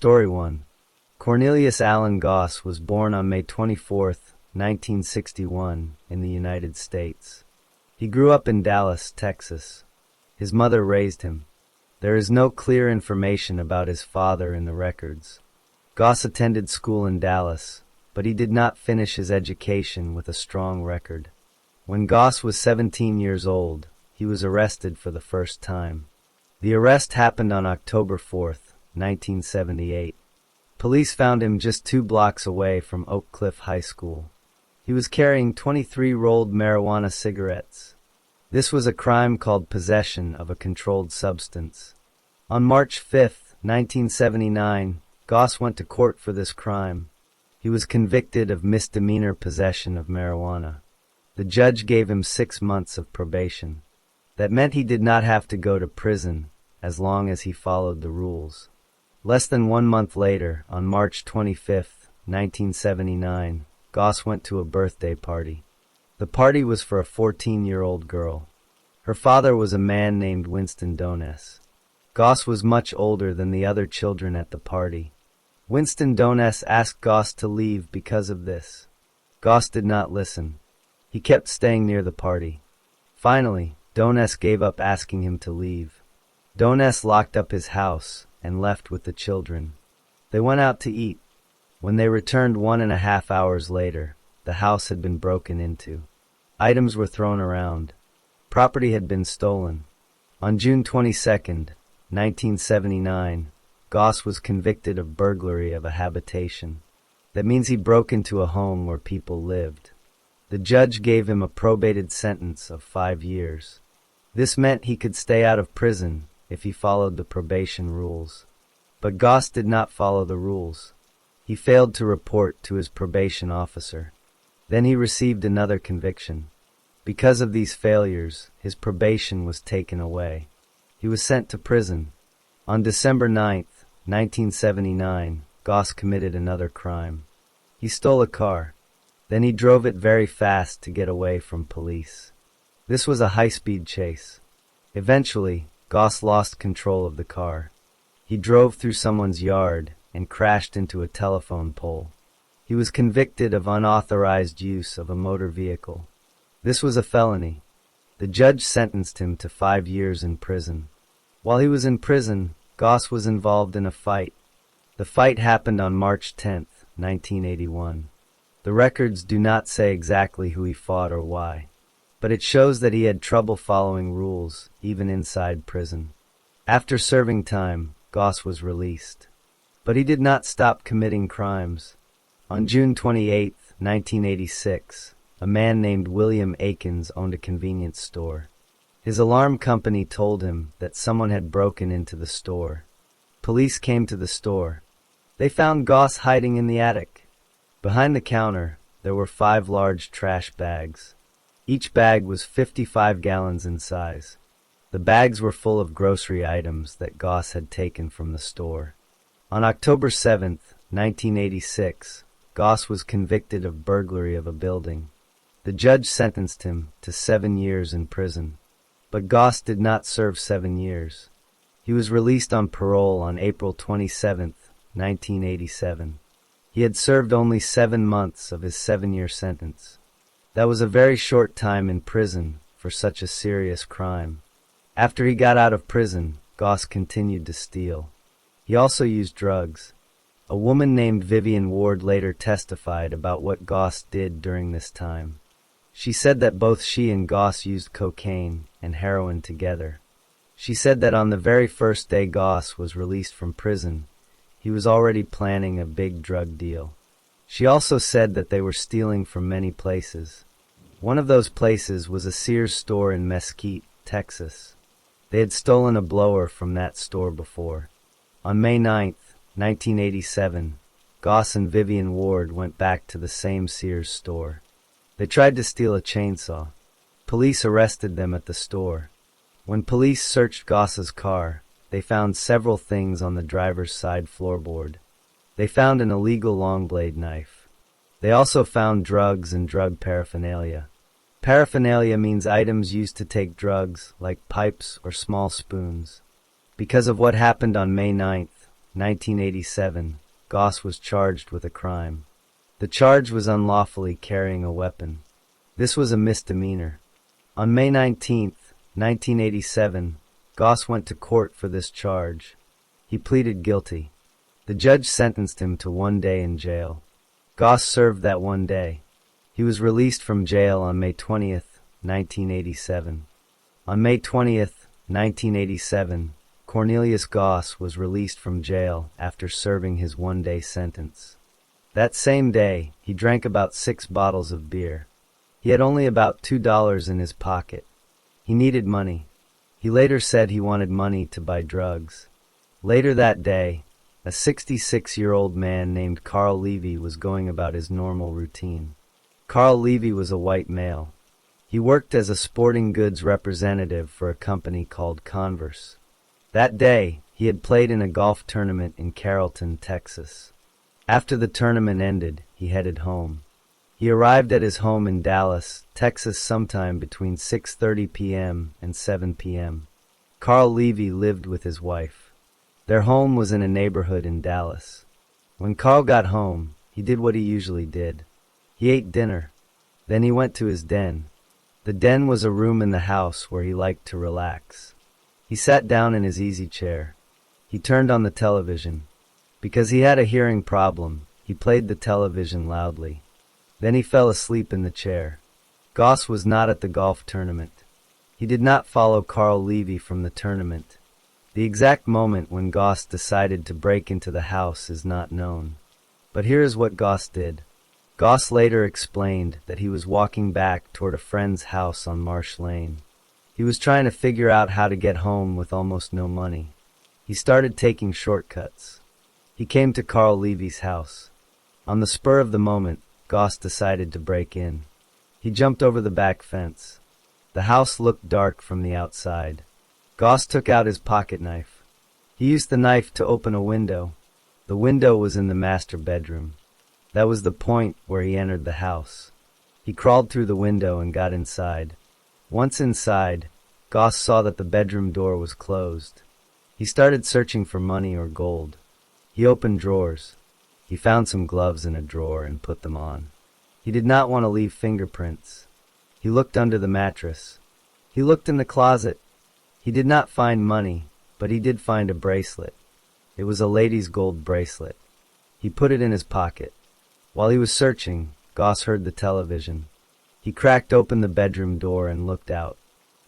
Story 1. Cornelius Allen Goss was born on May 24, 1961, in the United States. He grew up in Dallas, Texas. His mother raised him. There is no clear information about his father in the records. Goss attended school in Dallas, but he did not finish his education with a strong record. When Goss was 17 years old, he was arrested for the first time. The arrest happened on October 4, 1978. Police found him just 2 blocks away from Oak Cliff High School. He was carrying 23 rolled marijuana cigarettes. This was a crime called possession of a controlled substance. On March 5, 1979, Goss went to court for this crime. He was convicted of misdemeanor possession of marijuana. The judge gave him 6 months of probation. That meant he did not have to go to prison as long as he followed the rules. Less than 1 month later, on March 25, 1979, Goss went to a birthday party. The party was for a 14-year-old girl. Her father was a man named Winston Doness. Goss was much older than the other children at the party. Winston Doness asked Goss to leave because of this. Goss did not listen. He kept staying near the party. Finally, Doness gave up asking him to leave. Doness locked up his house and left with the children. They went out to eat. When they returned 1.5 hours later, the house had been broken into. Items were thrown around. Property had been stolen. On June 22, 1979, Goss was convicted of burglary of a habitation. That means he broke into a home where people lived. The judge gave him a probated sentence of 5 years. This meant he could stay out of prison if he followed the probation rules. But Goss did not follow the rules. He failed to report to his probation officer. Then he received another conviction. Because of these failures, his probation was taken away. He was sent to prison. On December 9, 1979, Goss committed another crime. He stole a car. Then he drove it very fast to get away from police. This was a high-speed chase. Eventually, Goss lost control of the car. He drove through someone's yard and crashed into a telephone pole. He was convicted of unauthorized use of a motor vehicle. This was a felony. The judge sentenced him to 5 years in prison. While he was in prison, Goss was involved in a fight. The fight happened on March 10, 1981. The records do not say exactly who he fought or why, but it shows that he had trouble following rules, even inside prison. After serving time, Goss was released. But he did not stop committing crimes. On June 28, 1986, a man named William Akins owned a convenience store. His alarm company told him that someone had broken into the store. Police came to the store. They found Goss hiding in the attic. Behind the counter, there were 5 large trash bags. Each bag was 55 gallons in size. The bags were full of grocery items that Goss had taken from the store. On October 7, 1986, Goss was convicted of burglary of a building. The judge sentenced him to 7 years in prison. But Goss did not serve 7 years. He was released on parole on April 27, 1987. He had served only 7 months of his 7-year sentence. That was a very short time in prison for such a serious crime. After he got out of prison, Goss continued to steal. He also used drugs. A woman named Vivian Ward later testified about what Goss did during this time. She said that both she and Goss used cocaine and heroin together. She said that on the very first day Goss was released from prison, he was already planning a big drug deal. She also said that they were stealing from many places. One of those places was a Sears store in Mesquite, Texas. They had stolen a blower from that store before. On May 9, 1987, Goss and Vivian Ward went back to the same Sears store. They tried to steal a chainsaw. Police arrested them at the store. When police searched Goss's car, they found several things on the driver's side floorboard. They found an illegal long-blade knife. They also found drugs and drug paraphernalia. Paraphernalia means items used to take drugs, like pipes or small spoons. Because of what happened on May 9th, 1987, Goss was charged with a crime. The charge was unlawfully carrying a weapon. This was a misdemeanor. On May 19, 1987, Goss went to court for this charge. He pleaded guilty. The judge sentenced him to 1 day in jail. Goss served that 1 day. He was released from jail on May 20, 1987. On May 20, 1987, Cornelius Goss was released from jail after serving his 1-day sentence. That same day, he drank about 6 bottles of beer. He had only about $2 in his pocket. He needed money. He later said he wanted money to buy drugs. Later that day, a 66-year-old man named Carl Levy was going about his normal routine. Carl Levy was a white male. He worked as a sporting goods representative for a company called Converse. That day, he had played in a golf tournament in Carrollton, Texas. After the tournament ended, he headed home. He arrived at his home in Dallas, Texas sometime between 6:30 p.m. and 7 p.m. Carl Levy lived with his wife. Their home was in a neighborhood in Dallas. When Carl got home, he did what he usually did. He ate dinner. Then he went to his den. The den was a room in the house where he liked to relax. He sat down in his easy chair. He turned on the television. Because he had a hearing problem, he played the television loudly. Then he fell asleep in the chair. Goss was not at the golf tournament. He did not follow Carl Levy from the tournament. The exact moment when Goss decided to break into the house is not known. But here is what Goss did. Goss later explained that he was walking back toward a friend's house on Marsh Lane. He was trying to figure out how to get home with almost no money. He started taking shortcuts. He came to Carl Levy's house. On the spur of the moment, Goss decided to break in. He jumped over the back fence. The house looked dark from the outside. Goss took out his pocket knife. He used the knife to open a window. The window was in the master bedroom. That was the point where he entered the house. He crawled through the window and got inside. Once inside, Goss saw that the bedroom door was closed. He started searching for money or gold. He opened drawers. He found some gloves in a drawer and put them on. He did not want to leave fingerprints. He looked under the mattress. He looked in the closet. He did not find money, but he did find a bracelet. It was a lady's gold bracelet. He put it in his pocket. While he was searching, Goss heard the television. He cracked open the bedroom door and looked out.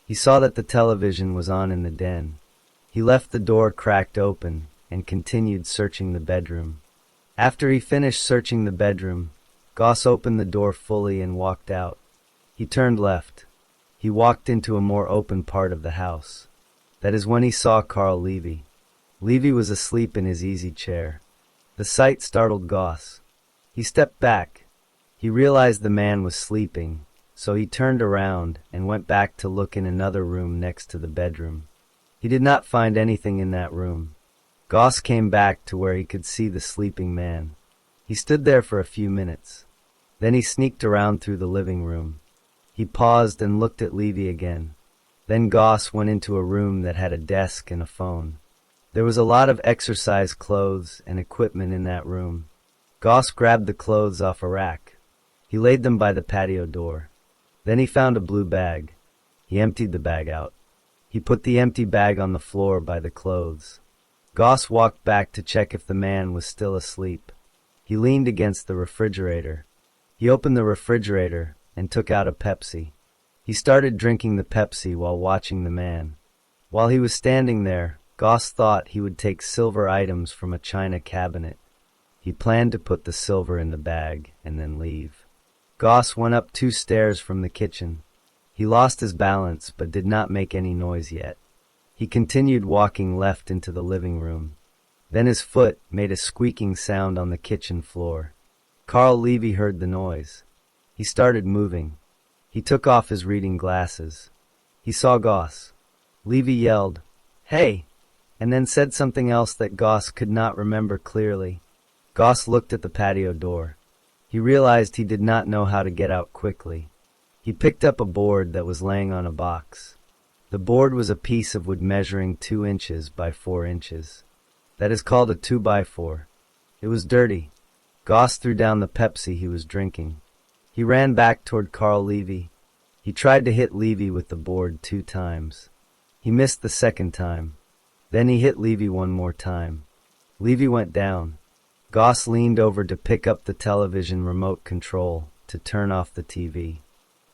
He saw that the television was on in the den. He left the door cracked open and continued searching the bedroom. After he finished searching the bedroom, Goss opened the door fully and walked out. He turned left. He walked into a more open part of the house. That is when he saw Carl Levy. Levy was asleep in his easy chair. The sight startled Goss. He stepped back. He realized the man was sleeping, so he turned around and went back to look in another room next to the bedroom. He did not find anything in that room. Goss came back to where he could see the sleeping man. He stood there for a few minutes. Then he sneaked around through the living room. He paused and looked at Levy again. Then Goss went into a room that had a desk and a phone. There was a lot of exercise clothes and equipment in that room. Goss grabbed the clothes off a rack. He laid them by the patio door. Then he found a blue bag. He emptied the bag out. He put the empty bag on the floor by the clothes. Goss walked back to check if the man was still asleep. He leaned against the refrigerator. He opened the refrigerator and took out a Pepsi. He started drinking the Pepsi while watching the man. While he was standing there, Goss thought he would take silver items from a china cabinet. He planned to put the silver in the bag and then leave. Goss went up 2 stairs from the kitchen. He lost his balance but did not make any noise yet. He continued walking left into the living room. Then his foot made a squeaking sound on the kitchen floor. Carl Levy heard the noise. He started moving. He took off his reading glasses. He saw Goss. Levy yelled, "Hey!" and then said something else that Goss could not remember clearly. Goss looked at the patio door. He realized he did not know how to get out quickly. He picked up a board that was laying on a box. The board was a piece of wood measuring 2 inches by 4 inches. That is called a 2x4. It was dirty. Goss threw down the Pepsi he was drinking. He ran back toward Carl Levy. He tried to hit Levy with the board 2 times. He missed the second time. Then he hit Levy one more time. Levy went down. Goss leaned over to pick up the television remote control to turn off the TV.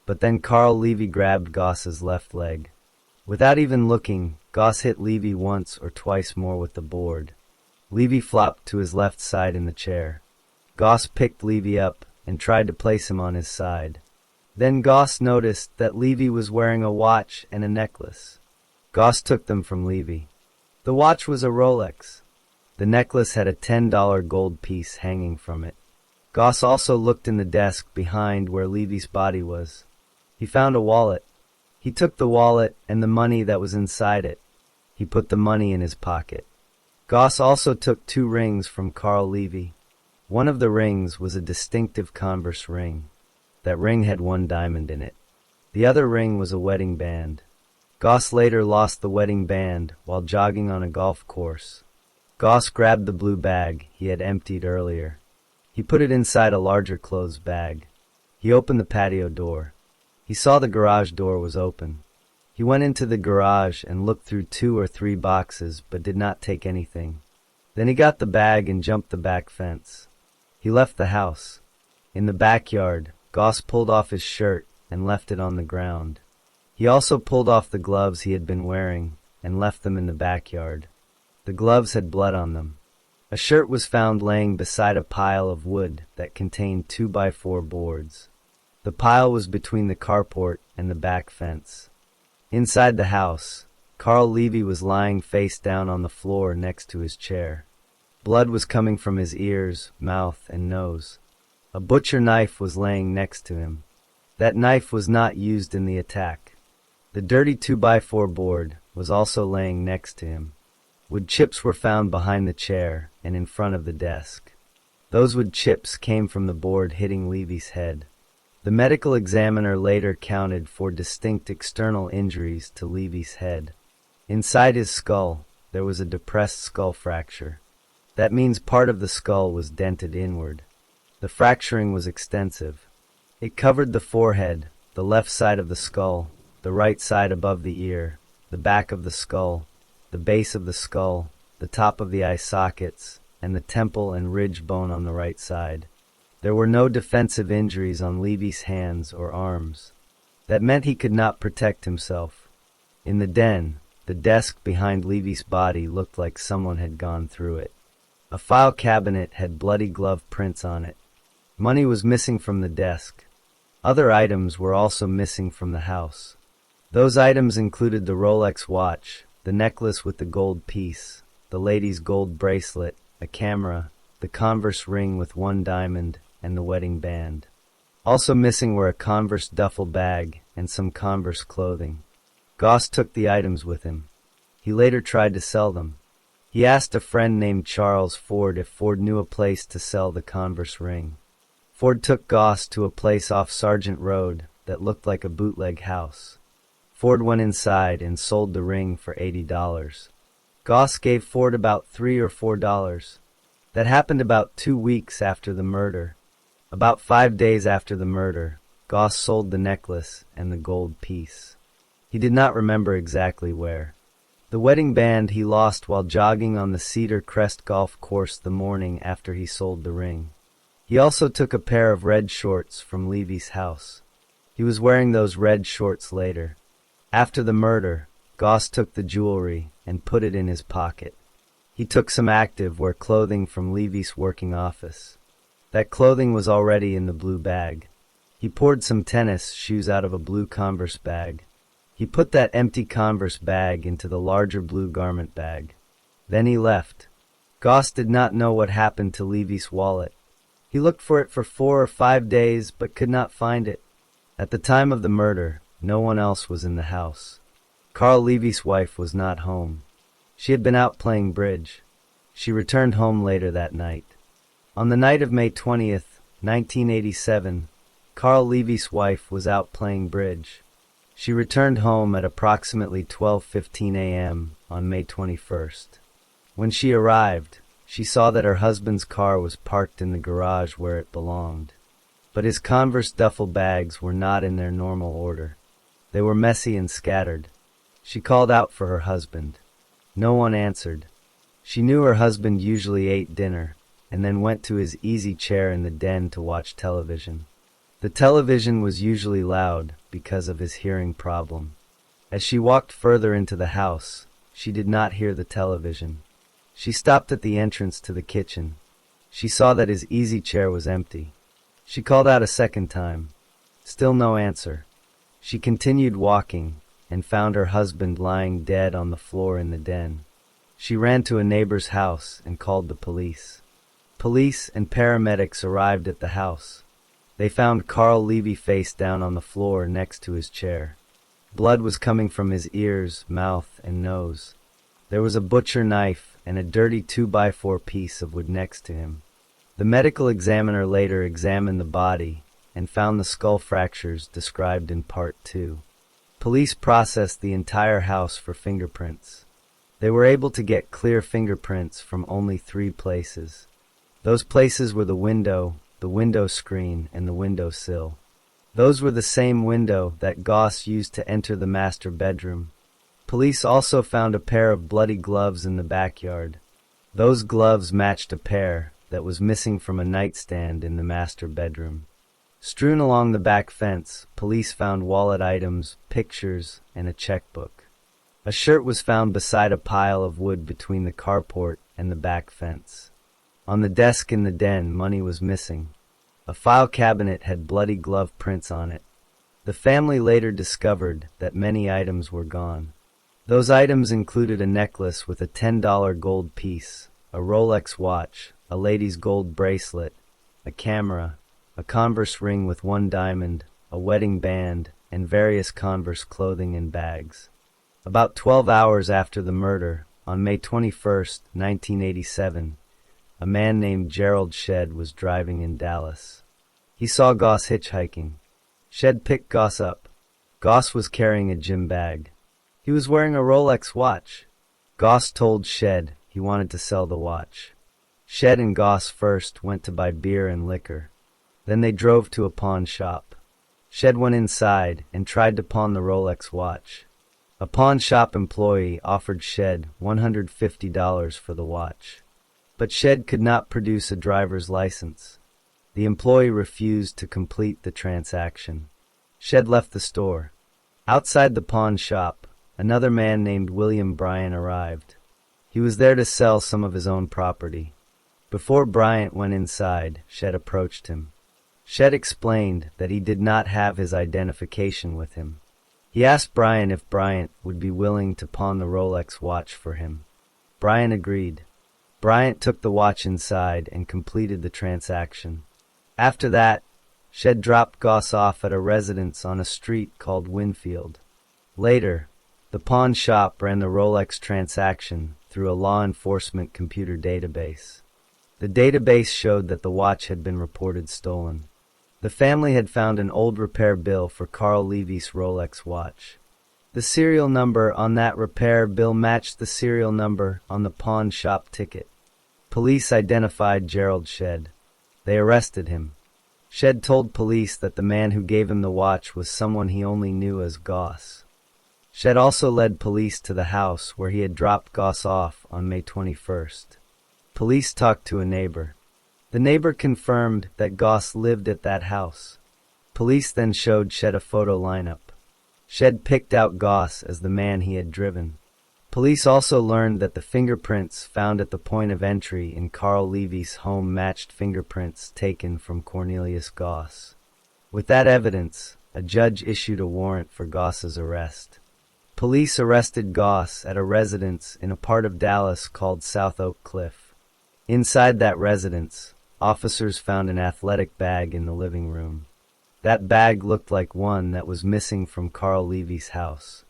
But then Carl Levy grabbed Goss's left leg. Without even looking, Goss hit Levy once or twice more with the board. Levy flopped to his left side in the chair. Goss picked Levy up and tried to place him on his side. Then Goss noticed that Levy was wearing a watch and a necklace. Goss took them from Levy. The watch was a Rolex. The necklace had a $10 gold piece hanging from it. Goss also looked in the desk behind where Levy's body was. He found a wallet. He took the wallet and the money that was inside it. He put the money in his pocket. Goss also took 2 rings from Carl Levy. One of the rings was a distinctive Converse ring. That ring had 1 diamond in it. The other ring was a wedding band. Goss later lost the wedding band while jogging on a golf course. Goss grabbed the blue bag he had emptied earlier. He put it inside a larger clothes bag. He opened the patio door. He saw the garage door was open. He went into the garage and looked through 2 or 3 boxes but did not take anything. Then he got the bag and jumped the back fence. He left the house. In the backyard, Goss pulled off his shirt and left it on the ground. He also pulled off the gloves he had been wearing and left them in the backyard. The gloves had blood on them. A shirt was found laying beside a pile of wood that contained 2x4 boards. The pile was between the carport and the back fence. Inside the house, Carl Levy was lying face down on the floor next to his chair. Blood was coming from his ears, mouth, and nose. A butcher knife was laying next to him. That knife was not used in the attack. The dirty 2x4 board was also laying next to him. Wood chips were found behind the chair and in front of the desk. Those wood chips came from the board hitting Levy's head. The medical examiner later counted 4 distinct external injuries to Levy's head. Inside his skull, there was a depressed skull fracture. That means part of the skull was dented inward. The fracturing was extensive. It covered the forehead, the left side of the skull, the right side above the ear, the back of the skull, the base of the skull, the top of the eye sockets, and the temple and ridge bone on the right side. There were no defensive injuries on Levy's hands or arms. That meant he could not protect himself. In the den, the desk behind Levy's body looked like someone had gone through it. A file cabinet had bloody glove prints on it. Money was missing from the desk. Other items were also missing from the house. Those items included the Rolex watch, the necklace with the gold piece, the lady's gold bracelet, a camera, the Converse ring with 1 diamond, and the wedding band. Also missing were a Converse duffel bag and some Converse clothing. Goss took the items with him. He later tried to sell them. He asked a friend named Charles Ford if Ford knew a place to sell the Converse ring. Ford took Goss to a place off Sargent Road that looked like a bootleg house. Ford went inside and sold the ring for $80. Goss gave Ford about $3 or $4. That happened about 2 weeks after the murder. About 5 days after the murder, Goss sold the necklace and the gold piece. He did not remember exactly where. The wedding band he lost while jogging on the Cedar Crest golf course the morning after he sold the ring. He also took a pair of red shorts from Levy's house. He was wearing those red shorts later. After the murder, Goss took the jewelry and put it in his pocket. He took some active-wear clothing from Levy's working office. That clothing was already in the blue bag. He poured some tennis shoes out of a blue Converse bag. He put that empty Converse bag into the larger blue garment bag. Then he left. Goss did not know what happened to Levy's wallet. He looked for it for 4 or 5 days but could not find it. At the time of the murder, no one else was in the house. Carl Levy's wife was not home. She had been out playing bridge. She returned home later that night. On the night of May 20th, 1987, Carl Levy's wife was out playing bridge. She returned home at approximately 12:15 a.m. on May 21st. When she arrived, she saw that her husband's car was parked in the garage where it belonged. But his Converse duffel bags were not in their normal order. They were messy and scattered. She called out for her husband. No one answered. She knew her husband usually ate dinner, and then went to his easy chair in the den to watch television. The television was usually loud because of his hearing problem. As she walked further into the house, she did not hear the television. She stopped at the entrance to the kitchen. She saw that his easy chair was empty. She called out a second time. Still no answer. She continued walking and found her husband lying dead on the floor in the den. She ran to a neighbor's house and called the police. Police and paramedics arrived at the house. They found Carl Levy face down on the floor next to his chair. Blood was coming from his ears, mouth, and nose. There was a butcher knife and a dirty 2x4 piece of wood next to him. The medical examiner later examined the body and found the skull fractures described in Part 2. Police processed the entire house for fingerprints. They were able to get clear fingerprints from only 3 places. Those places were the window screen, and the window sill. Those were the same window that Goss used to enter the master bedroom. Police also found a pair of bloody gloves in the backyard. Those gloves matched a pair that was missing from a nightstand in the master bedroom. Strewn along the back fence, police found wallet items, pictures, and a checkbook. A shirt was found beside a pile of wood between the carport and the back fence. On the desk in the den, money was missing. A file cabinet had bloody glove prints on it. The family later discovered that many items were gone. Those items included a necklace with a $10 gold piece, a Rolex watch, a lady's gold bracelet, a camera, a Converse ring with 1 diamond, a wedding band, and various Converse clothing and bags. About 12 hours after the murder, on May 21, 1987, a man named Gerald Shedd was driving in Dallas. He saw Goss hitchhiking. Shedd picked Goss up. Goss was carrying a gym bag. He was wearing a Rolex watch. Goss told Shedd he wanted to sell the watch. Shedd and Goss first went to buy beer and liquor. Then they drove to a pawn shop. Shedd went inside and tried to pawn the Rolex watch. A pawn shop employee offered Shedd $150 for the watch. But Shedd could not produce a driver's license. The employee refused to complete the transaction. Shedd left the store. Outside the pawn shop, another man named William Bryant arrived. He was there to sell some of his own property. Before Bryant went inside, Shedd approached him. Shedd explained that he did not have his identification with him. He asked Bryant if Bryant would be willing to pawn the Rolex watch for him. Bryant agreed. Bryant took the watch inside and completed the transaction. After that, Shedd dropped Goss off at a residence on a street called Winfield. Later, the pawn shop ran the Rolex transaction through a law enforcement computer database. The database showed that the watch had been reported stolen. The family had found an old repair bill for Carl Levy's Rolex watch. The serial number on that repair bill matched the serial number on the pawn shop ticket. Police identified Gerald Shedd. They arrested him. Shedd told police that the man who gave him the watch was someone he only knew as Goss. Shedd also led police to the house where he had dropped Goss off on May 21st. Police talked to a neighbor. The neighbor confirmed that Goss lived at that house. Police then showed Shedd a photo lineup. Shedd picked out Goss as the man he had driven. Police also learned that the fingerprints found at the point of entry in Carl Levy's home matched fingerprints taken from Cornelius Goss. With that evidence, a judge issued a warrant for Goss's arrest. Police arrested Goss at a residence in a part of Dallas called South Oak Cliff. Inside that residence, officers found an athletic bag in the living room. That bag looked like one that was missing from Carl Levy's house.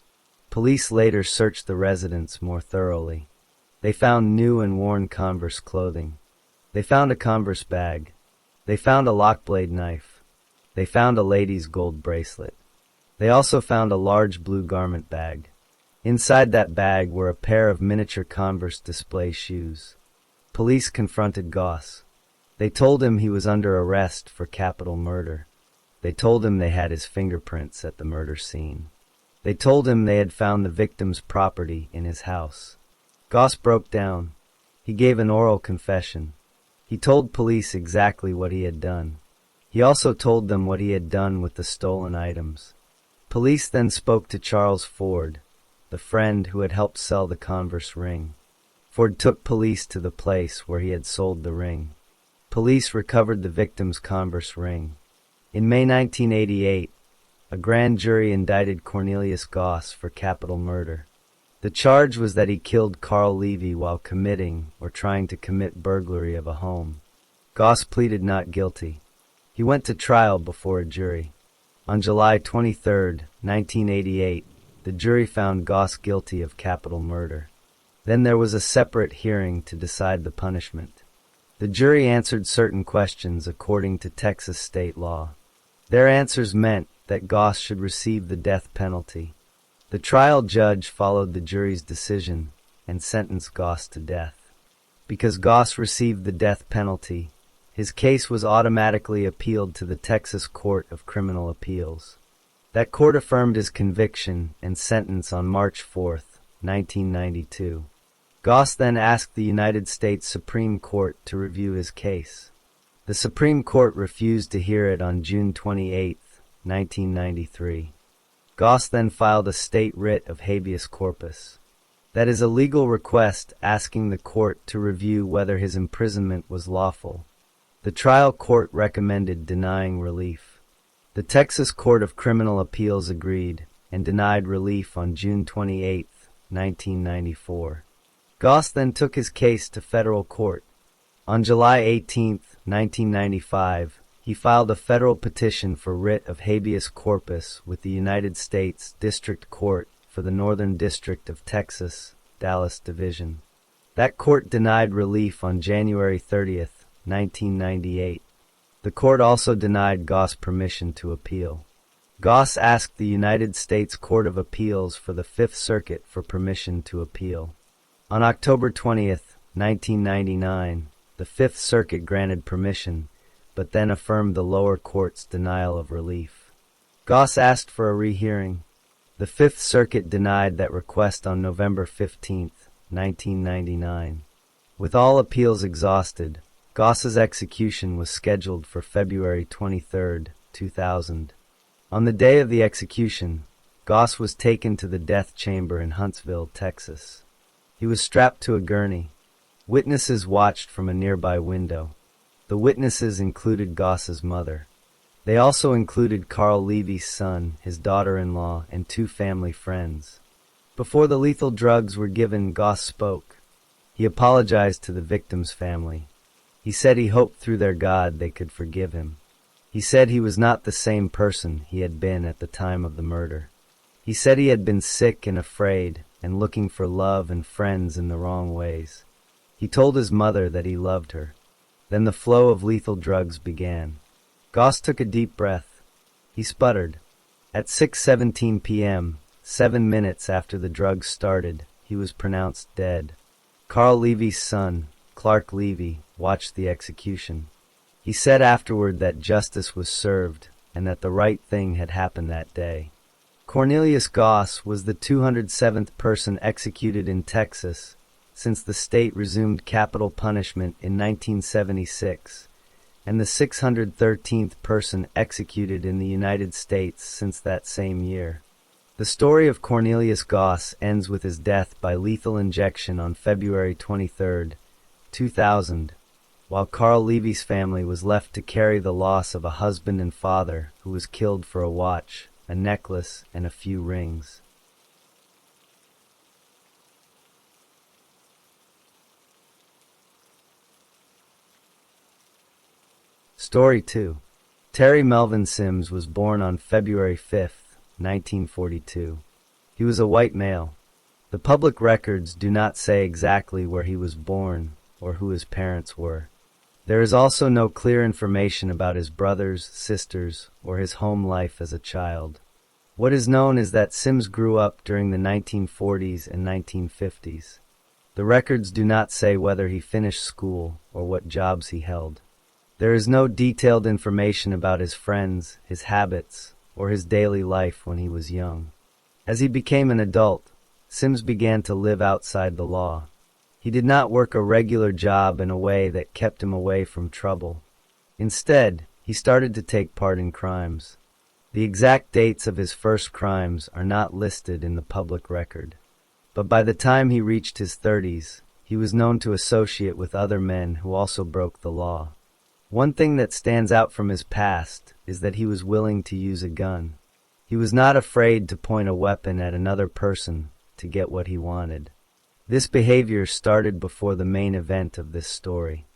Police later searched the residence more thoroughly. They found new and worn Converse clothing. They found a Converse bag. They found a lockblade knife. They found a lady's gold bracelet. They also found a large blue garment bag. Inside that bag were a pair of miniature Converse display shoes. Police confronted Goss. They told him he was under arrest for capital murder. They told him they had his fingerprints at the murder scene. They told him they had found the victim's property in his house. Goss broke down. He gave an oral confession. He told police exactly what he had done. He also told them what he had done with the stolen items. Police then spoke to Charles Ford, the friend who had helped sell the Converse ring. Ford took police to the place where he had sold the ring. Police recovered the victim's Converse ring. In May 1988, a grand jury indicted Cornelius Goss for capital murder. The charge was that he killed Carl Levy while committing or trying to commit burglary of a home. Goss pleaded not guilty. He went to trial before a jury. On July 23, 1988, the jury found Goss guilty of capital murder. Then there was a separate hearing to decide the punishment. The jury answered certain questions according to Texas state law. Their answers meant that Goss should receive the death penalty. The trial judge followed the jury's decision and sentenced Goss to death. Because Goss received the death penalty, his case was automatically appealed to the Texas Court of Criminal Appeals. That court affirmed his conviction and sentence on March 4, 1992. Goss then asked the United States Supreme Court to review his case. The Supreme Court refused to hear it on June 28, 1993. Goss then filed a state writ of habeas corpus. That is a legal request asking the court to review whether his imprisonment was lawful. The trial court recommended denying relief. The Texas Court of Criminal Appeals agreed and denied relief on June 28, 1994. Goss then took his case to federal court. On July 18, 1995, he filed a federal petition for writ of habeas corpus with the United States District Court for the Northern District of Texas, Dallas Division. That court denied relief on January 30, 1998. The court also denied Goss permission to appeal. Goss asked the United States Court of Appeals for the Fifth Circuit for permission to appeal. On October 20, 1999, the Fifth Circuit granted permission, but then affirmed the lower court's denial of relief. Goss asked for a rehearing. The Fifth Circuit denied that request on November 15, 1999. With all appeals exhausted, Goss's execution was scheduled for February 23, 2000. On the day of the execution, Goss was taken to the death chamber in Huntsville, Texas. He was strapped to a gurney. Witnesses watched from a nearby window. The witnesses included Goss's mother. They also included Carl Levy's son, his daughter-in-law, and two family friends. Before the lethal drugs were given, Goss spoke. He apologized to the victim's family. He said he hoped through their God they could forgive him. He said he was not the same person he had been at the time of the murder. He said he had been sick and afraid and looking for love and friends in the wrong ways. He told his mother that he loved her. Then the flow of lethal drugs began. Goss took a deep breath. He sputtered. At 6:17 p.m., 7 minutes after the drugs started, he was pronounced dead. Carl Levy's son, Clark Levy, watched the execution. He said afterward that justice was served and that the right thing had happened that day. Cornelius Goss was the 207th person executed in Texas since the state resumed capital punishment in 1976, and the 613th person executed in the United States since that same year. The story of Cornelius Goss ends with his death by lethal injection on February 23, 2000, while Carl Levy's family was left to carry the loss of a husband and father who was killed for a watch, a necklace, and a few rings. Story 2. Terry Melvin Sims was born on February 5, 1942. He was a white male. The public records do not say exactly where he was born or who his parents were. There is also no clear information about his brothers, sisters, or his home life as a child. What is known is that Sims grew up during the 1940s and 1950s. The records do not say whether he finished school or what jobs he held. There is no detailed information about his friends, his habits, or his daily life when he was young. As he became an adult, Sims began to live outside the law. He did not work a regular job in a way that kept him away from trouble. Instead, he started to take part in crimes. The exact dates of his first crimes are not listed in the public record. But by the time he reached his 30s, he was known to associate with other men who also broke the law. One thing that stands out from his past is that he was willing to use a gun. He was not afraid to point a weapon at another person to get what he wanted. This behavior started before the main event of this story.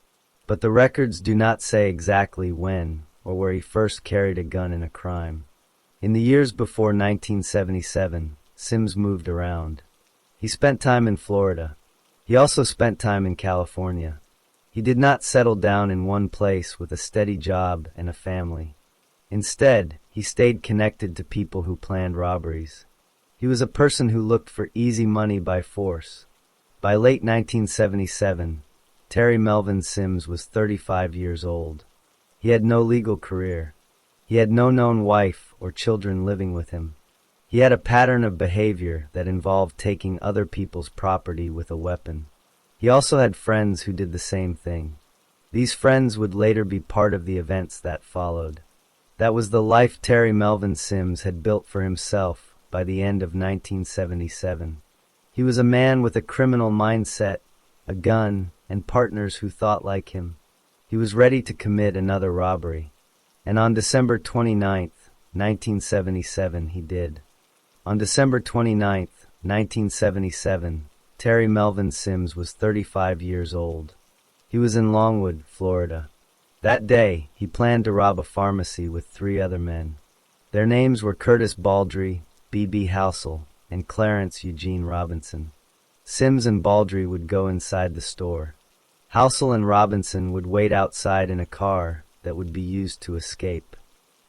But the records do not say exactly when or where he first carried a gun in a crime. In the years before 1977, Sims moved around. He spent time in Florida. He also spent time in California. He did not settle down in one place with a steady job and a family. Instead, he stayed connected to people who planned robberies. He was a person who looked for easy money by force. By late 1977, Terry Melvin Sims was 35 years old. He had no legal career. He had no known wife or children living with him. He had a pattern of behavior that involved taking other people's property with a weapon. He also had friends who did the same thing. These friends would later be part of the events that followed. That was the life Terry Melvin Sims had built for himself by the end of 1977. He was a man with a criminal mindset, a gun, and partners who thought like him. He was ready to commit another robbery. And on December 29th, 1977, he did. On December 29th, 1977, Terry Melvin Sims was 35 years old. He was in Longwood, Florida. That day, he planned to rob a pharmacy with 3 other men. Their names were Curtis Baldry, B.B. Housel, and Clarence Eugene Robinson. Sims and Baldry would go inside the store. Housel and Robinson would wait outside in a car that would be used to escape.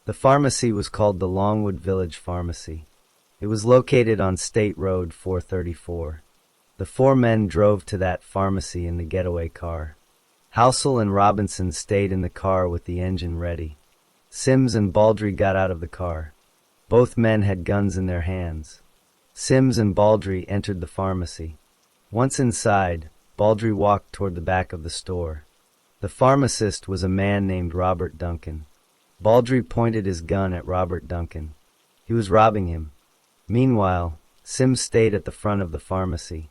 The pharmacy was called the Longwood Village Pharmacy. It was located on State Road 434. The 4 men drove to that pharmacy in the getaway car. Housel and Robinson stayed in the car with the engine ready. Sims and Baldry got out of the car. Both men had guns in their hands. Sims and Baldry entered the pharmacy. Once inside, Baldry walked toward the back of the store. The pharmacist was a man named Robert Duncan. Baldry pointed his gun at Robert Duncan. He was robbing him. Meanwhile, Sims stayed at the front of the pharmacy.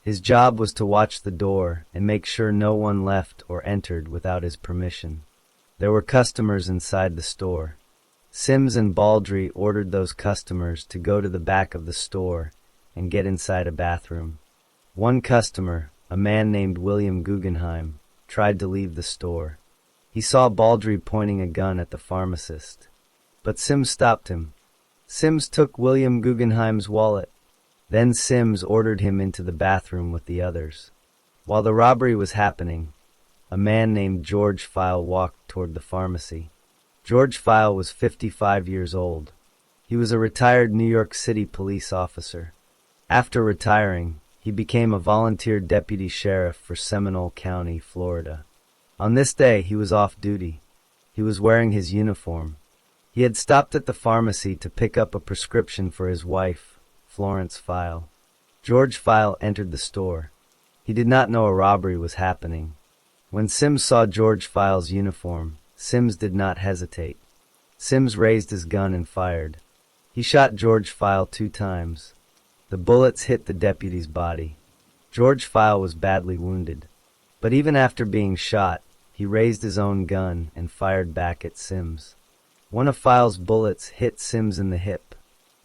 His job was to watch the door and make sure no one left or entered without his permission. There were customers inside the store. Sims and Baldry ordered those customers to go to the back of the store and get inside a bathroom. One customer, a man named William Guggenheim, tried to leave the store. He saw Baldry pointing a gun at the pharmacist. But Sims stopped him. Sims took William Guggenheim's wallet. Then Sims ordered him into the bathroom with the others. While the robbery was happening, a man named George File walked toward the pharmacy. George File was 55 years old. He was a retired New York City police officer. After retiring, he became a volunteer deputy sheriff for Seminole County, Florida. On this day, he was off duty. He was wearing his uniform. He had stopped at the pharmacy to pick up a prescription for his wife, Florence File. George File entered the store. He did not know a robbery was happening. When Sims saw George File's uniform, Sims did not hesitate. Sims raised his gun and fired. He shot George File 2 times. The bullets hit the deputy's body. George File was badly wounded. But even after being shot, he raised his own gun and fired back at Sims. One of File's bullets hit Sims in the hip.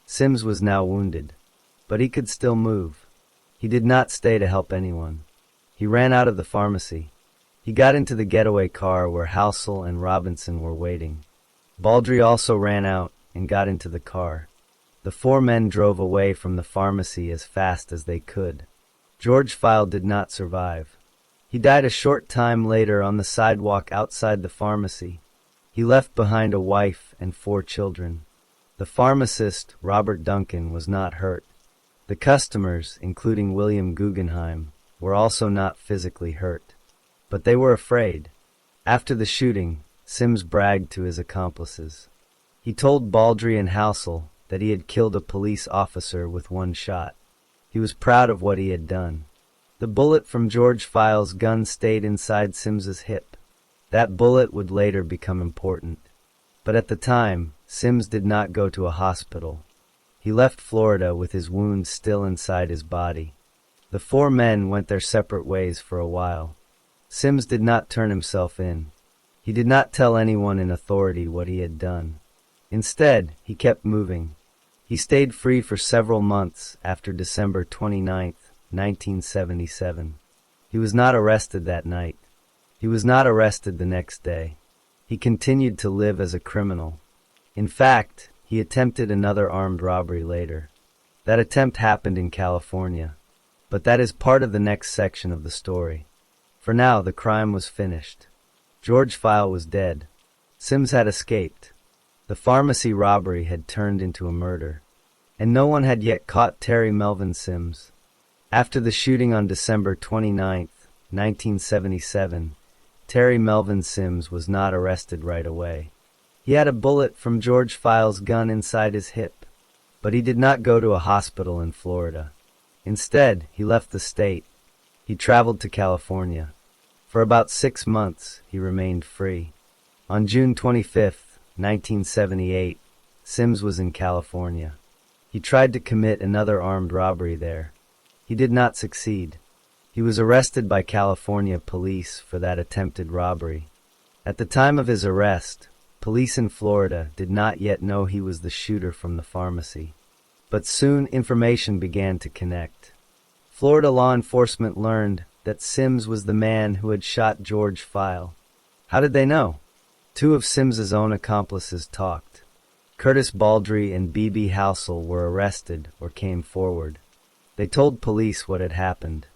Sims was now wounded, but he could still move. He did not stay to help anyone. He ran out of the pharmacy. He got into the getaway car where Housel and Robinson were waiting. Baldry also ran out and got into the car. The 4 men drove away from the pharmacy as fast as they could. George File did not survive. He died a short time later on the sidewalk outside the pharmacy. He left behind a wife and 4 children. The pharmacist, Robert Duncan, was not hurt. The customers, including William Guggenheim, were also not physically hurt. But they were afraid. After the shooting, Sims bragged to his accomplices. He told Baldry and Housel that he had killed a police officer with one shot. He was proud of what he had done. The bullet from George File's gun stayed inside Sims's hip. That bullet would later become important. But at the time, Sims did not go to a hospital. He left Florida with his wounds still inside his body. The four men went their separate ways for a while. Sims did not turn himself in. He did not tell anyone in authority what he had done. Instead, he kept moving. He stayed free for several months after December 29, 1977. He was not arrested that night. He was not arrested the next day. He continued to live as a criminal. In fact, he attempted another armed robbery later. That attempt happened in California. But that is part of the next section of the story. For now, the crime was finished. George File was dead. Sims had escaped. The pharmacy robbery had turned into a murder. And no one had yet caught Terry Melvin Sims. After the shooting on December 29, 1977, Terry Melvin Sims was not arrested right away. He had a bullet from George File's gun inside his hip, but he did not go to a hospital in Florida. Instead, he left the state. He traveled to California. For about 6 months, he remained free. On June 25, 1978, Sims was in California. He tried to commit another armed robbery there. He did not succeed. He was arrested by California police for that attempted robbery. At the time of his arrest, police in Florida did not yet know he was the shooter from the pharmacy. But soon information began to connect. Florida law enforcement learned that Sims was the man who had shot George File. How did they know? Two of Sims's own accomplices talked. Curtis Baldry and B.B. Housel were arrested or came forward. They told police what had happened.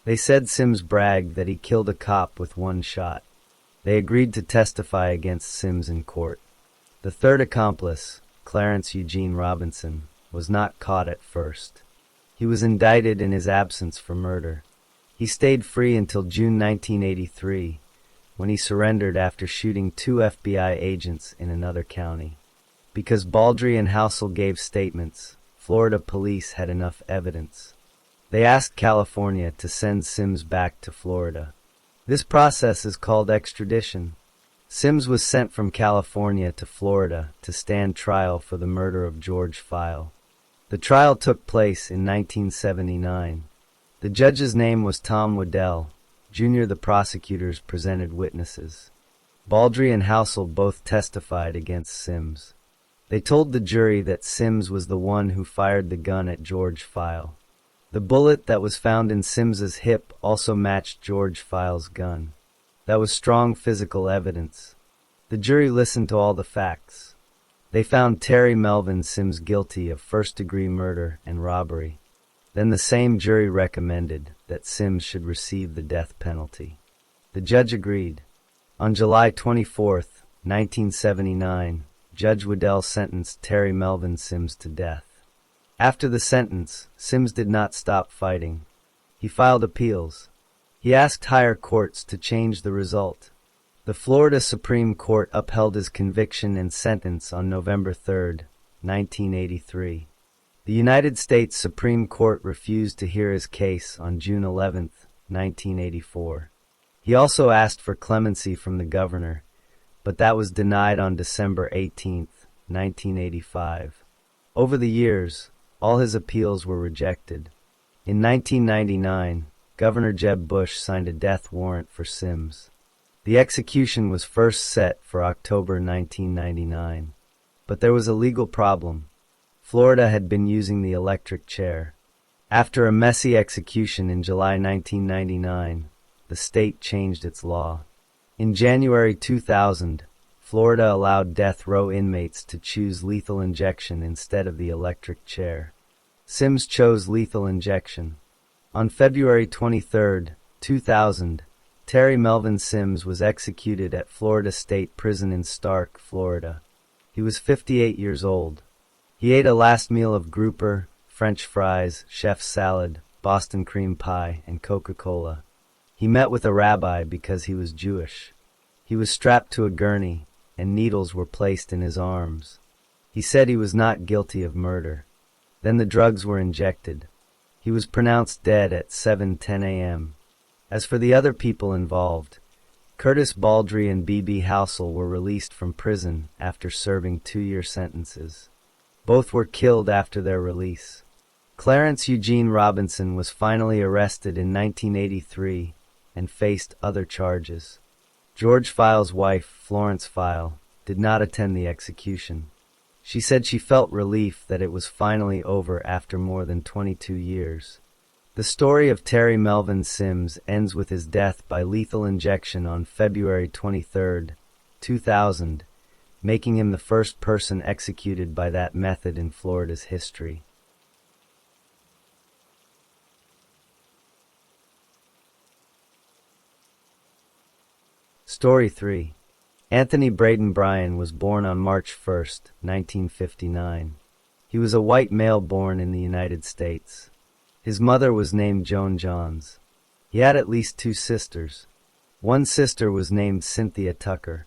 They said Sims bragged that he killed a cop with one shot. They agreed to testify against Sims in court. The third accomplice, Clarence Eugene Robinson, was not caught at first. He was indicted in his absence for murder. He stayed free until June 1983, when he surrendered after shooting 2 FBI agents in another county. Because Baldry and Housel gave statements, Florida police had enough evidence. They asked California to send Sims back to Florida. This process is called extradition. Sims was sent from California to Florida to stand trial for the murder of George File. The trial took place in 1979. The judge's name was Tom Waddell. Jr. The prosecutors presented witnesses. Baldry and Housel both testified against Sims. They told the jury that Sims was the one who fired the gun at George File. The bullet that was found in Sims's hip also matched George File's gun. That was strong physical evidence. The jury listened to all the facts. They found Terry Melvin Sims guilty of first-degree murder and robbery. Then the same jury recommended that Sims should receive the death penalty. The judge agreed. On July 24, 1979, Judge Waddell sentenced Terry Melvin Sims to death. After the sentence, Sims did not stop fighting. He filed appeals. He asked higher courts to change the result. The Florida Supreme Court upheld his conviction and sentence on November 3, 1983. The United States Supreme Court refused to hear his case on June 11, 1984. He also asked for clemency from the governor, but that was denied on December 18, 1985. Over the years, all his appeals were rejected. In 1999, Governor Jeb Bush signed a death warrant for Sims. The execution was first set for October 1999. But there was a legal problem. Florida had been using the electric chair. After a messy execution in July 1999, the state changed its law. In January 2000, Florida allowed death row inmates to choose lethal injection instead of the electric chair. Sims chose lethal injection. On February 23, 2000, Terry Melvin Sims was executed at Florida State Prison in Stark, Florida. He was 58 years old. He ate a last meal of grouper, French fries, chef's salad, Boston cream pie, and Coca-Cola. He met with a rabbi because he was Jewish. He was strapped to a gurney, and needles were placed in his arms. He said he was not guilty of murder. Then the drugs were injected. He was pronounced dead at 7:10 a.m. As for the other people involved, Curtis Baldry and B.B. Housel were released from prison after serving 2-year sentences. Both were killed after their release. Clarence Eugene Robinson was finally arrested in 1983 and faced other charges. George File's wife, Florence File, did not attend the execution. She said she felt relief that it was finally over after more than 22 years. The story of Terry Melvin Sims ends with his death by lethal injection on February 23, 2000, making him the first person executed by that method in Florida's history. Story 3. Anthony Braden Bryan was born on March 1, 1959. He was a white male born in the United States. His mother was named Joan Johns. He had at least 2 sisters. One sister was named Cynthia Tucker.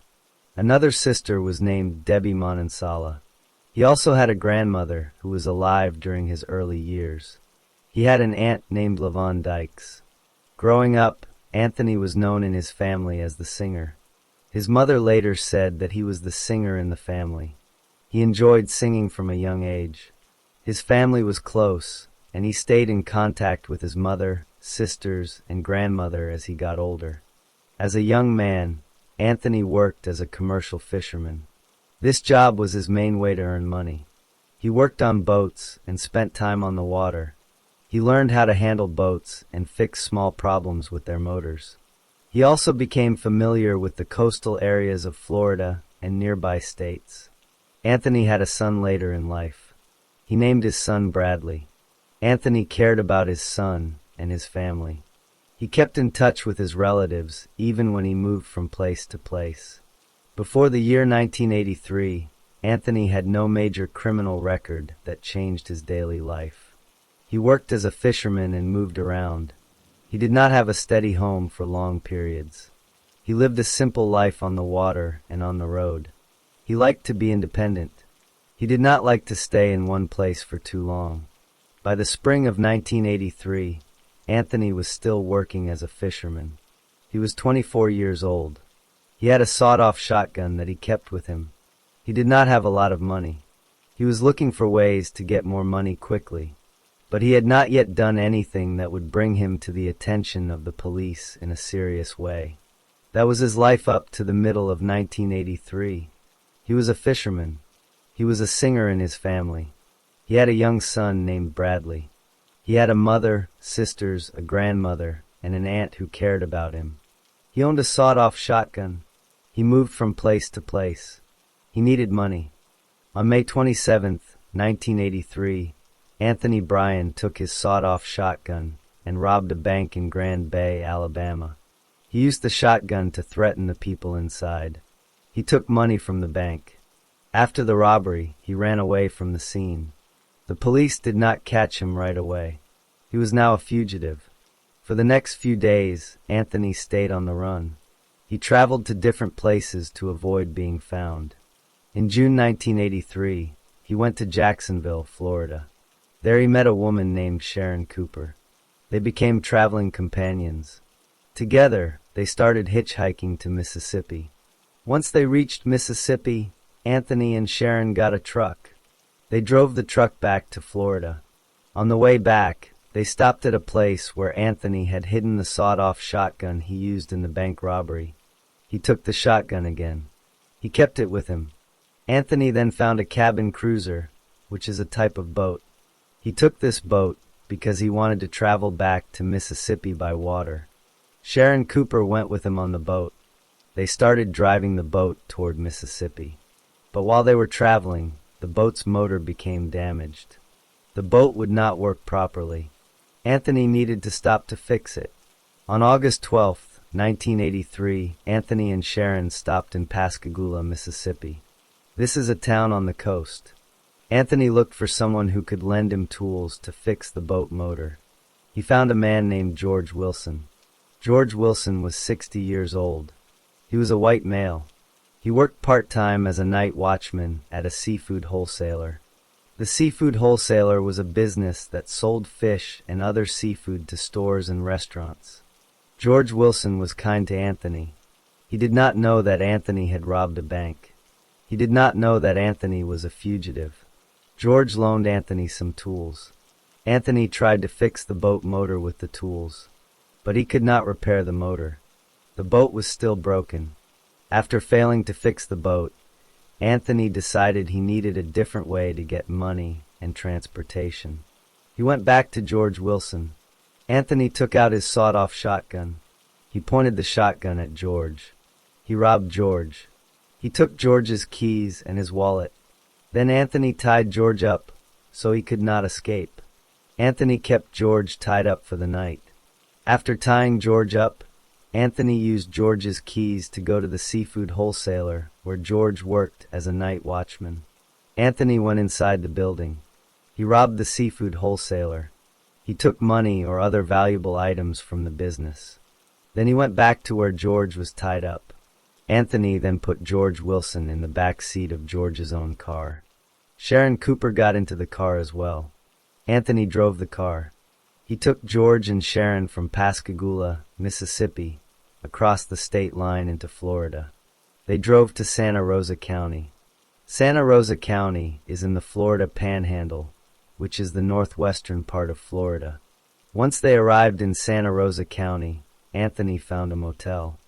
Another sister was named Debbie Manansala. He also had a grandmother who was alive during his early years. He had an aunt named Lavon Dykes. Growing up, Anthony was known in his family as the singer. His mother later said that he was the singer in the family. He enjoyed singing from a young age. His family was close, and he stayed in contact with his mother, sisters, and grandmother as he got older. As a young man, Anthony worked as a commercial fisherman. This job was his main way to earn money. He worked on boats and spent time on the water. He learned how to handle boats and fix small problems with their motors. He also became familiar with the coastal areas of Florida and nearby states. Anthony had a son later in life. He named his son Bradley. Anthony cared about his son and his family. He kept in touch with his relatives even when he moved from place to place. Before the year 1983, Anthony had no major criminal record that changed his daily life. He worked as a fisherman and moved around. He did not have a steady home for long periods. He lived a simple life on the water and on the road. He liked to be independent. He did not like to stay in one place for too long. By the spring of 1983, Anthony was still working as a fisherman. He was 24 years old. He had a sawed-off shotgun that he kept with him. He did not have a lot of money. He was looking for ways to get more money quickly. But he had not yet done anything that would bring him to the attention of the police in a serious way. That was his life up to the middle of 1983. He was a fisherman. He was a singer in his family. He had a young son named Bradley. He had a mother, sisters, a grandmother, and an aunt who cared about him. He owned a sawed-off shotgun. He moved from place to place. He needed money. On May 27, 1983, Anthony Bryan took his sawed-off shotgun and robbed a bank in Grand Bay, Alabama. He used the shotgun to threaten the people inside. He took money from the bank. After the robbery, he ran away from the scene. The police did not catch him right away. He was now a fugitive. For the next few days, Anthony stayed on the run. He traveled to different places to avoid being found. In June 1983, he went to Jacksonville, Florida. There he met a woman named Sharon Cooper. They became traveling companions. Together, they started hitchhiking to Mississippi. Once they reached Mississippi, Anthony and Sharon got a truck. They drove the truck back to Florida. On the way back, they stopped at a place where Anthony had hidden the sawed-off shotgun he used in the bank robbery. He took the shotgun again. He kept it with him. Anthony then found a cabin cruiser, which is a type of boat. He took this boat because he wanted to travel back to Mississippi by water. Sharon Cooper went with him on the boat. They started driving the boat toward Mississippi. But while they were traveling, the boat's motor became damaged. The boat would not work properly. Anthony needed to stop to fix it. On August 12, 1983, Anthony and Sharon stopped in Pascagoula, Mississippi. This is a town on the coast. Anthony looked for someone who could lend him tools to fix the boat motor. He found a man named George Wilson. George Wilson was 60 years old. He was a white male. He worked part-time as a night watchman at a seafood wholesaler. The seafood wholesaler was a business that sold fish and other seafood to stores and restaurants. George Wilson was kind to Anthony. He did not know that Anthony had robbed a bank. He did not know that Anthony was a fugitive. George loaned Anthony some tools. Anthony tried to fix the boat motor with the tools, but he could not repair the motor. The boat was still broken. After failing to fix the boat, Anthony decided he needed a different way to get money and transportation. He went back to George Wilson. Anthony took out his sawed-off shotgun. He pointed the shotgun at George. He robbed George. He took George's keys and his wallet. Then Anthony tied George up so he could not escape. Anthony kept George tied up for the night. After tying George up, Anthony used George's keys to go to the seafood wholesaler where George worked as a night watchman. Anthony went inside the building. He robbed the seafood wholesaler. He took money or other valuable items from the business. Then he went back to where George was tied up. Anthony then put George Wilson in the back seat of George's own car. Sharon Cooper got into the car as well. Anthony drove the car. He took George and Sharon from Pascagoula, Mississippi, across the state line into Florida. They drove to Santa Rosa County. Santa Rosa County is in the Florida Panhandle, which is the northwestern part of Florida. Once they arrived in Santa Rosa County, Anthony found a motel.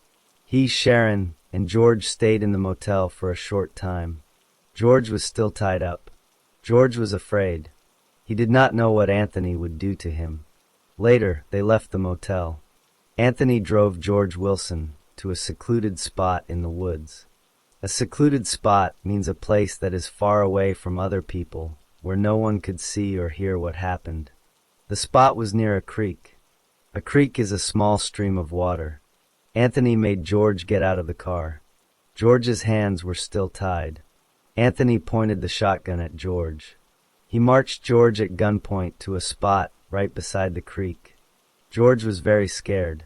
He, Sharon, and George stayed in the motel for a short time. George was still tied up. George was afraid. He did not know what Anthony would do to him. Later, they left the motel. Anthony drove George Wilson to a secluded spot in the woods. A secluded spot means a place that is far away from other people, where no one could see or hear what happened. The spot was near a creek. A creek is a small stream of water. Anthony made George get out of the car. George's hands were still tied. Anthony pointed the shotgun at George. He marched George at gunpoint to a spot right beside the creek. George was very scared.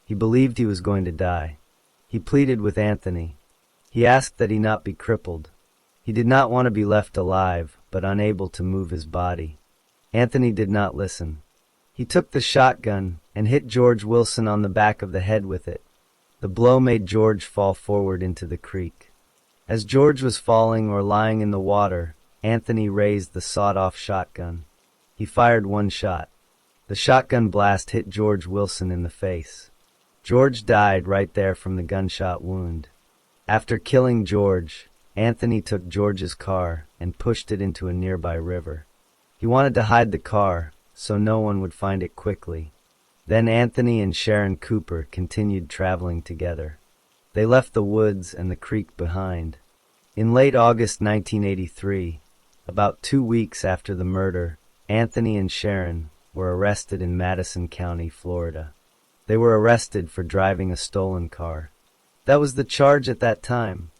He believed he was going to die. He pleaded with Anthony. He asked that he not be crippled. He did not want to be left alive, but unable to move his body. Anthony did not listen. He took the shotgun and hit George Wilson on the back of the head with it. The blow made George fall forward into the creek. As George was falling or lying in the water, Anthony raised the sawed-off shotgun. He fired one shot. The shotgun blast hit George Wilson in the face. George died right there from the gunshot wound. After killing George, Anthony took George's car and pushed it into a nearby river. He wanted to hide the car so no one would find it quickly. Then Anthony and Sharon Cooper continued traveling together. They left the woods and the creek behind. In late August 1983, about 2 weeks after the murder, Anthony and Sharon were arrested in Madison County, Florida. They were arrested for driving a stolen car. That was the charge at that time.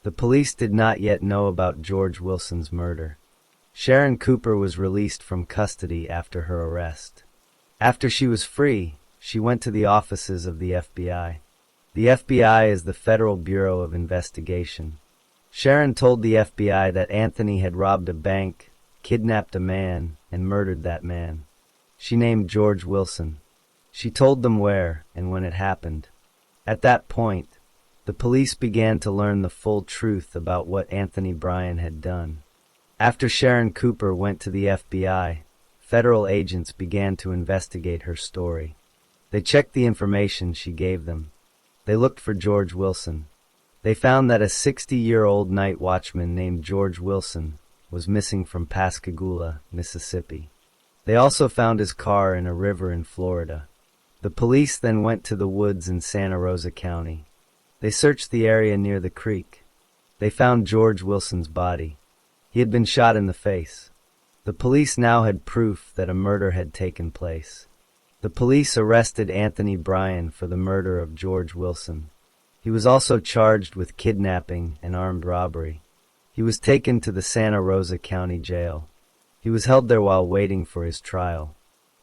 The police did not yet know about George Wilson's murder. Sharon Cooper was released from custody after her arrest. After she was free, she went to the offices of the FBI. The FBI is the Federal Bureau of Investigation. Sharon told the FBI that Anthony had robbed a bank, kidnapped a man, and murdered that man. She named George Wilson. She told them where and when it happened. At that point, the police began to learn the full truth about what Anthony Bryan had done. After Sharon Cooper went to the FBI, federal agents began to investigate her story. They checked the information she gave them. They looked for George Wilson. They found that a 60-year-old night watchman named George Wilson was missing from Pascagoula, Mississippi. They also found his car in a river in Florida. The police then went to the woods in Santa Rosa County. They searched the area near the creek. They found George Wilson's body. He had been shot in the face. The police now had proof that a murder had taken place. The police arrested Anthony Bryan for the murder of George Wilson. He was also charged with kidnapping and armed robbery. He He was taken to the Santa Rosa County Jail. He was held there while waiting for his trial.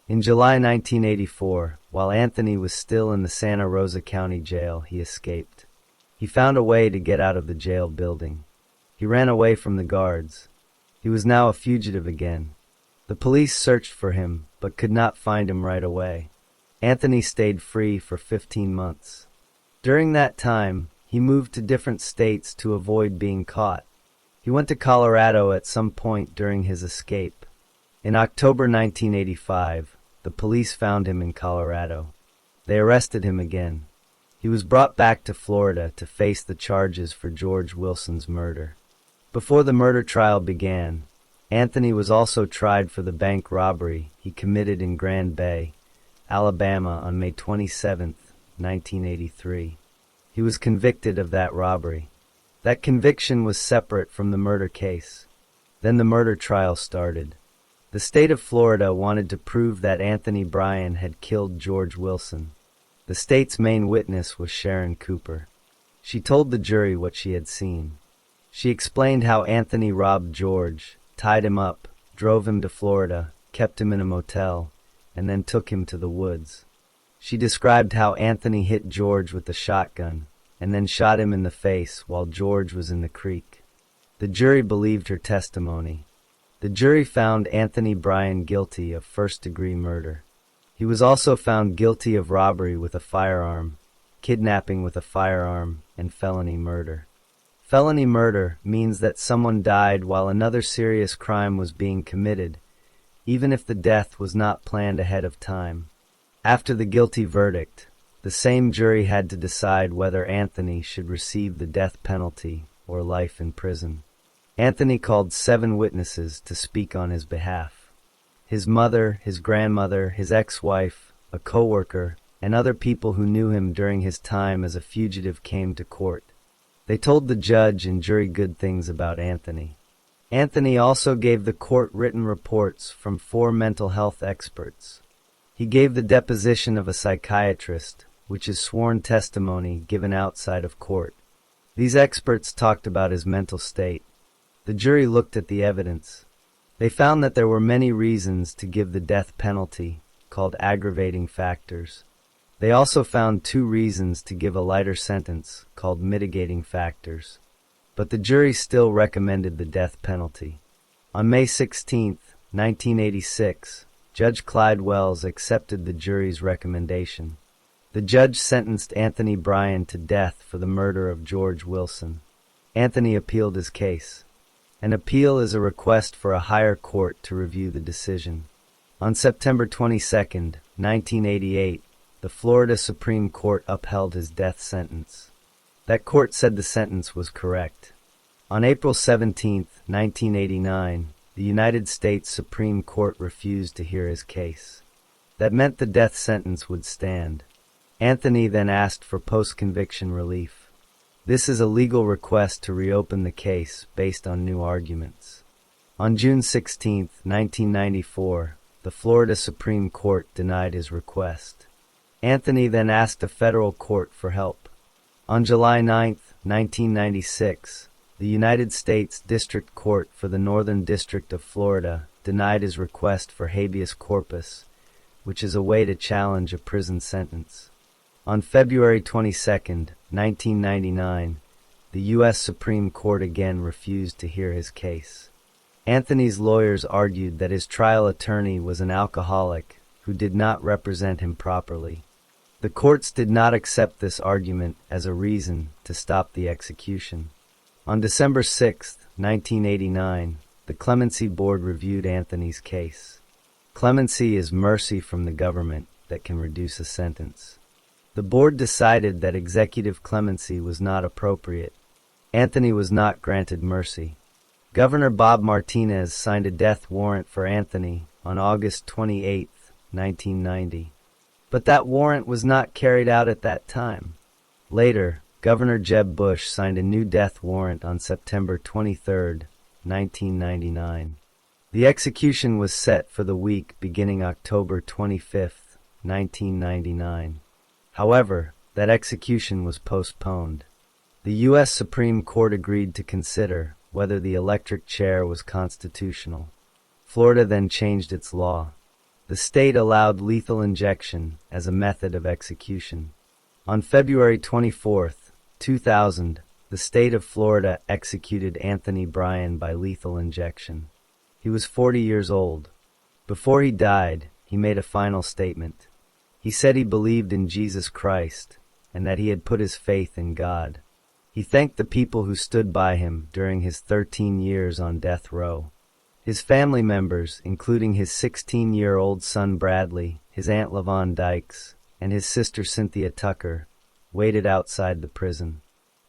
In July 1984, while Anthony was still in the Santa Rosa County Jail, he escaped. He found a way to get out of the jail building. He ran away from the guards. He was now a fugitive again. The police searched for him, but could not find him right away. Anthony stayed free for 15 months. During that time, he moved to different states to avoid being caught. He went to Colorado at some point during his escape. In October 1985, the police found him in Colorado. They arrested him again. He was brought back to Florida to face the charges for George Wilson's murder. Before the murder trial began, Anthony was also tried for the bank robbery he committed in Grand Bay, Alabama on May 27, 1983. He was convicted of that robbery. That conviction was separate from the murder case. Then the murder trial started. The state of Florida wanted to prove that Anthony Bryan had killed George Wilson. The state's main witness was Sharon Cooper. She told the jury what she had seen. She explained how Anthony robbed George, tied him up, drove him to Florida, kept him in a motel, and then took him to the woods. She described how Anthony hit George with a shotgun, and then shot him in the face while George was in the creek. The jury believed her testimony. The jury found Anthony Bryan guilty of first-degree murder. He was also found guilty of robbery with a firearm, kidnapping with a firearm, and felony murder. Felony murder means that someone died while another serious crime was being committed, even if the death was not planned ahead of time. After the guilty verdict, the same jury had to decide whether Anthony should receive the death penalty or life in prison. Anthony called 7 witnesses to speak on his behalf. His mother, his grandmother, his ex-wife, a co-worker, and other people who knew him during his time as a fugitive came to court. They told the judge and jury good things about Anthony. Anthony also gave the court written reports from 4 mental health experts. He gave the deposition of a psychiatrist, which is sworn testimony given outside of court. These experts talked about his mental state. The jury looked at the evidence. They found that there were many reasons to give the death penalty, called aggravating factors. They also found 2 reasons to give a lighter sentence, called mitigating factors. But the jury still recommended the death penalty. On May 16, 1986, Judge Clyde Wells accepted the jury's recommendation. The judge sentenced Anthony Bryan to death for the murder of George Wilson. Anthony appealed his case. An appeal is a request for a higher court to review the decision. On September 22, 1988, the Florida Supreme Court upheld his death sentence. That court said the sentence was correct. On April 17, 1989, the United States Supreme Court refused to hear his case. That meant the death sentence would stand. Anthony then asked for post-conviction relief. This is a legal request to reopen the case based on new arguments. On June 16, 1994, the Florida Supreme Court denied his request. Anthony then asked a federal court for help. On July 9, 1996, the United States District Court for the Northern District of Florida denied his request for habeas corpus, which is a way to challenge a prison sentence. On February 22, 1999, the U.S. Supreme Court again refused to hear his case. Anthony's lawyers argued that his trial attorney was an alcoholic who did not represent him properly. The courts did not accept this argument as a reason to stop the execution. On December 6, 1989, the Clemency Board reviewed Anthony's case. Clemency is mercy from the government that can reduce a sentence. The board decided that executive clemency was not appropriate. Anthony was not granted mercy. Governor Bob Martinez signed a death warrant for Anthony on August 28, 1990. But that warrant was not carried out at that time. Later, Governor Jeb Bush signed a new death warrant on September 23, 1999. The execution was set for the week beginning October 25, 1999. However, that execution was postponed. The U.S. Supreme Court agreed to consider whether the electric chair was constitutional. Florida then changed its law. The state allowed lethal injection as a method of execution. On February 24, 2000, the state of Florida executed Anthony Bryan by lethal injection. He was 40 years old. Before he died, he made a final statement. He said he believed in Jesus Christ and that he had put his faith in God. He thanked the people who stood by him during his 13 years on death row. His family members, including his 16-year-old son Bradley, his aunt LaVon Dykes, and his sister Cynthia Tucker, waited outside the prison.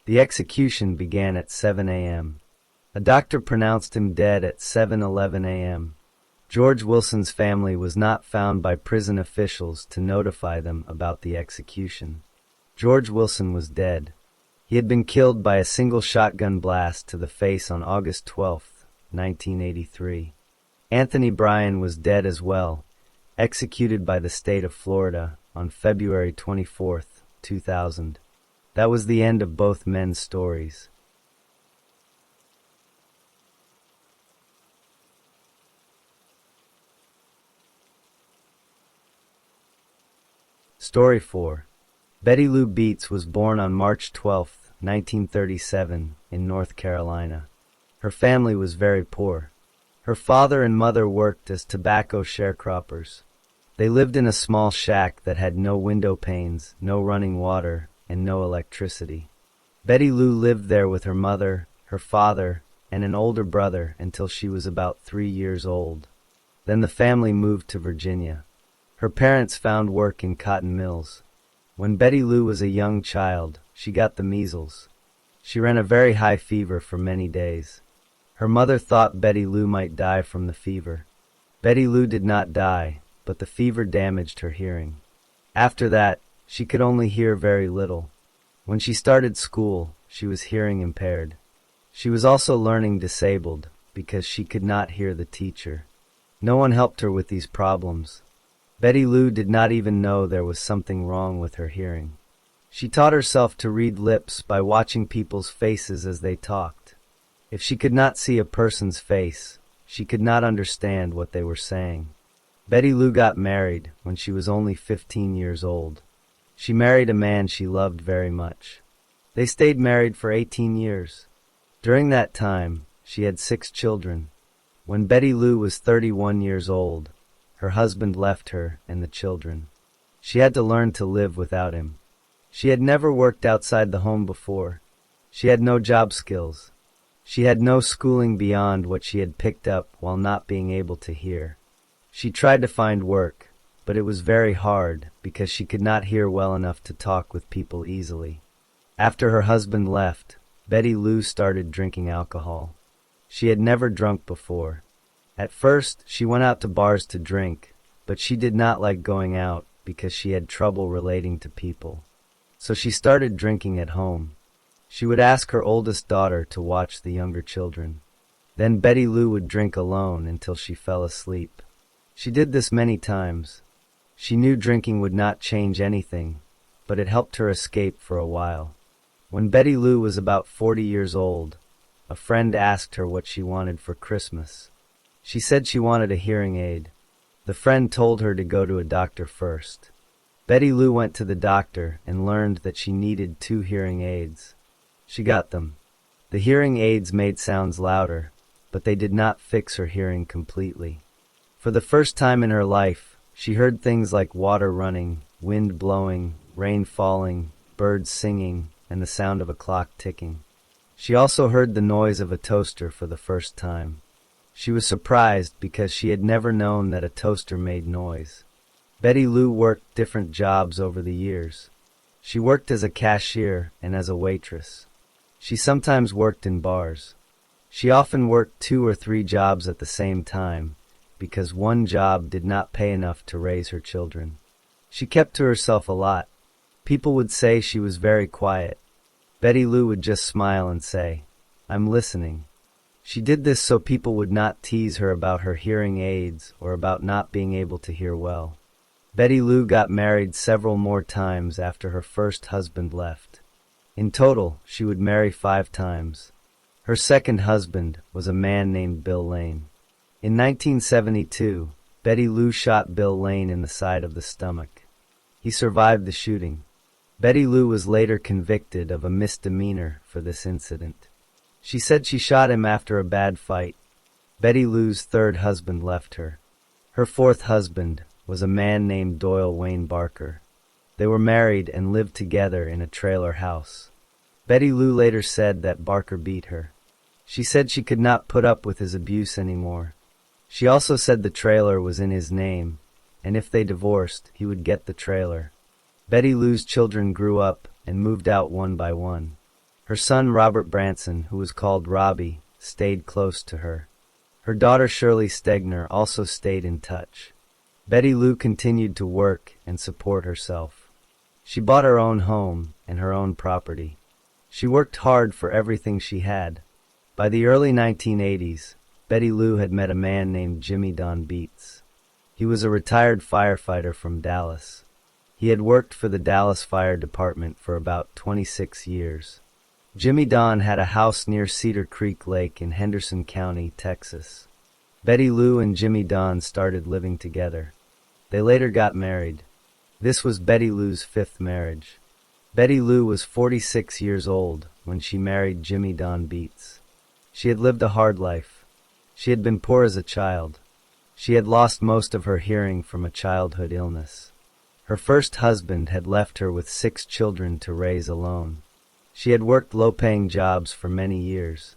The execution began at 7 a.m. A doctor pronounced him dead at 7:11 a.m. George Wilson's family was not found by prison officials to notify them about the execution. George Wilson was dead. He had been killed by a single shotgun blast to the face on August 12, 1983. Anthony Bryan was dead as well, executed by the state of Florida on February 24, 2000. That was the end of both men's stories. Story 4. Betty Lou Beets was born on March 12, 1937, in North Carolina. Her family was very poor. Her father and mother worked as tobacco sharecroppers. They lived in a small shack that had no window panes, no running water, and no electricity. Betty Lou lived there with her mother, her father, and an older brother until she was about 3 years old. Then the family moved to Virginia. Her parents found work in cotton mills. When Betty Lou was a young child, she got the measles. She ran a very high fever for many days. Her mother thought Betty Lou might die from the fever. Betty Lou did not die, but the fever damaged her hearing. After that, she could only hear very little. When she started school, she was hearing impaired. She was also learning disabled because she could not hear the teacher. No one helped her with these problems. Betty Lou did not even know there was something wrong with her hearing. She taught herself to read lips by watching people's faces as they talked. If she could not see a person's face, she could not understand what they were saying. Betty Lou got married when she was only 15 years old. She married a man she loved very much. They stayed married for 18 years. During that time, she had 6 children. When Betty Lou was 31 years old, her husband left her and the children. She had to learn to live without him. She had never worked outside the home before. She had no job skills. She had no schooling beyond what she had picked up while not being able to hear. She tried to find work, but it was very hard because she could not hear well enough to talk with people easily. After her husband left, Betty Lou started drinking alcohol. She had never drunk before. At first, she went out to bars to drink, but she did not like going out because she had trouble relating to people. So she started drinking at home. She would ask her oldest daughter to watch the younger children. Then Betty Lou would drink alone until she fell asleep. She did this many times. She knew drinking would not change anything, but it helped her escape for a while. When Betty Lou was about 40 years old, a friend asked her what she wanted for Christmas. She said she wanted a hearing aid. The friend told her to go to a doctor first. Betty Lou went to the doctor and learned that she needed 2 hearing aids. She got them. The hearing aids made sounds louder, but they did not fix her hearing completely. For the first time in her life, she heard things like water running, wind blowing, rain falling, birds singing, and the sound of a clock ticking. She also heard the noise of a toaster for the first time. She was surprised because she had never known that a toaster made noise. Betty Lou worked different jobs over the years. She worked as a cashier and as a waitress. She sometimes worked in bars. She often worked 2 or 3 jobs at the same time because one job did not pay enough to raise her children. She kept to herself a lot. People would say she was very quiet. Betty Lou would just smile and say, "I'm listening." She did this so people would not tease her about her hearing aids or about not being able to hear well. Betty Lou got married several more times after her first husband left. In total, she would marry 5 times. Her second husband was a man named Bill Lane. In 1972, Betty Lou shot Bill Lane in the side of the stomach. He survived the shooting. Betty Lou was later convicted of a misdemeanor for this incident. She said she shot him after a bad fight. Betty Lou's third husband left her. Her fourth husband was a man named Doyle Wayne Barker. They were married and lived together in a trailer house. Betty Lou later said that Barker beat her. She said she could not put up with his abuse anymore. She also said the trailer was in his name, and if they divorced, he would get the trailer. Betty Lou's children grew up and moved out one by one. Her son Robert Branson, who was called Robbie, stayed close to her. Her daughter Shirley Stegner also stayed in touch. Betty Lou continued to work and support herself. She bought her own home and her own property. She worked hard for everything she had. By the early 1980s, Betty Lou had met a man named Jimmy Don Beats. He was a retired firefighter from Dallas. He had worked for the Dallas Fire Department for about 26 years. Jimmy Don had a house near Cedar Creek Lake in Henderson County, Texas. Betty Lou and Jimmy Don started living together. They later got married. This was Betty Lou's fifth marriage. Betty Lou was 46 years old when she married Jimmy Don Beats. She had lived a hard life. She had been poor as a child. She had lost most of her hearing from a childhood illness. Her first husband had left her with 6 children to raise alone. She had worked low-paying jobs for many years.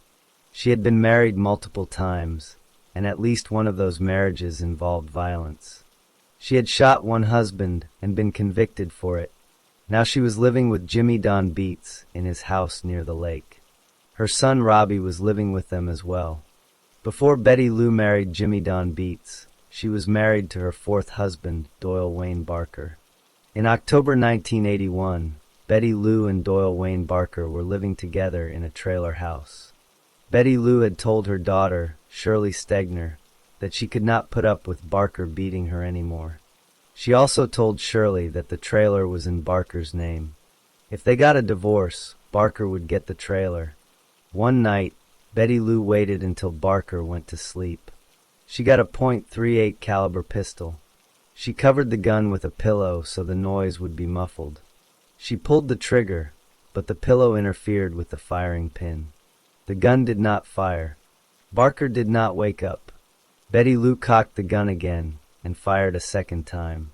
She had been married multiple times, and at least one of those marriages involved violence. She had shot one husband and been convicted for it. Now she was living with Jimmy Don Beats in his house near the lake. Her son Robbie was living with them as well. Before Betty Lou married Jimmy Don Beats, she was married to her fourth husband, Doyle Wayne Barker. In October 1981, Betty Lou and Doyle Wayne Barker were living together in a trailer house. Betty Lou had told her daughter, Shirley Stegner, that she could not put up with Barker beating her anymore. She also told Shirley that the trailer was in Barker's name. If they got a divorce, Barker would get the trailer. One night, Betty Lou waited until Barker went to sleep. She got a .38 caliber pistol. She covered the gun with a pillow so the noise would be muffled. She pulled the trigger, but the pillow interfered with the firing pin. The gun did not fire. Barker did not wake up. Betty Lou cocked the gun again and fired a second time.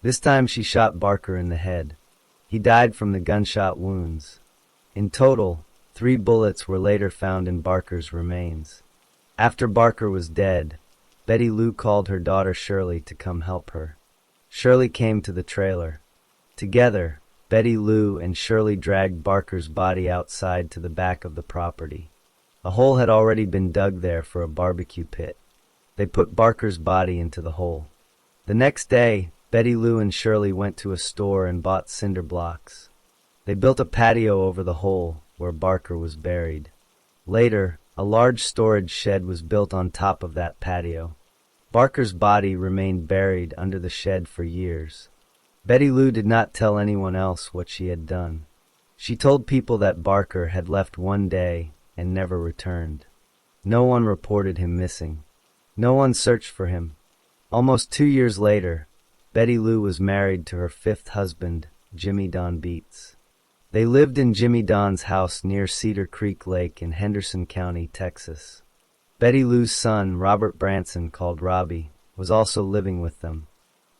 This time she shot Barker in the head. He died from the gunshot wounds. In total, 3 bullets were later found in Barker's remains. After Barker was dead, Betty Lou called her daughter Shirley to come help her. Shirley came to the trailer. Together, Betty Lou and Shirley dragged Barker's body outside to the back of the property. A hole had already been dug there for a barbecue pit. They put Barker's body into the hole. The next day, Betty Lou and Shirley went to a store and bought cinder blocks. They built a patio over the hole where Barker was buried. Later, a large storage shed was built on top of that patio. Barker's body remained buried under the shed for years. Betty Lou did not tell anyone else what she had done. She told people that Barker had left one day and never returned. No one reported him missing. No one searched for him. Almost 2 years later, Betty Lou was married to her fifth husband, Jimmy Don Beats. They lived in Jimmy Don's house near Cedar Creek Lake in Henderson County, Texas. Betty Lou's son, Robert Branson, called Robbie, was also living with them.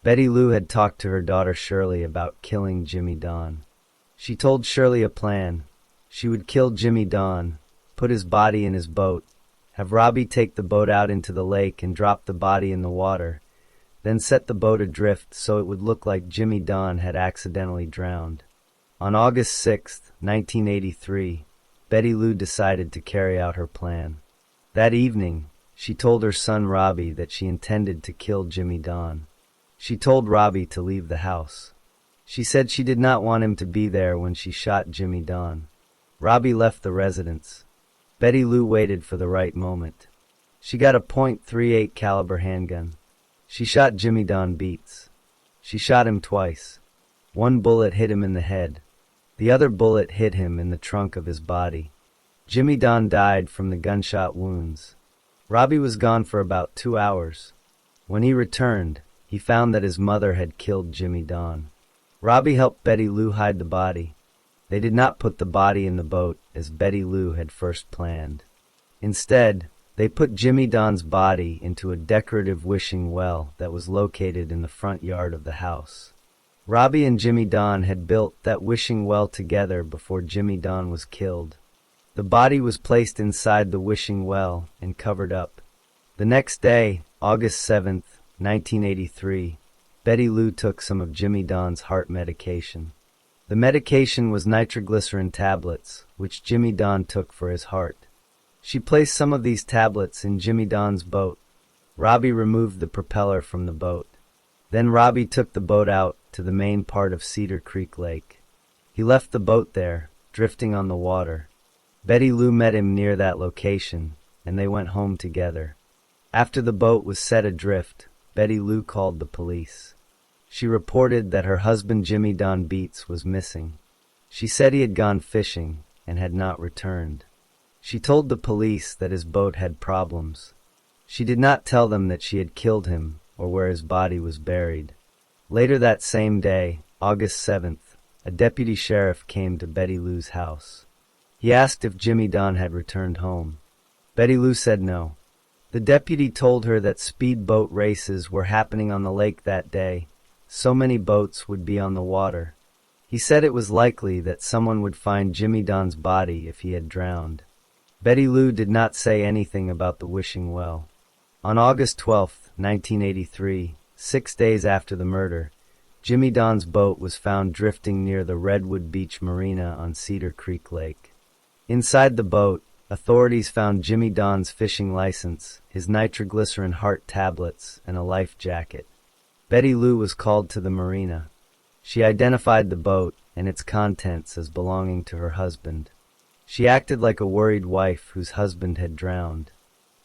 Betty Lou had talked to her daughter Shirley about killing Jimmy Don. She told Shirley a plan. She would kill Jimmy Don, put his body in his boat, have Robbie take the boat out into the lake and drop the body in the water, then set the boat adrift so it would look like Jimmy Don had accidentally drowned. On August 6, 1983, Betty Lou decided to carry out her plan. That evening, she told her son Robbie that she intended to kill Jimmy Don. She told Robbie to leave the house. She said she did not want him to be there when she shot Jimmy Don. Robbie left the residence. Betty Lou waited for the right moment. She got a .38 caliber handgun. She shot Jimmy Don Beats. She shot him twice. One bullet hit him in the head. The other bullet hit him in the trunk of his body. Jimmy Don died from the gunshot wounds. Robbie was gone for about 2 hours. When he returned, he found that his mother had killed Jimmy Don. Robbie helped Betty Lou hide the body. They did not put the body in the boat as Betty Lou had first planned. Instead, they put Jimmy Don's body into a decorative wishing well that was located in the front yard of the house. Robbie and Jimmy Don had built that wishing well together before Jimmy Don was killed. The body was placed inside the wishing well and covered up. The next day, August 7th, 1983, Betty Lou took some of Jimmy Don's heart medication. The medication was nitroglycerin tablets, which Jimmy Don took for his heart. She placed some of these tablets in Jimmy Don's boat. Robbie removed the propeller from the boat. Then Robbie took the boat out to the main part of Cedar Creek Lake. He left the boat there, drifting on the water. Betty Lou met him near that location, and they went home together. After the boat was set adrift, Betty Lou called the police. She reported that her husband Jimmy Don Beats was missing. She said he had gone fishing and had not returned. She told the police that his boat had problems. She did not tell them that she had killed him or where his body was buried. Later that same day, August 7th, a deputy sheriff came to Betty Lou's house. He asked if Jimmy Don had returned home. Betty Lou said no. The deputy told her that speedboat races were happening on the lake that day. So many boats would be on the water. He said it was likely that someone would find Jimmy Don's body if he had drowned. Betty Lou did not say anything about the wishing well. On August 12, 1983, 6 days after the murder, Jimmy Don's boat was found drifting near the Redwood Beach Marina on Cedar Creek Lake. Inside the boat, authorities found Jimmy Don's fishing license, his nitroglycerin heart tablets, and a life jacket. Betty Lou was called to the marina. She identified the boat and its contents as belonging to her husband. She acted like a worried wife whose husband had drowned.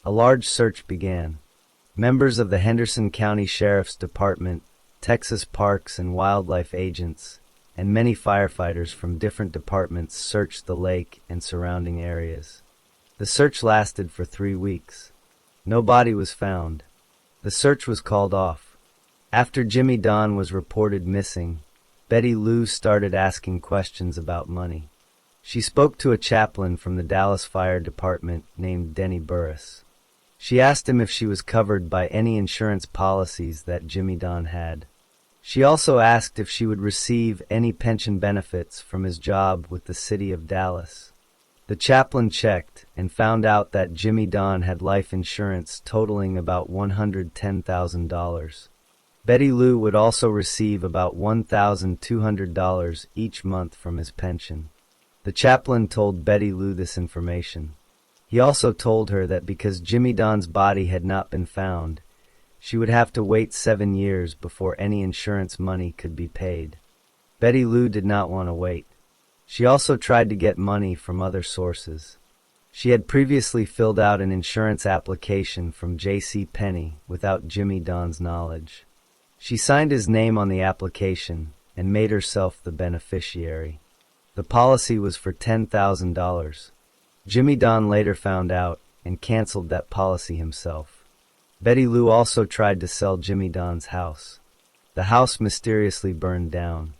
A large search began. Members of the Henderson County Sheriff's Department, Texas Parks and Wildlife agents, and many firefighters from different departments searched the lake and surrounding areas. The search lasted for 3 weeks. No body was found. The search was called off. After Jimmy Don was reported missing, Betty Lou started asking questions about money. She spoke to a chaplain from the Dallas Fire Department named Denny Burris. She asked him if she was covered by any insurance policies that Jimmy Don had. She also asked if she would receive any pension benefits from his job with the city of Dallas. The chaplain checked and found out that Jimmy Don had life insurance totaling about $110,000. Betty Lou would also receive about $1,200 each month from his pension. The chaplain told Betty Lou this information. He also told her that because Jimmy Don's body had not been found, she would have to wait 7 years before any insurance money could be paid. Betty Lou did not want to wait. She also tried to get money from other sources. She had previously filled out an insurance application from J.C. Penney without Jimmy Don's knowledge. She signed his name on the application and made herself the beneficiary. The policy was for $10,000. Jimmy Don later found out and canceled that policy himself. Betty Lou also tried to sell Jimmy Don's house. The house mysteriously burned down.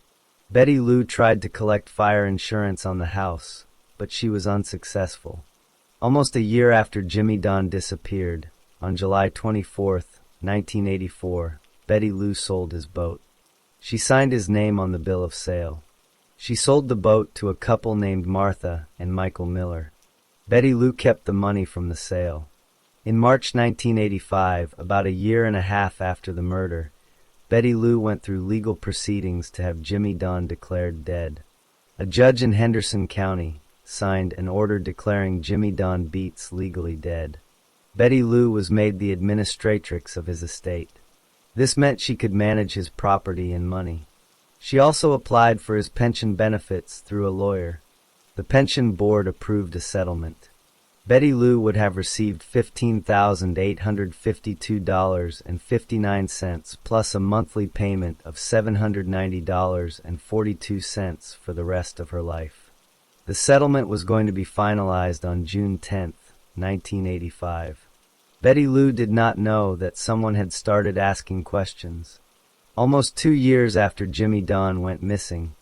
Betty Lou tried to collect fire insurance on the house, but she was unsuccessful. Almost a year after Jimmy Don disappeared, on July 24, 1984, Betty Lou sold his boat. She signed his name on the bill of sale. She sold the boat to a couple named Martha and Michael Miller. Betty Lou kept the money from the sale. In March 1985, about a year and a half after the murder, Betty Lou went through legal proceedings to have Jimmy Don declared dead. A judge in Henderson County signed an order declaring Jimmy Don Beats legally dead. Betty Lou was made the administratrix of his estate. This meant she could manage his property and money. She also applied for his pension benefits through a lawyer. The pension board approved a settlement. Betty Lou would have received $15,852.59 plus a monthly payment of $790.42 for the rest of her life. The settlement was going to be finalized on June 10, 1985. Betty Lou did not know that someone had started asking questions. Almost 2 years after Jimmy Don went missing,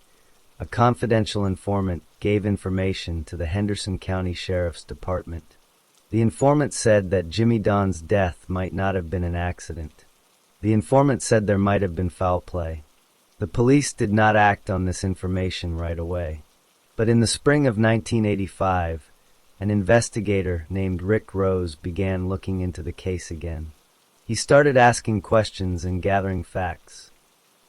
a confidential informant gave information to the Henderson County Sheriff's Department. The informant said that Jimmy Don's death might not have been an accident. The informant said there might have been foul play. The police did not act on this information right away. But in the spring of 1985, an investigator named Rick Rose began looking into the case again. He started asking questions and gathering facts.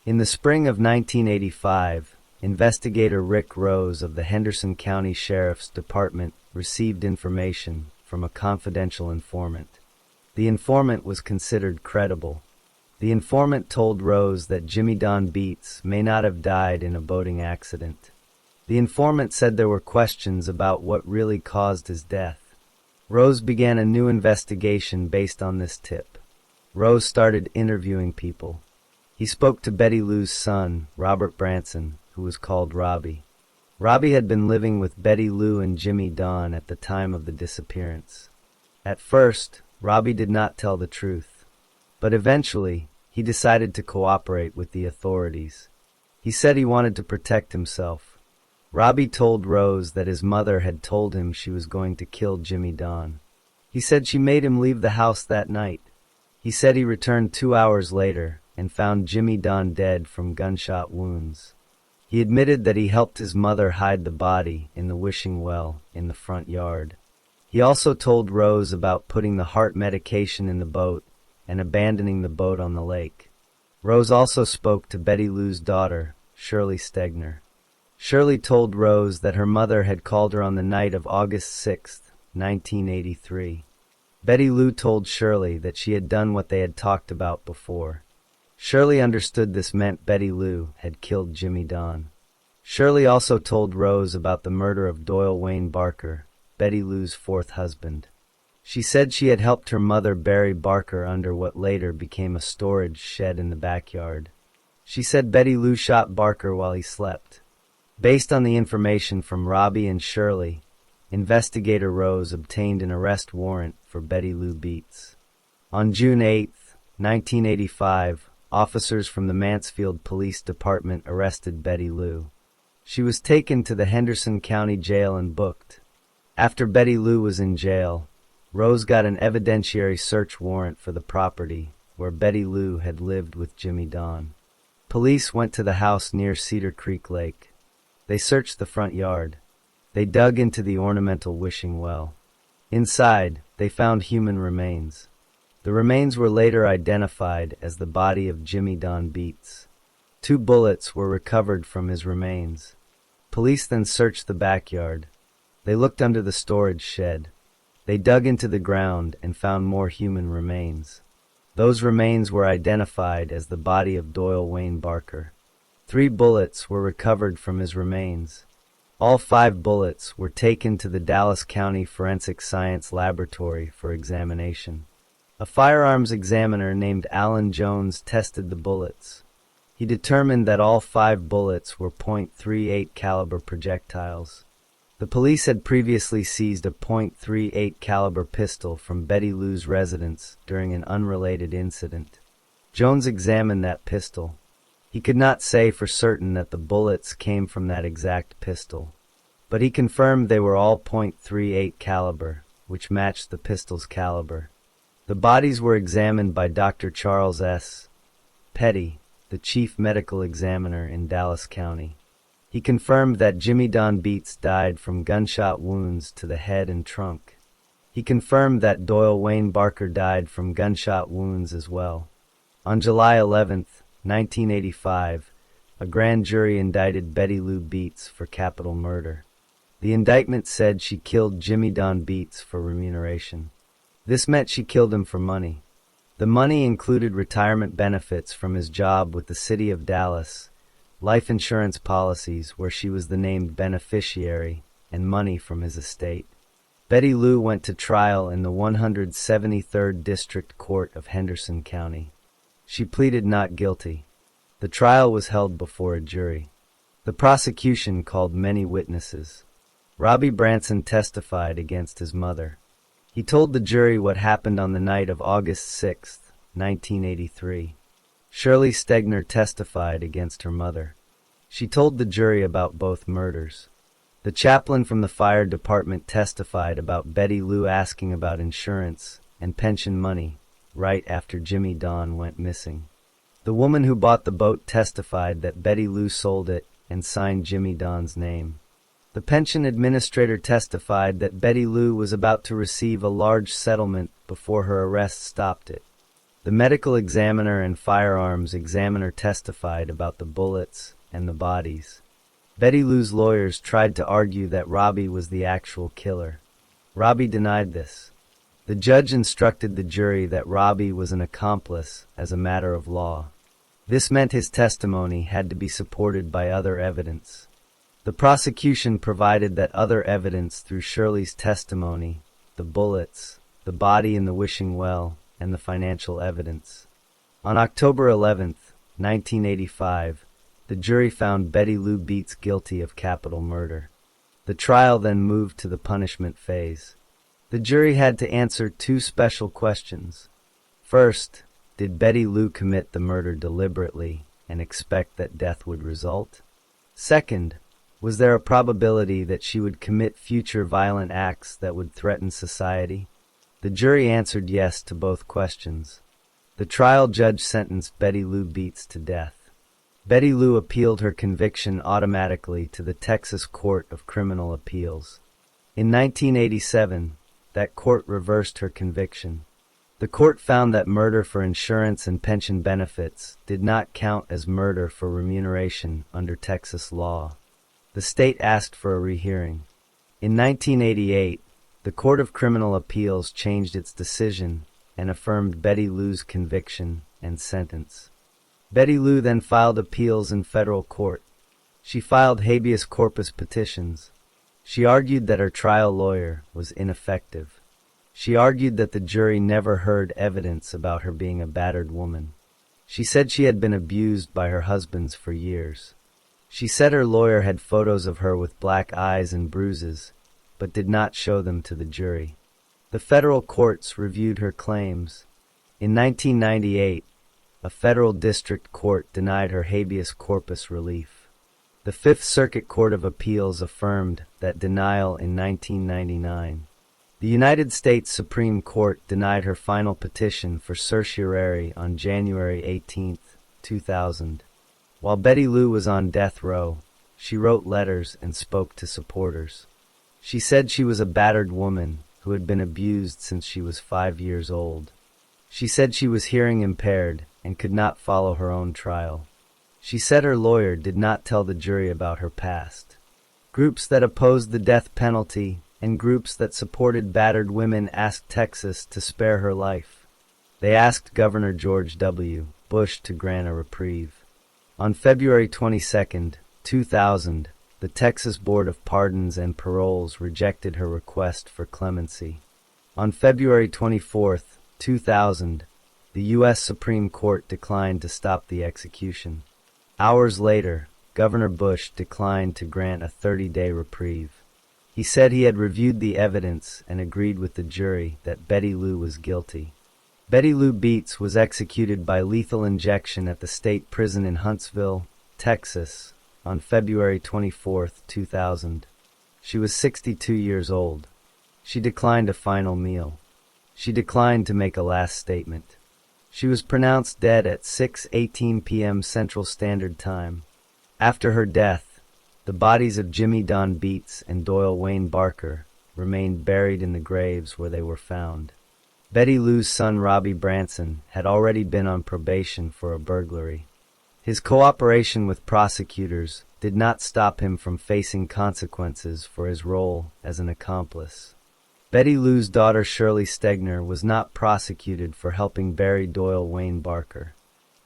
In the spring of 1985, investigator Rick Rose of the Henderson County Sheriff's Department received information from a confidential informant. The informant was considered credible. The informant told Rose that Jimmy Don Beats may not have died in a boating accident. The informant said there were questions about what really caused his death. Rose began a new investigation based on this tip. Rose started interviewing people. He spoke to Betty Lou's son, Robert Branson, who was called Robbie. Robbie had been living with Betty Lou and Jimmy Don at the time of the disappearance. At first, Robbie did not tell the truth, but eventually, he decided to cooperate with the authorities. He said he wanted to protect himself. Robbie told Rose that his mother had told him she was going to kill Jimmy Don. He said she made him leave the house that night. He said he returned 2 hours later and found Jimmy Don dead from gunshot wounds. He admitted that he helped his mother hide the body in the wishing well in the front yard. He also told Rose about putting the heart medication in the boat and abandoning the boat on the lake. Rose also spoke to Betty Lou's daughter, Shirley Stegner. Shirley told Rose that her mother had called her on the night of August 6, 1983. Betty Lou told Shirley that she had done what they had talked about before. Shirley understood this meant Betty Lou had killed Jimmy Don. Shirley also told Rose about the murder of Doyle Wayne Barker, Betty Lou's fourth husband. She said she had helped her mother bury Barker under what later became a storage shed in the backyard. She said Betty Lou shot Barker while he slept. Based on the information from Robbie and Shirley, investigator Rose obtained an arrest warrant for Betty Lou Beats. On June 8, 1985, officers from the Mansfield Police Department arrested Betty Lou. She was taken to the Henderson County Jail and booked. After Betty Lou was in jail, Rose got an evidentiary search warrant for the property where Betty Lou had lived with Jimmy Don. Police went to the house near Cedar Creek Lake. They searched the front yard. They dug into the ornamental wishing well. Inside, they found human remains. The remains were later identified as the body of Jimmy Don Beats. 2 bullets were recovered from his remains. Police then searched the backyard. They looked under the storage shed. They dug into the ground and found more human remains. Those remains were identified as the body of Doyle Wayne Barker. 3 bullets were recovered from his remains. All 5 bullets were taken to the Dallas County Forensic Science Laboratory for examination. A firearms examiner named Alan Jones tested the bullets. He determined that all 5 bullets were .38 caliber projectiles. The police had previously seized a .38 caliber pistol from Betty Lou's residence during an unrelated incident. Jones examined that pistol. He could not say for certain that the bullets came from that exact pistol, but he confirmed they were all .38 caliber, which matched the pistol's caliber. The bodies were examined by Dr. Charles S. Petty, the chief medical examiner in Dallas County. He confirmed that Jimmy Don Beats died from gunshot wounds to the head and trunk. He confirmed that Doyle Wayne Barker died from gunshot wounds as well. On July 11, 1985, a grand jury indicted Betty Lou Beats for capital murder. The indictment said she killed Jimmy Don Beats for remuneration. This meant she killed him for money. The money included retirement benefits from his job with the city of Dallas, life insurance policies where she was the named beneficiary, and money from his estate. Betty Lou went to trial in the 173rd District Court of Henderson County. She pleaded not guilty. The trial was held before a jury. The prosecution called many witnesses. Robbie Branson testified against his mother. He told the jury what happened on the night of August 6, 1983. Shirley Stegner testified against her mother. She told the jury about both murders. The chaplain from the fire department testified about Betty Lou asking about insurance and pension money right after Jimmy Don went missing. The woman who bought the boat testified that Betty Lou sold it and signed Jimmy Don's name. The pension administrator testified that Betty Lou was about to receive a large settlement before her arrest stopped it. The medical examiner and firearms examiner testified about the bullets and the bodies. Betty Lou's lawyers tried to argue that Robbie was the actual killer. Robbie denied this. The judge instructed the jury that Robbie was an accomplice as a matter of law. This meant his testimony had to be supported by other evidence. The prosecution provided that other evidence through Shirley's testimony, the bullets, the body in the wishing well, and the financial evidence. On October 11, 1985, the jury found Betty Lou Beets guilty of capital murder. The trial then moved to the punishment phase. The jury had to answer two special questions. First, did Betty Lou commit the murder deliberately and expect that death would result? Second, was there a probability that she would commit future violent acts that would threaten society? The jury answered yes to both questions. The trial judge sentenced Betty Lou Beets to death. Betty Lou appealed her conviction automatically to the Texas Court of Criminal Appeals. In 1987, that court reversed her conviction. The court found that murder for insurance and pension benefits did not count as murder for remuneration under Texas law. The state asked for a rehearing. In 1988, the Court of Criminal Appeals changed its decision and affirmed Betty Lou's conviction and sentence. Betty Lou then filed appeals in federal court. She filed habeas corpus petitions. She argued that her trial lawyer was ineffective. She argued that the jury never heard evidence about her being a battered woman. She said she had been abused by her husbands for years. She said her lawyer had photos of her with black eyes and bruises, but did not show them to the jury. The federal courts reviewed her claims. In 1998, a federal district court denied her habeas corpus relief. The Fifth Circuit Court of Appeals affirmed that denial in 1999. The United States Supreme Court denied her final petition for certiorari on January 18, 2000. While Betty Lou was on death row, she wrote letters and spoke to supporters. She said she was a battered woman who had been abused since she was 5 years old. She said she was hearing impaired and could not follow her own trial. She said her lawyer did not tell the jury about her past. Groups that opposed the death penalty and groups that supported battered women asked Texas to spare her life. They asked Governor George W. Bush to grant a reprieve. On February 22, 2000, the Texas Board of Pardons and Paroles rejected her request for clemency. On February 24, 2000, the U.S. Supreme Court declined to stop the execution. Hours later, Governor Bush declined to grant a 30-day reprieve. He said he had reviewed the evidence and agreed with the jury that Betty Lou was guilty. Betty Lou Beets was executed by lethal injection at the state prison in Huntsville, Texas, on February 24, 2000. She was 62 years old. She declined a final meal. She declined to make a last statement. She was pronounced dead at 6:18 p.m. Central Standard Time. After her death, the bodies of Jimmy Don Beets and Doyle Wayne Barker remained buried in the graves where they were found. Betty Lou's son Robbie Branson had already been on probation for a burglary. His cooperation with prosecutors did not stop him from facing consequences for his role as an accomplice. Betty Lou's daughter Shirley Stegner was not prosecuted for helping bury Doyle Wayne Barker.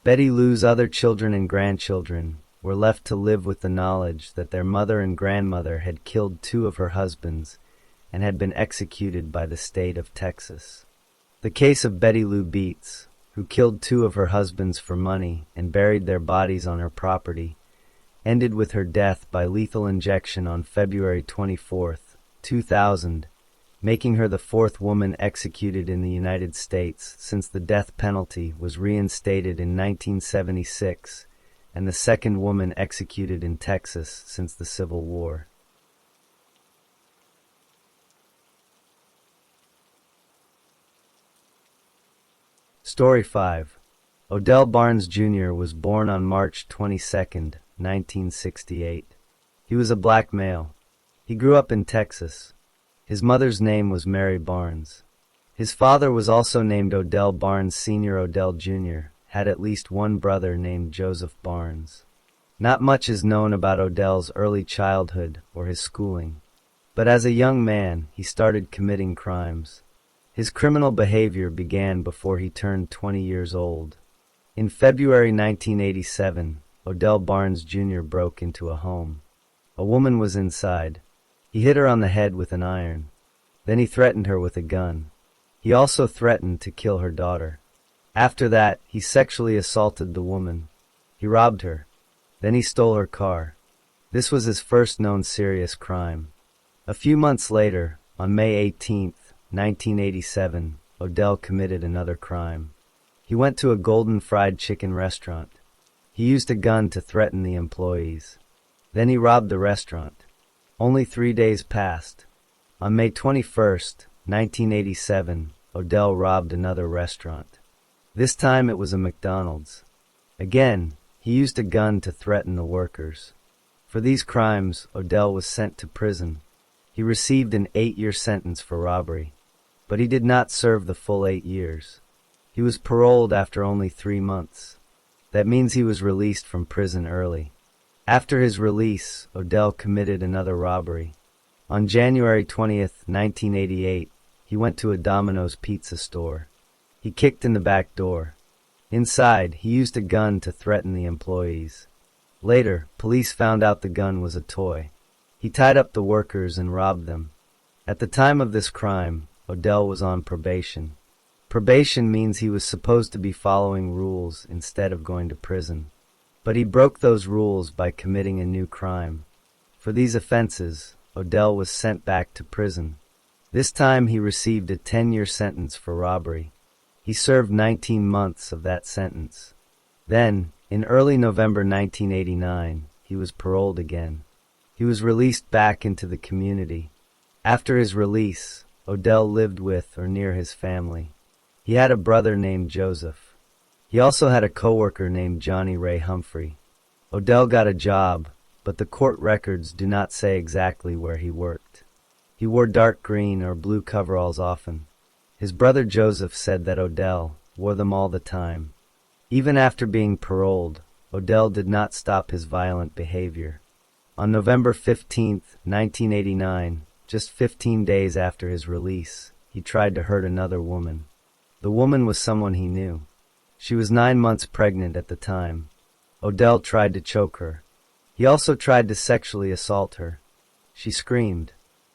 Betty Lou's other children and grandchildren were left to live with the knowledge that their mother and grandmother had killed 2 of her husbands and had been executed by the state of Texas. The case of Betty Lou Beets, who killed 2 of her husbands for money and buried their bodies on her property, ended with her death by lethal injection on February 24, 2000, making her the fourth woman executed in the United States since the death penalty was reinstated in 1976, and the second woman executed in Texas since the Civil War. Story 5. Odell Barnes Jr. was born on March 22, 1968. He was a black male. He grew up in Texas. His mother's name was Mary Barnes. His father was also named Odell Barnes Sr. Odell Jr. had at least one brother named Joseph Barnes. Not much is known about Odell's early childhood or his schooling, but as a young man, he started committing crimes. His criminal behavior began before he turned 20 years old. In February 1987, Odell Barnes Jr. broke into a home. A woman was inside. He hit her on the head with an iron. Then he threatened her with a gun. He also threatened to kill her daughter. After that, he sexually assaulted the woman. He robbed her. Then he stole her car. This was his first known serious crime. A few months later, on May 18, 1987, Odell committed another crime. He went to a Golden Fried Chicken restaurant. He used a gun to threaten the employees. Then he robbed the restaurant. Only 3 days passed. On May 21, 1987, Odell robbed another restaurant. This time it was a McDonald's. Again, he used a gun to threaten the workers. For these crimes, Odell was sent to prison. He received an 8-year sentence for robbery, but he did not serve the full 8 years. He was paroled after only 3 months. That means he was released from prison early. After his release, Odell committed another robbery. On January 20, 1988, he went to a Domino's pizza store. He kicked in the back door. Inside, he used a gun to threaten the employees. Later, police found out the gun was a toy. He tied up the workers and robbed them. At the time of this crime, Odell was on probation. Probation means he was supposed to be following rules instead of going to prison. But he broke those rules by committing a new crime. For these offenses, Odell was sent back to prison. This time he received a 10-year sentence for robbery. He served 19 months of that sentence. Then, in early November 1989, he was paroled again. He was released back into the community. After his release, Odell lived with or near his family. He had a brother named Joseph. He also had a coworker named Johnny Ray Humphrey. Odell got a job, but the court records do not say exactly where he worked. He wore dark green or blue coveralls often. His brother Joseph said that Odell wore them all the time. Even after being paroled, Odell did not stop his violent behavior. On November 15, 1989, just 15 days after his release, he tried to hurt another woman. The woman was someone he knew. She was 9 months pregnant at the time. Odell tried to choke her. He also tried to sexually assault her. She screamed.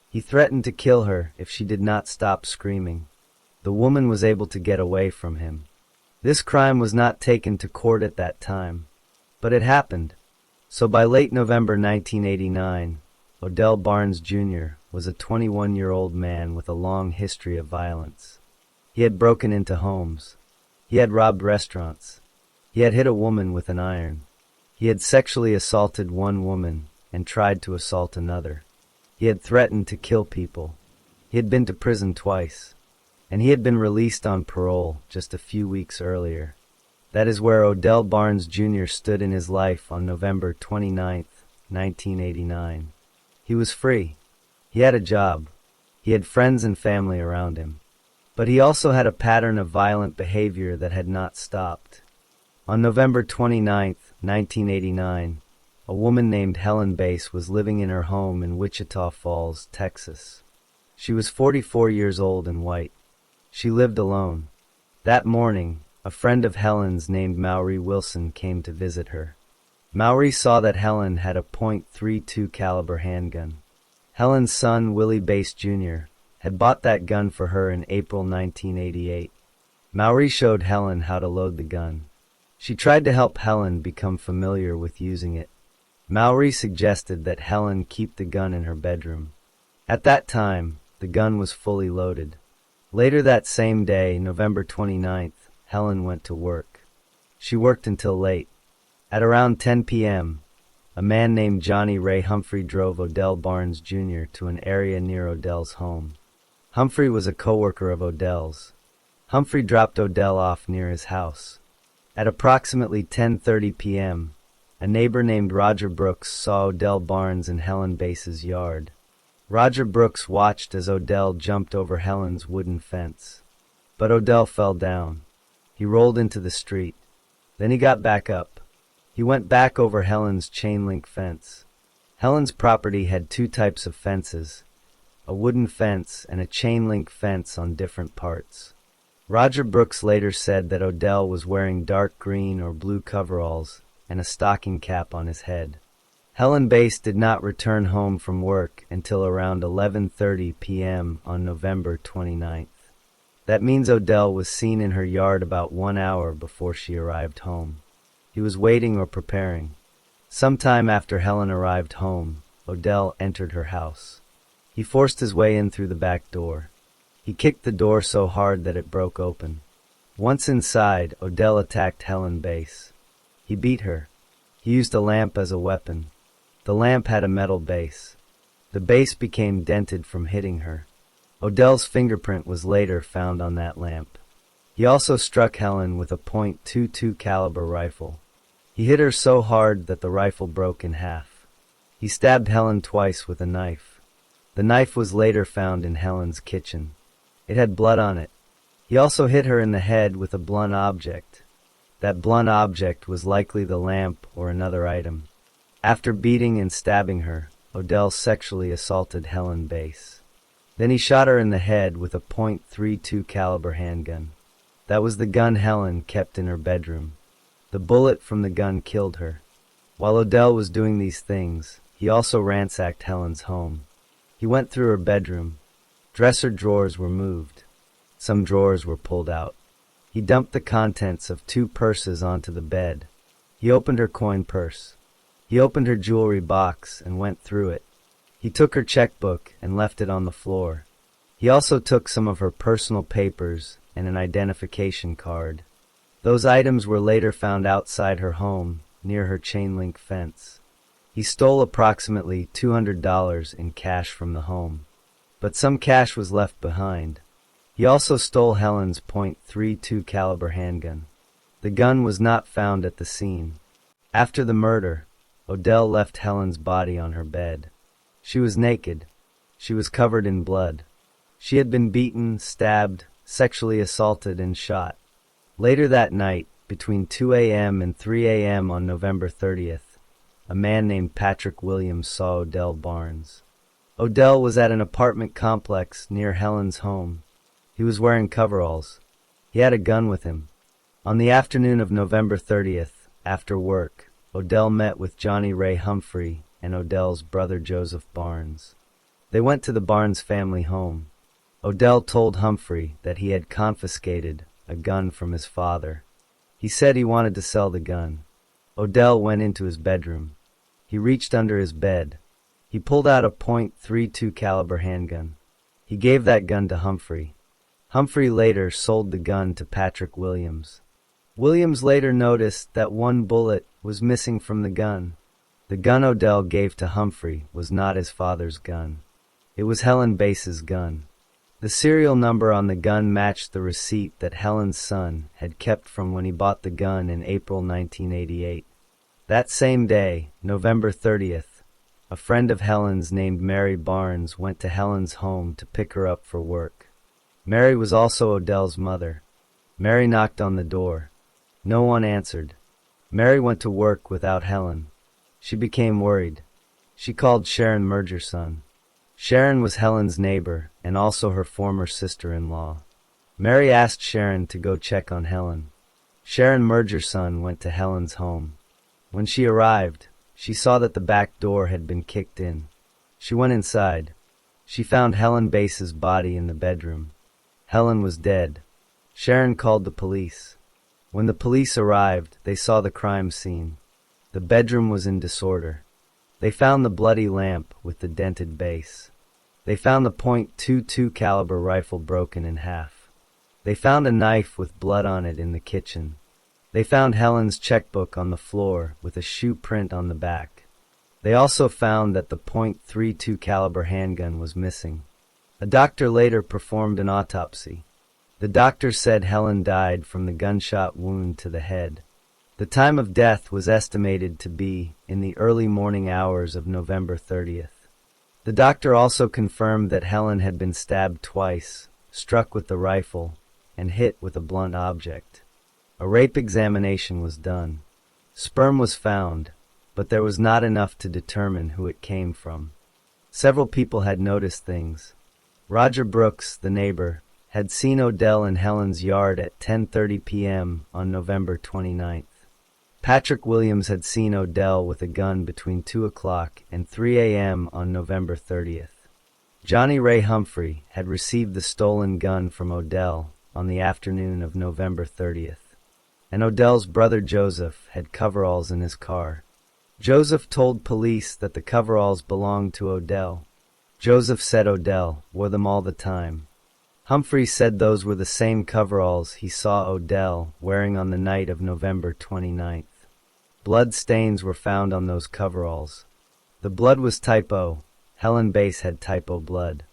He threatened to kill her if she did not stop screaming. The woman was able to get away from him. This crime was not taken to court at that time, but it happened. So by late November 1989, Odell Barnes Jr. was a 21-year-old man with a long history of violence. He had broken into homes. He had robbed restaurants. He had hit a woman with an iron. He had sexually assaulted one woman and tried to assault another. He had threatened to kill people. He had been to prison twice. And he had been released on parole just a few weeks earlier. That is where Odell Barnes Jr. stood in his life on November 29, 1989. He was free. He had a job. He had friends and family around him. But he also had a pattern of violent behavior that had not stopped. On November 29, 1989, a woman named Helen Bass was living in her home in Wichita Falls, Texas. She was 44 years old and white. She lived alone. That morning, a friend of Helen's named Maury Wilson came to visit her. Maury saw that Helen had a .32 caliber handgun. Helen's son, Willie Bass Jr., had bought that gun for her in April 1988. Maury showed Helen how to load the gun. She tried to help Helen become familiar with using it. Maury suggested that Helen keep the gun in her bedroom. At that time, the gun was fully loaded. Later that same day, November 29th, Helen went to work. She worked until late. At around 10 p.m., a man named Johnny Ray Humphrey drove Odell Barnes Jr. to an area near Odell's home. Humphrey was a co-worker of Odell's. Humphrey dropped Odell off near his house. At approximately 10:30 p.m., a neighbor named Roger Brooks saw Odell Barnes in Helen Bass's yard. Roger Brooks watched as Odell jumped over Helen's wooden fence. But Odell fell down. He rolled into the street. Then he got back up. He went back over Helen's chain-link fence. Helen's property had two types of fences, a wooden fence and a chain-link fence on different parts. Roger Brooks later said that Odell was wearing dark green or blue coveralls and a stocking cap on his head. Helen Bass did not return home from work until around 11:30 p.m. on November 29th. That means Odell was seen in her yard about 1 hour before she arrived home. He was waiting or preparing. Sometime after Helen arrived home, Odell entered her house. He forced his way in through the back door. He kicked the door so hard that it broke open. Once inside, Odell attacked Helen Bass. He beat her. He used a lamp as a weapon. The lamp had a metal base. The base became dented from hitting her. Odell's fingerprint was later found on that lamp. He also struck Helen with a .22 caliber rifle. He hit her so hard that the rifle broke in half. He stabbed Helen twice with a knife. The knife was later found in Helen's kitchen. It had blood on it. He also hit her in the head with a blunt object. That blunt object was likely the lamp or another item. After beating and stabbing her, Odell sexually assaulted Helen Bass. Then he shot her in the head with a .32 caliber handgun. That was the gun Helen kept in her bedroom. The bullet from the gun killed her. While Odell was doing these things, he also ransacked Helen's home. He went through her bedroom. Dresser drawers were moved. Some drawers were pulled out. He dumped the contents of 2 purses onto the bed. He opened her coin purse. He opened her jewelry box and went through it. He took her checkbook and left it on the floor. He also took some of her personal papers and an identification card. Those items were later found outside her home, near her chain-link fence. He stole approximately $200 in cash from the home. But some cash was left behind. He also stole Helen's .32 caliber handgun. The gun was not found at the scene. After the murder, Odell left Helen's body on her bed. She was naked. She was covered in blood. She had been beaten, stabbed, sexually assaulted, and shot. Later that night, between 2 a.m. and 3 a.m. on November 30th, a man named Patrick Williams saw Odell Barnes. Odell was at an apartment complex near Helen's home. He was wearing coveralls. He had a gun with him. On the afternoon of November 30th, after work, Odell met with Johnny Ray Humphrey and Odell's brother Joseph Barnes. They went to the Barnes family home. Odell told Humphrey that he had confiscated a gun from his father. He said he wanted to sell the gun. Odell went into his bedroom. He reached under his bed. He pulled out a .32 caliber handgun. He gave that gun to Humphrey. Humphrey later sold the gun to Patrick Williams. Williams later noticed that one bullet was missing from the gun. The gun Odell gave to Humphrey was not his father's gun. It was Helen Bass's gun. The serial number on the gun matched the receipt that Helen's son had kept from when he bought the gun in April 1988. That same day, November 30th, a friend of Helen's named Mary Barnes went to Helen's home to pick her up for work. Mary was also Odell's mother. Mary knocked on the door. No one answered. Mary went to work without Helen. She became worried. She called Sharon Murgerson. Sharon was Helen's neighbor and also her former sister-in-law. Mary asked Sharon to go check on Helen. Sharon Murgerson went to Helen's home. When she arrived, she saw that the back door had been kicked in. She went inside. She found Helen Bass's body in the bedroom. Helen was dead. Sharon called the police. When the police arrived, they saw the crime scene. The bedroom was in disorder. They found the bloody lamp with the dented base. They found the .22 caliber rifle broken in half. They found a knife with blood on it in the kitchen. They found Helen's checkbook on the floor with a shoe print on the back. They also found that the .32 caliber handgun was missing. A doctor later performed an autopsy. The doctor said Helen died from the gunshot wound to the head. The time of death was estimated to be in the early morning hours of November 30th. The doctor also confirmed that Helen had been stabbed twice, struck with the rifle, and hit with a blunt object. A rape examination was done. Sperm was found, but there was not enough to determine who it came from. Several people had noticed things. Roger Brooks, the neighbor, had seen Odell in Helen's yard at 10:30 p.m. on November 29th. Patrick Williams had seen Odell with a gun between 2 o'clock and 3 a.m. on November 30th. Johnny Ray Humphrey had received the stolen gun from Odell on the afternoon of November 30th. And Odell's brother Joseph had coveralls in his car. Joseph told police that the coveralls belonged to Odell. Joseph said Odell wore them all the time. Humphrey said those were the same coveralls he saw Odell wearing on the night of November 29th. Blood stains were found on those coveralls. The blood was type O. Helen Bass had type O blood.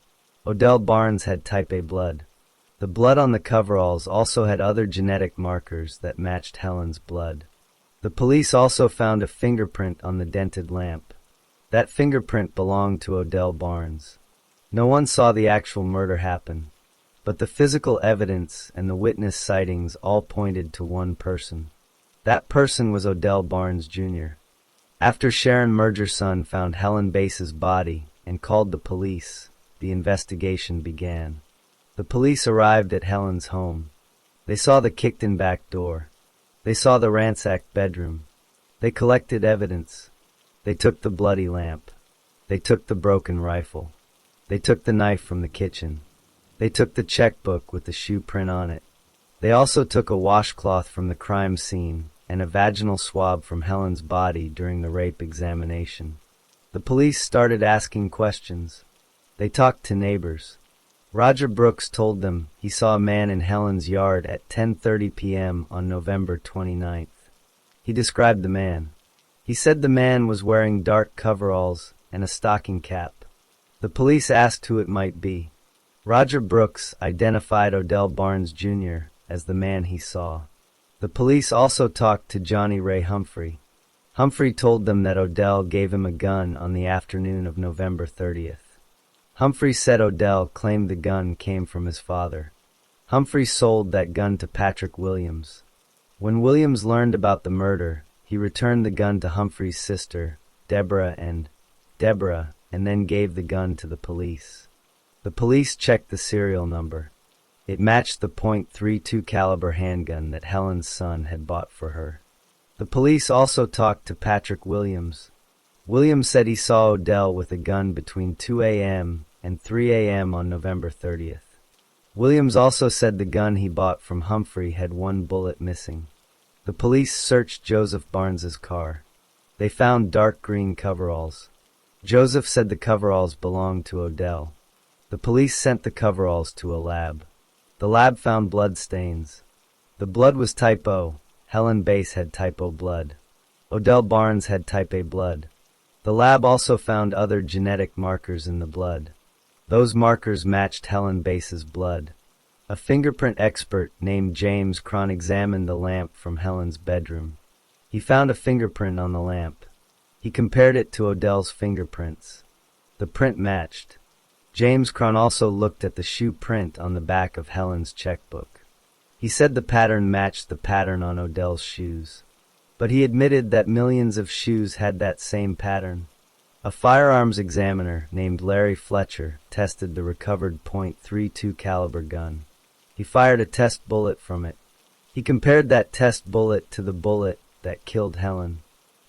Odell Barnes had type A blood. The blood on the coveralls also had other genetic markers that matched Helen's blood. The police also found a fingerprint on the dented lamp. That fingerprint belonged to Odell Barnes. No one saw the actual murder happen, but the physical evidence and the witness sightings all pointed to one person. That person was Odell Barnes Jr. After Sharon Murgerson found Helen Bass's body and called the police, the investigation began. The police arrived at Helen's home. They saw the kicked-in back door. They saw the ransacked bedroom. They collected evidence. They took the bloody lamp. They took the broken rifle. They took the knife from the kitchen. They took the checkbook with the shoe print on it. They also took a washcloth from the crime scene and a vaginal swab from Helen's body during the rape examination. The police started asking questions. They talked to neighbors. Roger Brooks told them he saw a man in Helen's yard at 10:30 p.m. on November 29th. He described the man. He said the man was wearing dark coveralls and a stocking cap. The police asked who it might be. Roger Brooks identified Odell Barnes Jr. as the man he saw. The police also talked to Johnny Ray Humphrey. Humphrey told them that Odell gave him a gun on the afternoon of November 30th. Humphrey said Odell claimed the gun came from his father. Humphrey sold that gun to Patrick Williams. When Williams learned about the murder, he returned the gun to Humphrey's sister, Deborah, and then gave the gun to the police. The police checked the serial number. It matched the .32 caliber handgun that Helen's son had bought for her. The police also talked to Patrick Williams. Williams said he saw Odell with a gun between 2 a.m. and 3 a.m. on November 30th. Williams also said the gun he bought from Humphrey had one bullet missing. The police searched Joseph Barnes's car. They found dark green coveralls. Joseph said the coveralls belonged to Odell. The police sent the coveralls to a lab. The lab found blood stains. The blood was type O. Helen Bass had type O blood. Odell Barnes had type A blood. The lab also found other genetic markers in the blood. Those markers matched Helen Bass's blood. A fingerprint expert named James Cron examined the lamp from Helen's bedroom. He found a fingerprint on the lamp. He compared it to Odell's fingerprints. The print matched. James Cron also looked at the shoe print on the back of Helen's checkbook. He said the pattern matched the pattern on Odell's shoes. But he admitted that millions of shoes had that same pattern. A firearms examiner named Larry Fletcher tested the recovered .32 caliber gun. He fired a test bullet from it. He compared that test bullet to the bullet that killed Helen.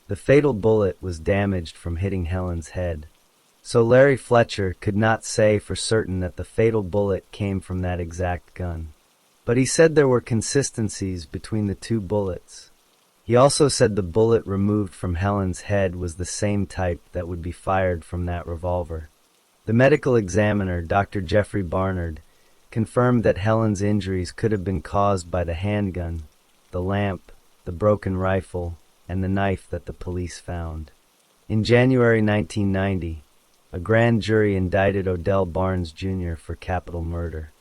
The fatal bullet was damaged from hitting Helen's head. So Larry Fletcher could not say for certain that the fatal bullet came from that exact gun. But he said there were consistencies between the two bullets. He also said the bullet removed from Helen's head was the same type that would be fired from that revolver. The medical examiner, Dr. Jeffrey Barnard, confirmed that Helen's injuries could have been caused by the handgun, the lamp, the broken rifle, and the knife that the police found. In January 1990, a grand jury indicted Odell Barnes Jr. for capital murder.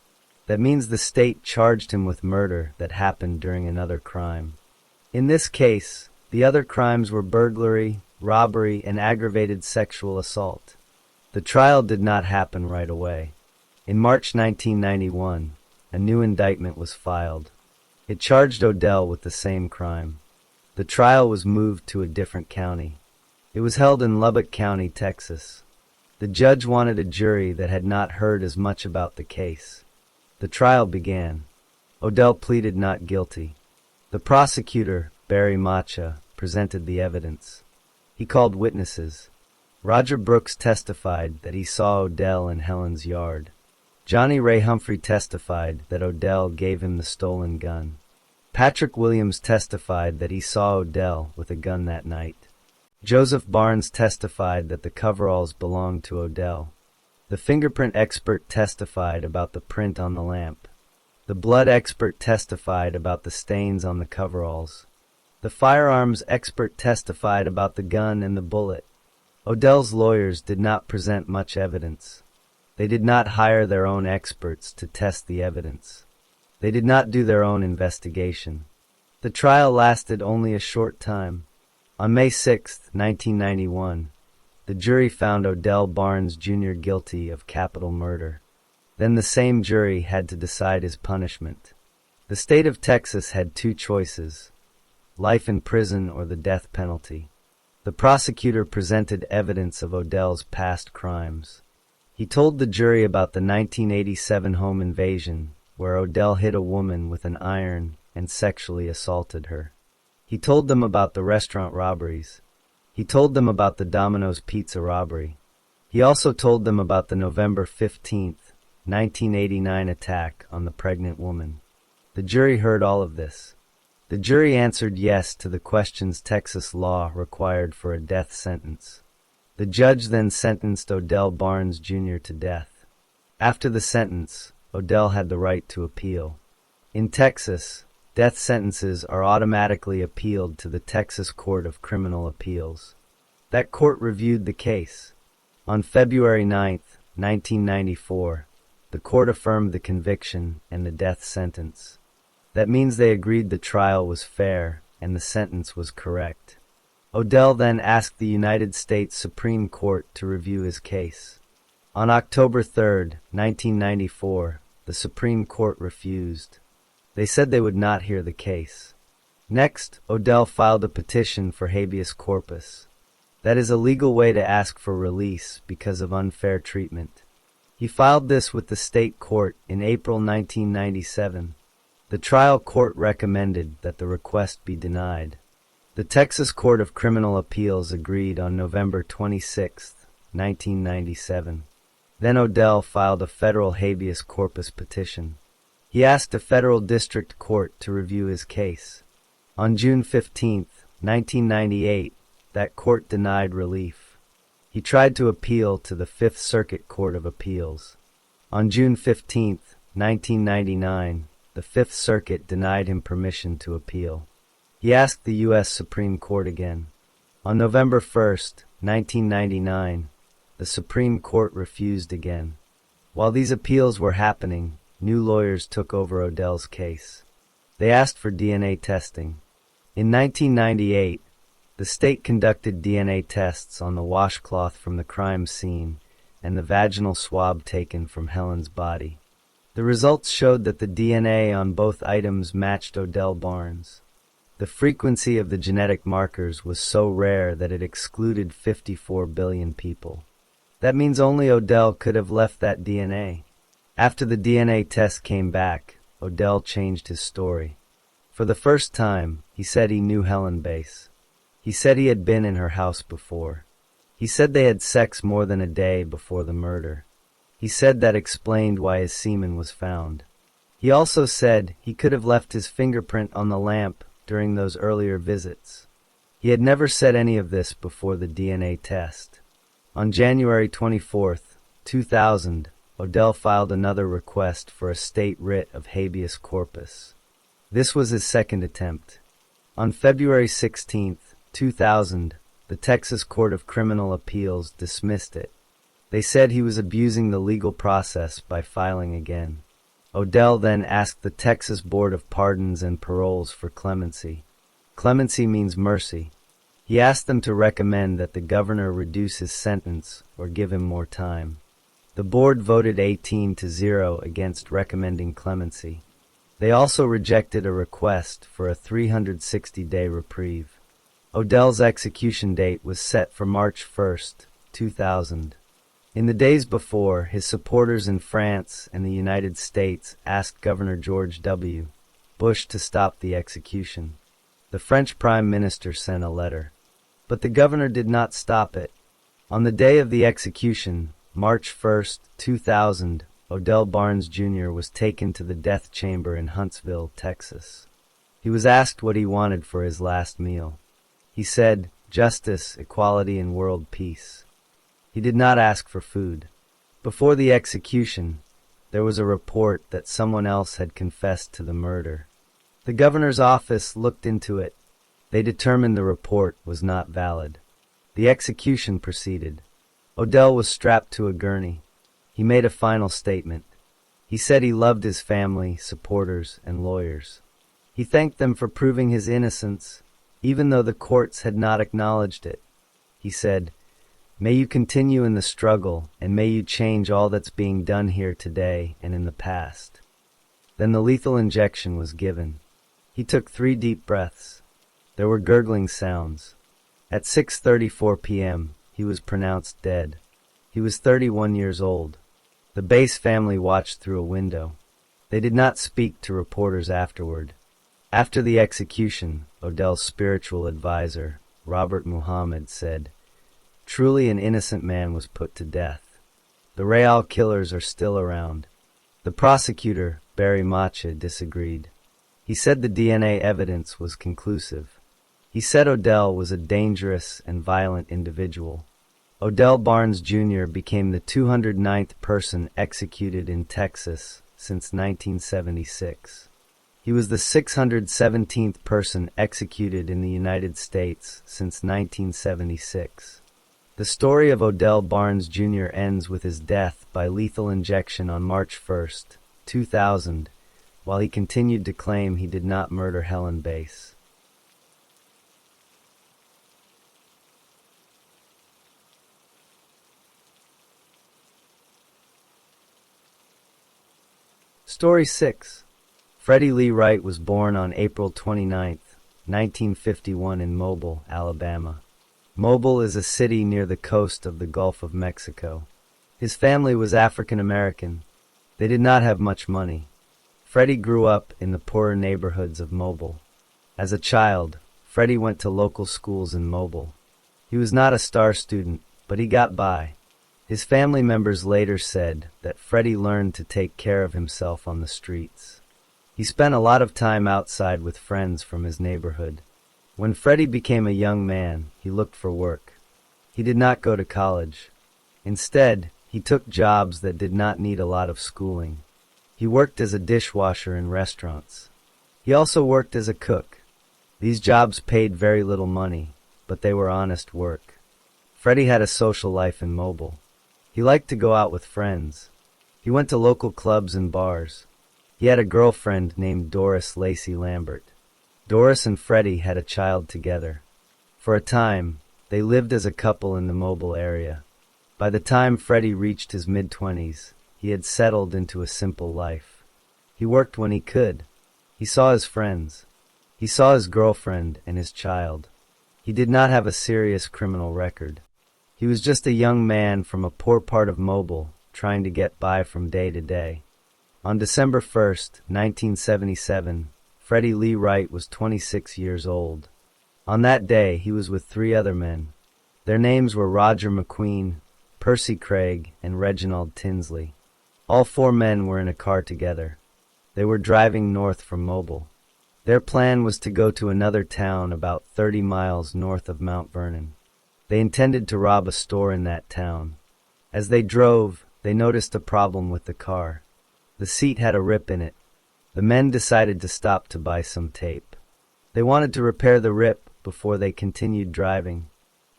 That means the state charged him with murder that happened during another crime. In this case, the other crimes were burglary, robbery, and aggravated sexual assault. The trial did not happen right away. In March 1991, a new indictment was filed. It charged Odell with the same crime. The trial was moved to a different county. It was held in Lubbock County, Texas. The judge wanted a jury that had not heard as much about the case. The trial began. Odell pleaded not guilty. The prosecutor, Barry Macha, presented the evidence. He called witnesses. Roger Brooks testified that he saw Odell in Helen's yard. Johnny Ray Humphrey testified that Odell gave him the stolen gun. Patrick Williams testified that he saw Odell with a gun that night. Joseph Barnes testified that the coveralls belonged to Odell. The fingerprint expert testified about the print on the lamp. The blood expert testified about the stains on the coveralls. The firearms expert testified about the gun and the bullet. Odell's lawyers did not present much evidence. They did not hire their own experts to test the evidence. They did not do their own investigation. The trial lasted only a short time. On May 6, 1991, the jury found Odell Barnes Jr. guilty of capital murder. Then the same jury had to decide his punishment. The state of Texas had two choices: life in prison or the death penalty. The prosecutor presented evidence of Odell's past crimes. He told the jury about the 1987 home invasion, where Odell hit a woman with an iron and sexually assaulted her. He told them about the restaurant robberies. He told them about the Domino's Pizza robbery. He also told them about the November 15, 1989 attack on the pregnant woman. The jury heard all of this. The jury answered yes to the questions Texas law required for a death sentence. The judge then sentenced Odell Barnes Jr. to death. After the sentence, Odell had the right to appeal. In Texas, death sentences are automatically appealed to the Texas Court of Criminal Appeals. That court reviewed the case. On February 9, 1994, the court affirmed the conviction and the death sentence. That means they agreed the trial was fair and the sentence was correct. Odell then asked the United States Supreme Court to review his case. On October 3, 1994, the Supreme Court refused. They said they would not hear the case. Next, Odell filed a petition for habeas corpus. That is a legal way to ask for release because of unfair treatment. He filed this with the state court in April 1997. The trial court recommended that the request be denied. The Texas Court of Criminal Appeals agreed on November 26, 1997. Then Odell filed a federal habeas corpus petition. He asked a federal district court to review his case. On June 15, 1998, that court denied relief. He tried to appeal to the Fifth Circuit Court of Appeals. On June 15, 1999, the Fifth Circuit denied him permission to appeal. He asked the U.S. Supreme Court again. On November 1, 1999, the Supreme Court refused again. While these appeals were happening, new lawyers took over Odell's case. They asked for DNA testing. In 1998, the state conducted DNA tests on the washcloth from the crime scene and the vaginal swab taken from Helen's body. The results showed that the DNA on both items matched Odell Barnes. The frequency of the genetic markers was so rare that it excluded 54 billion people. That means only Odell could have left that DNA. After the DNA test came back, Odell changed his story. For the first time, he said he knew Helen Bass. He said he had been in her house before. He said they had sex more than a day before the murder. He said that explained why his semen was found. He also said he could have left his fingerprint on the lamp during those earlier visits. He had never said any of this before the DNA test. On January 24, 2000, Odell filed another request for a state writ of habeas corpus. This was his second attempt. On February 16, 2000, the Texas Court of Criminal Appeals dismissed it. They said he was abusing the legal process by filing again. Odell then asked the Texas Board of Pardons and Paroles for clemency. Clemency means mercy. He asked them to recommend that the governor reduce his sentence or give him more time. The board voted 18-0 against recommending clemency. They also rejected a request for a 360-day reprieve. Odell's execution date was set for March 1, 2000. In the days before, his supporters in France and the United States asked Governor George W. Bush to stop the execution. The French Prime Minister sent a letter, but the governor did not stop it. On the day of the execution, March 1, 2000, Odell Barnes Jr. was taken to the death chamber in Huntsville, Texas. He was asked what he wanted for his last meal. He said, "Justice, equality, and world peace." He did not ask for food. Before the execution, there was a report that someone else had confessed to the murder. The governor's office looked into it. They determined the report was not valid. The execution proceeded. Odell was strapped to a gurney. He made a final statement. He said he loved his family, supporters, and lawyers. He thanked them for proving his innocence, even though the courts had not acknowledged it. He said, "May you continue in the struggle, and may you change all that's being done here today and in the past." Then the lethal injection was given. He took 3 deep breaths. There were gurgling sounds. At 6:34 p.m., he was pronounced dead. He was 31 years old. The Bass family watched through a window. They did not speak to reporters afterward. After the execution, Odell's spiritual advisor, Robert Muhammad, said, "Truly an innocent man was put to death. The Real killers are still around." The prosecutor, Barry Macha, disagreed. He said the DNA evidence was conclusive. He said Odell was a dangerous and violent individual. Odell Barnes Jr. became the 209th person executed in Texas since 1976. He was the 617th person executed in the United States since 1976. The story of Odell Barnes Jr. ends with his death by lethal injection on March 1, 2000, while he continued to claim he did not murder Helen Bass. Story 6. Freddie Lee Wright was born on April 29, 1951 in Mobile, Alabama. Mobile is a city near the coast of the Gulf of Mexico. His family was African American. They did not have much money. Freddie grew up in the poorer neighborhoods of Mobile. As a child, Freddie went to local schools in Mobile. He was not a star student, but he got by. His family members later said that Freddie learned to take care of himself on the streets. He spent a lot of time outside with friends from his neighborhood. When Freddie became a young man, he looked for work. He did not go to college. Instead, he took jobs that did not need a lot of schooling. He worked as a dishwasher in restaurants. He also worked as a cook. These jobs paid very little money, but they were honest work. Freddie had a social life in Mobile. He liked to go out with friends. He went to local clubs and bars. He had a girlfriend named Doris Lacey Lambert. Doris and Freddie had a child together. For a time, they lived as a couple in the Mobile area. By the time Freddie reached his mid-20s, he had settled into a simple life. He worked when he could. He saw his friends. He saw his girlfriend and his child. He did not have a serious criminal record. He was just a young man from a poor part of Mobile, trying to get by from day to day. On December 1, 1977, Freddie Lee Wright was 26 years old. On that day, he was with 3 other men. Their names were Roger McQueen, Percy Craig, and Reginald Tinsley. All 4 men were in a car together. They were driving north from Mobile. Their plan was to go to another town about 30 miles north of Mount Vernon. They intended to rob a store in that town. As they drove, they noticed a problem with the car. The seat had a rip in it. The men decided to stop to buy some tape. They wanted to repair the rip before they continued driving.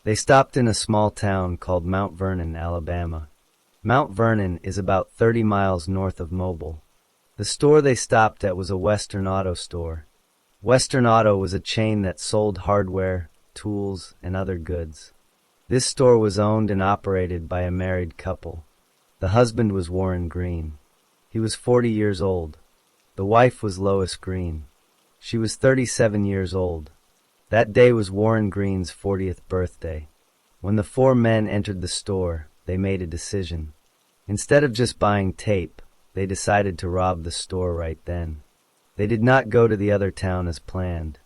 They stopped in a small town called Mount Vernon, Alabama. Mount Vernon is about 30 miles north of Mobile. The store they stopped at was a Western Auto store. Western Auto was a chain that sold hardware, tools, and other goods. This store was owned and operated by a married couple. The husband was Warren Green. He was 40 years old. The wife was Lois Green. She was 37 years old. That day was Warren Green's 40th birthday. When the four men entered the store, they made a decision. Instead of just buying tape, they decided to rob the store right then. They did not go to the other town as planned.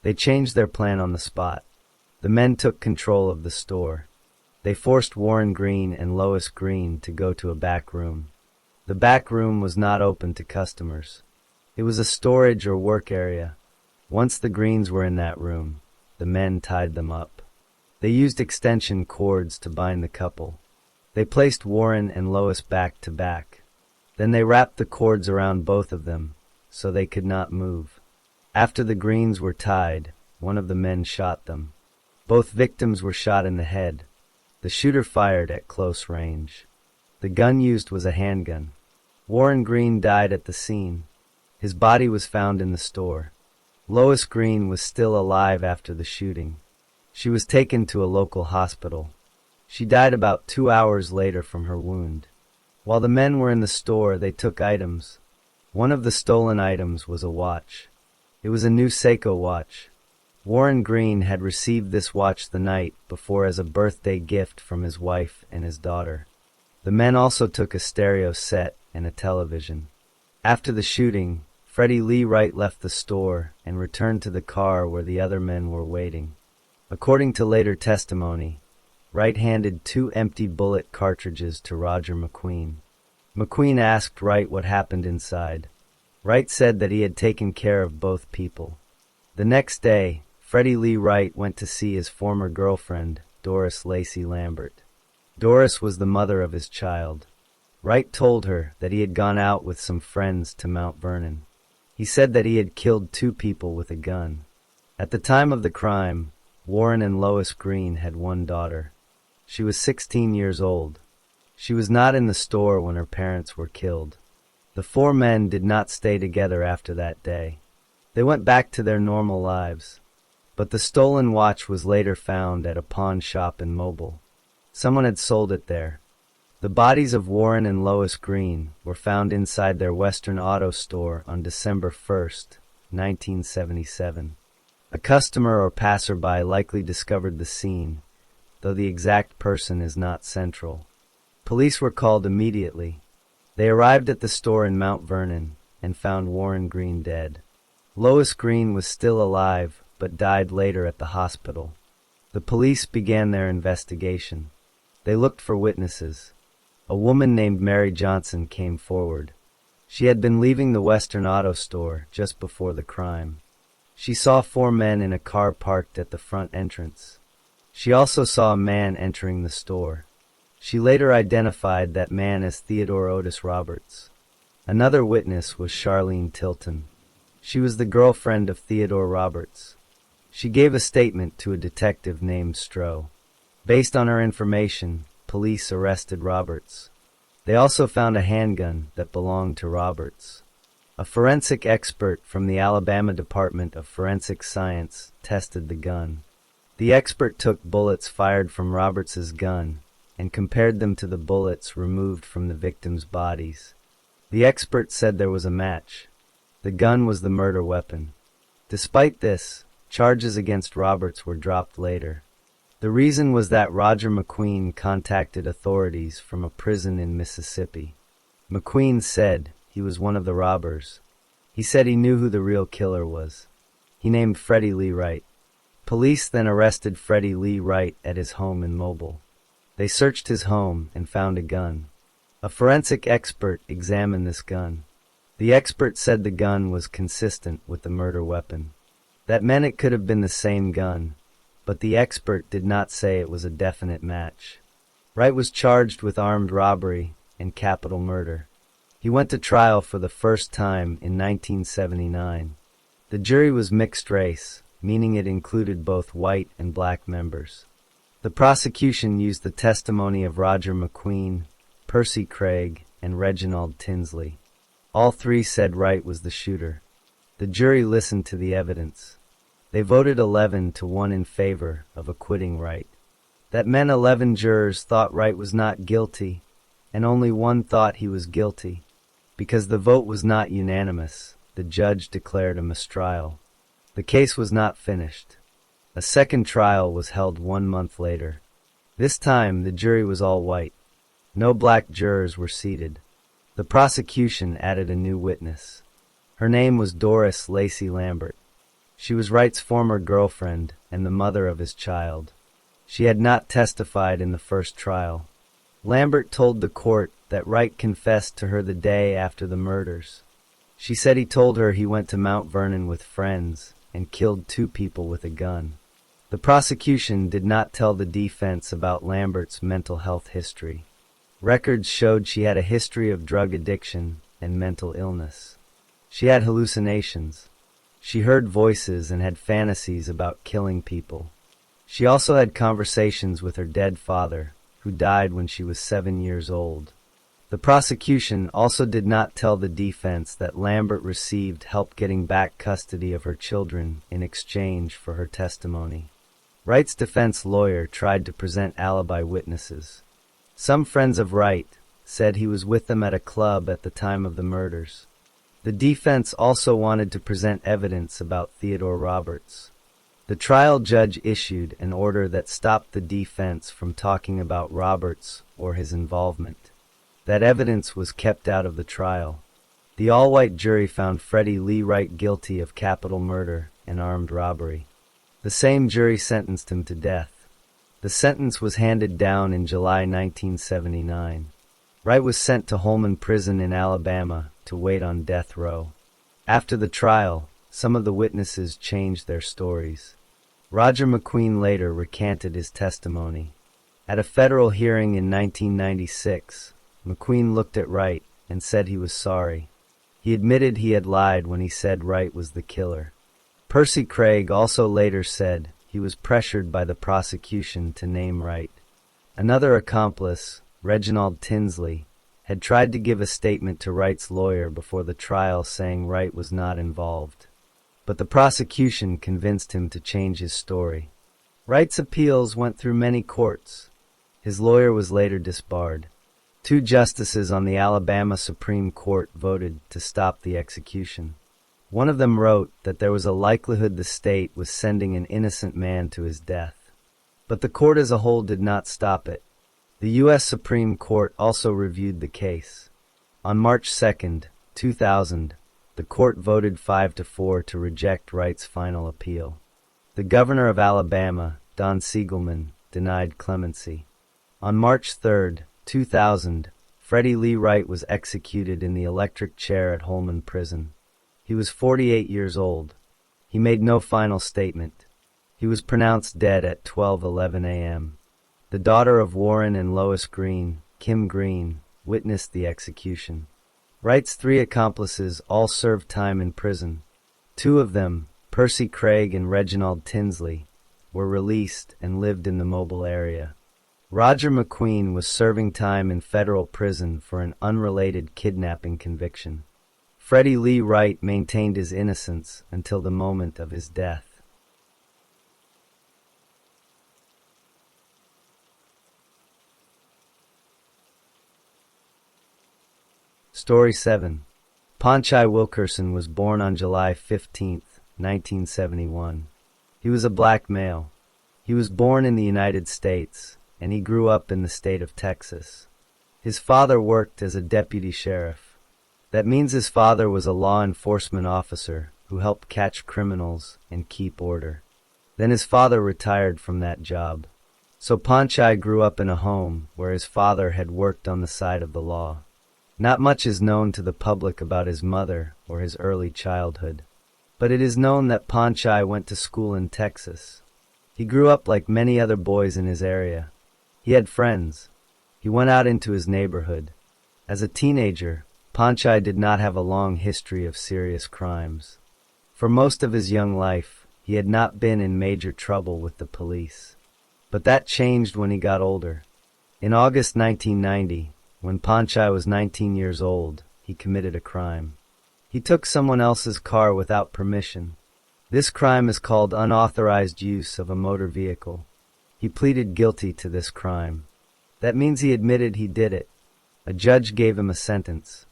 They changed their plan on the spot. The men took control of the store. They forced Warren Green and Lois Green to go to a back room. The back room was not open to customers. It was a storage or work area. Once the Greens were in that room, the men tied them up. They used extension cords to bind the couple. They placed Warren and Lois back to back. Then they wrapped the cords around both of them, so they could not move. After the Greens were tied, one of the men shot them. Both victims were shot in the head. The shooter fired at close range. The gun used was a handgun. Warren Green died at the scene. His body was found in the store. Lois Green was still alive after the shooting. She was taken to a local hospital. She died about 2 hours later from her wound. While the men were in the store, they took items. One of the stolen items was a watch. It was a new Seiko watch. Warren Green had received this watch the night before as a birthday gift from his wife and his daughter. The men also took a stereo set and a television. After the shooting, Freddie Lee Wright left the store and returned to the car where the other men were waiting. According to later testimony, Wright handed 2 empty bullet cartridges to Roger McQueen. McQueen asked Wright what happened inside. Wright said that he had taken care of both people. The next day, Freddie Lee Wright went to see his former girlfriend, Doris Lacey Lambert. Doris was the mother of his child. Wright told her that he had gone out with some friends to Mount Vernon. He said that he had killed 2 people with a gun. At the time of the crime, Warren and Lois Green had 1 daughter. She was 16 years old. She was not in the store when her parents were killed. The 4 men did not stay together after that day. They went back to their normal lives. But the stolen watch was later found at a pawn shop in Mobile. Someone had sold it there. The bodies of Warren and Lois Green were found inside their Western Auto store on December 1st, 1977. A customer or passerby likely discovered the scene, though the exact person is not central. Police were called immediately. They arrived at the store in Mount Vernon and found Warren Green dead. Lois Green was still alive, but died later at the hospital. The police began their investigation. They looked for witnesses. A woman named Mary Johnson came forward. She had been leaving the Western Auto store just before the crime. She saw 4 men in a car parked at the front entrance. She also saw a man entering the store. She later identified that man as Theodore Otis Roberts. Another witness was Charlene Tilton. She was the girlfriend of Theodore Roberts. She gave a statement to a detective named Stroh. Based on her information, police arrested Roberts. They also found a handgun that belonged to Roberts. A forensic expert from the Alabama Department of Forensic Science tested the gun. The expert took bullets fired from Roberts's gun and compared them to the bullets removed from the victims' bodies. The expert said there was a match. The gun was the murder weapon. Despite this, charges against Roberts were dropped later. The reason was that Roger McQueen contacted authorities from a prison in Mississippi. McQueen said he was one of the robbers. He said he knew who the real killer was. He named Freddie Lee Wright. Police then arrested Freddie Lee Wright at his home in Mobile. They searched his home and found a gun. A forensic expert examined this gun. The expert said the gun was consistent with the murder weapon. That meant it could have been the same gun, but the expert did not say it was a definite match. Wright was charged with armed robbery and capital murder. He went to trial for the first time in 1979. The jury was mixed race, meaning it included both white and black members. The prosecution used the testimony of Roger McQueen, Percy Craig, and Reginald Tinsley. All three said Wright was the shooter. The jury listened to the evidence. They voted 11-1 in favor of acquitting Wright. That meant 11 jurors thought Wright was not guilty, and only one thought he was guilty. Because the vote was not unanimous, the judge declared a mistrial. The case was not finished. A second trial was held 1 month later. This time, the jury was all white. No black jurors were seated. The prosecution added a new witness. Her name was Doris Lacey Lambert. She was Wright's former girlfriend and the mother of his child. She had not testified in the first trial. Lambert told the court that Wright confessed to her the day after the murders. She said he told her he went to Mount Vernon with friends and killed 2 people with a gun. The prosecution did not tell the defense about Lambert's mental health history. Records showed she had a history of drug addiction and mental illness. She had hallucinations. She heard voices and had fantasies about killing people. She also had conversations with her dead father, who died when she was 7 years old. The prosecution also did not tell the defense that Lambert received help getting back custody of her children in exchange for her testimony. Wright's defense lawyer tried to present alibi witnesses. Some friends of Wright said he was with them at a club at the time of the murders. The defense also wanted to present evidence about Theodore Roberts. The trial judge issued an order that stopped the defense from talking about Roberts or his involvement. That evidence was kept out of the trial. The all-white jury found Freddie Lee Wright guilty of capital murder and armed robbery. The same jury sentenced him to death. The sentence was handed down in July 1979. Wright was sent to Holman Prison in Alabama to wait on death row. After the trial, some of the witnesses changed their stories. Roger McQueen later recanted his testimony. At a federal hearing in 1996, McQueen looked at Wright and said he was sorry. He admitted he had lied when he said Wright was the killer. Percy Craig also later said he was pressured by the prosecution to name Wright. Another accomplice, Reginald Tinsley, had tried to give a statement to Wright's lawyer before the trial saying Wright was not involved. But the prosecution convinced him to change his story. Wright's appeals went through many courts. His lawyer was later disbarred. 2 justices on the Alabama Supreme Court voted to stop the execution. One of them wrote that there was a likelihood the state was sending an innocent man to his death. But the court as a whole did not stop it. The U.S. Supreme Court also reviewed the case. On March 2, 2000, the court voted 5-4 to reject Wright's final appeal. The governor of Alabama, Don Siegelman, denied clemency. On March 3, 2000, Freddie Lee Wright was executed in the electric chair at Holman Prison. He was 48 years old. He made no final statement. He was pronounced dead at 12:11 a.m. The daughter of Warren and Lois Green, Kim Green, witnessed the execution. Wright's 3 accomplices all served time in prison. 2 of them, Percy Craig and Reginald Tinsley, were released and lived in the Mobile area. Roger McQueen was serving time in federal prison for an unrelated kidnapping conviction. Freddie Lee Wright maintained his innocence until the moment of his death. Story 7. Ponchai Wilkerson was born on July 15, 1971. He was a black male. He was born in the United States, and he grew up in the state of Texas. His father worked as a deputy sheriff. That means his father was a law enforcement officer who helped catch criminals and keep order. Then his father retired from that job. So Ponchai grew up in a home where his father had worked on the side of the law. Not much is known to the public about his mother or his early childhood. But it is known that Ponchai went to school in Texas. He grew up like many other boys in his area. He had friends. He went out into his neighborhood. As a teenager, Panchai did not have a long history of serious crimes. For most of his young life, he had not been in major trouble with the police. But that changed when he got older. In August 1990, when Panchai was 19 years old, he committed a crime. He took someone else's car without permission. This crime is called unauthorized use of a motor vehicle. He pleaded guilty to this crime. That means he admitted he did it. A judge gave him a sentence.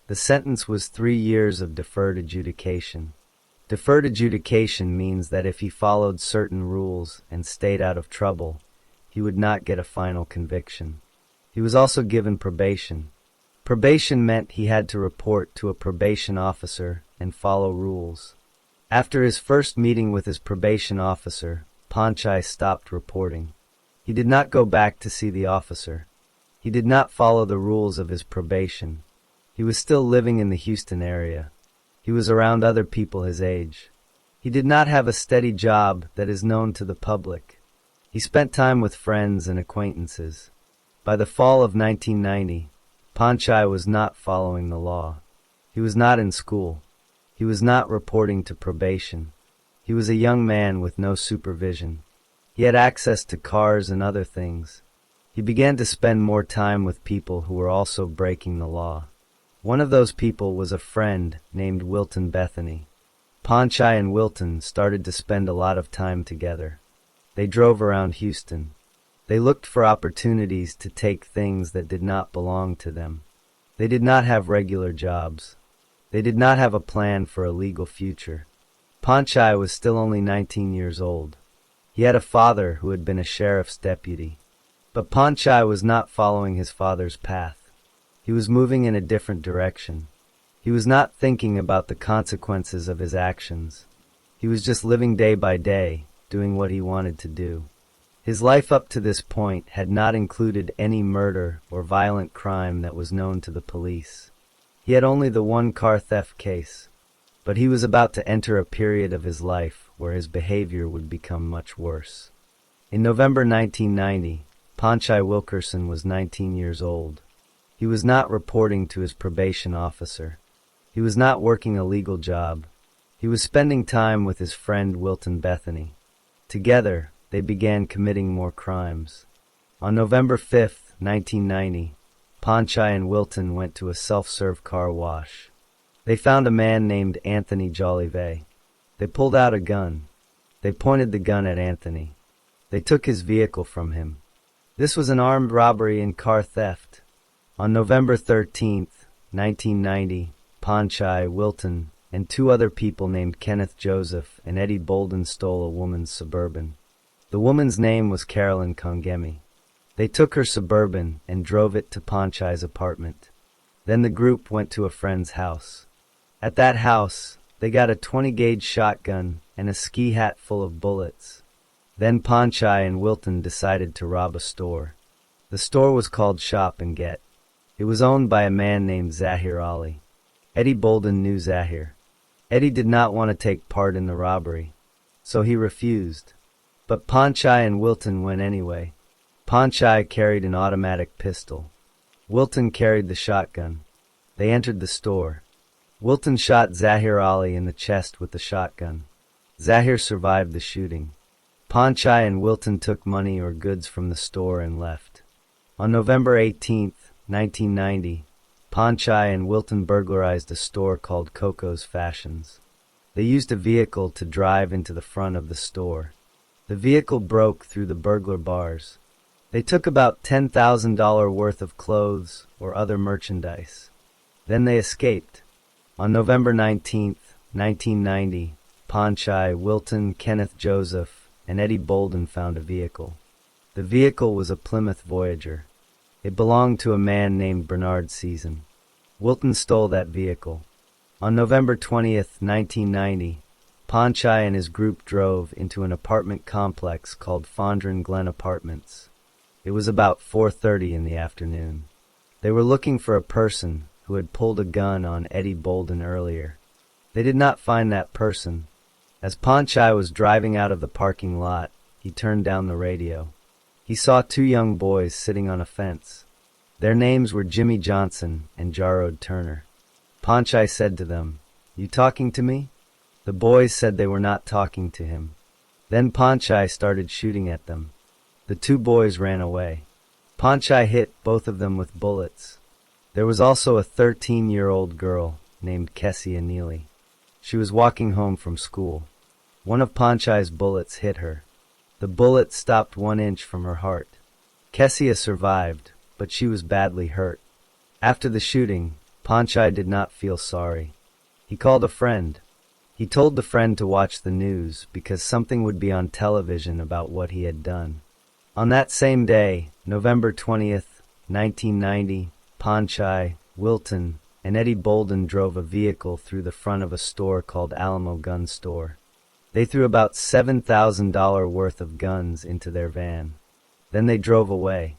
The sentence was 3 years of deferred adjudication. Deferred adjudication means that if he followed certain rules and stayed out of trouble, he would not get a final conviction. He was also given probation. Probation meant he had to report to a probation officer and follow rules. After his first meeting with his probation officer, Panchai stopped reporting. He did not go back to see the officer. He did not follow the rules of his probation. He was still living in the Houston area. He was around other people his age. He did not have a steady job that is known to the public. He spent time with friends and acquaintances. By the fall of 1990, Panchai was not following the law. He was not in school. He was not reporting to probation. He was a young man with no supervision. He had access to cars and other things. He began to spend more time with people who were also breaking the law. One of those people was a friend named Wilton Bethany. Panchai and Wilton started to spend a lot of time together. They drove around Houston. They looked for opportunities to take things that did not belong to them. They did not have regular jobs. They did not have a plan for a legal future. Panchai was still only 19 years old. He had a father who had been a sheriff's deputy. But Panchai was not following his father's path. He was moving in a different direction. He was not thinking about the consequences of his actions. He was just living day by day, doing what he wanted to do. His life up to this point had not included any murder or violent crime that was known to the police. He had only the one car theft case, but he was about to enter a period of his life where his behavior would become much worse. In November 1990, Panchai Wilkerson was 19 years old. He was not reporting to his probation officer. He was not working a legal job. He was spending time with his friend Wilton Bethany. Together, they began committing more crimes. On November 5, 1990, Panchai and Wilton went to a self-serve car wash. They found a man named Anthony Jolivet. They pulled out a gun. They pointed the gun at Anthony. They took his vehicle from him. This was an armed robbery and car theft. On November 13, 1990, Panchai, Wilton, and 2 other people named Kenneth Joseph and Eddie Bolden stole a woman's Suburban. The woman's name was Carolyn Kongemi. They took her Suburban and drove it to Panchai's apartment. Then the group went to a friend's house. At that house, they got a 20-gauge shotgun and a ski hat full of bullets. Then Panchai and Wilton decided to rob a store. The store was called Shop and Get. It was owned by a man named Zahir Ali. Eddie Bolden knew Zahir. Eddie did not want to take part in the robbery, so he refused. But Panchai and Wilton went anyway. Panchai carried an automatic pistol. Wilton carried the shotgun. They entered the store. Wilton shot Zahir Ali in the chest with the shotgun. Zahir survived the shooting. Panchai and Wilton took money or goods from the store and left. On November 18, 1990, Panchai and Wilton burglarized a store called Coco's Fashions. They used a vehicle to drive into the front of the store. The vehicle broke through the burglar bars. They took about $10,000 worth of clothes or other merchandise. Then they escaped. On November 19, 1990, Panchai, Wilton, Kenneth Joseph, and Eddie Bolden found a vehicle. The vehicle was a Plymouth Voyager. It belonged to a man named Bernard Season. Wilton stole that vehicle. On November 20th, 1990, Panchai and his group drove into an apartment complex called Fondren Glen Apartments. It was about 4:30 in the afternoon. They were looking for a person who had pulled a gun on Eddie Bolden earlier. They did not find that person. As Panchai was driving out of the parking lot, he turned down the radio. He saw 2 young boys sitting on a fence. Their names were Jimmy Johnson and Jarrod Turner. Panchai said to them, "You talking to me?" The boys said they were not talking to him. Then Panchai started shooting at them. The two boys ran away. Panchai hit both of them with bullets. There was also a 13-year-old girl named Kessia Neely. She was walking home from school. One of Panchai's bullets hit her. The bullet stopped 1 inch from her heart. Kessia survived, but she was badly hurt. After the shooting, Panchai did not feel sorry. He called a friend. He told the friend to watch the news because something would be on television about what he had done. On that same day, November 20th, 1990, Panchai, Wilton, and Eddie Bolden drove a vehicle through the front of a store called Alamo Gun Store. They threw about $7,000 worth of guns into their van. Then they drove away.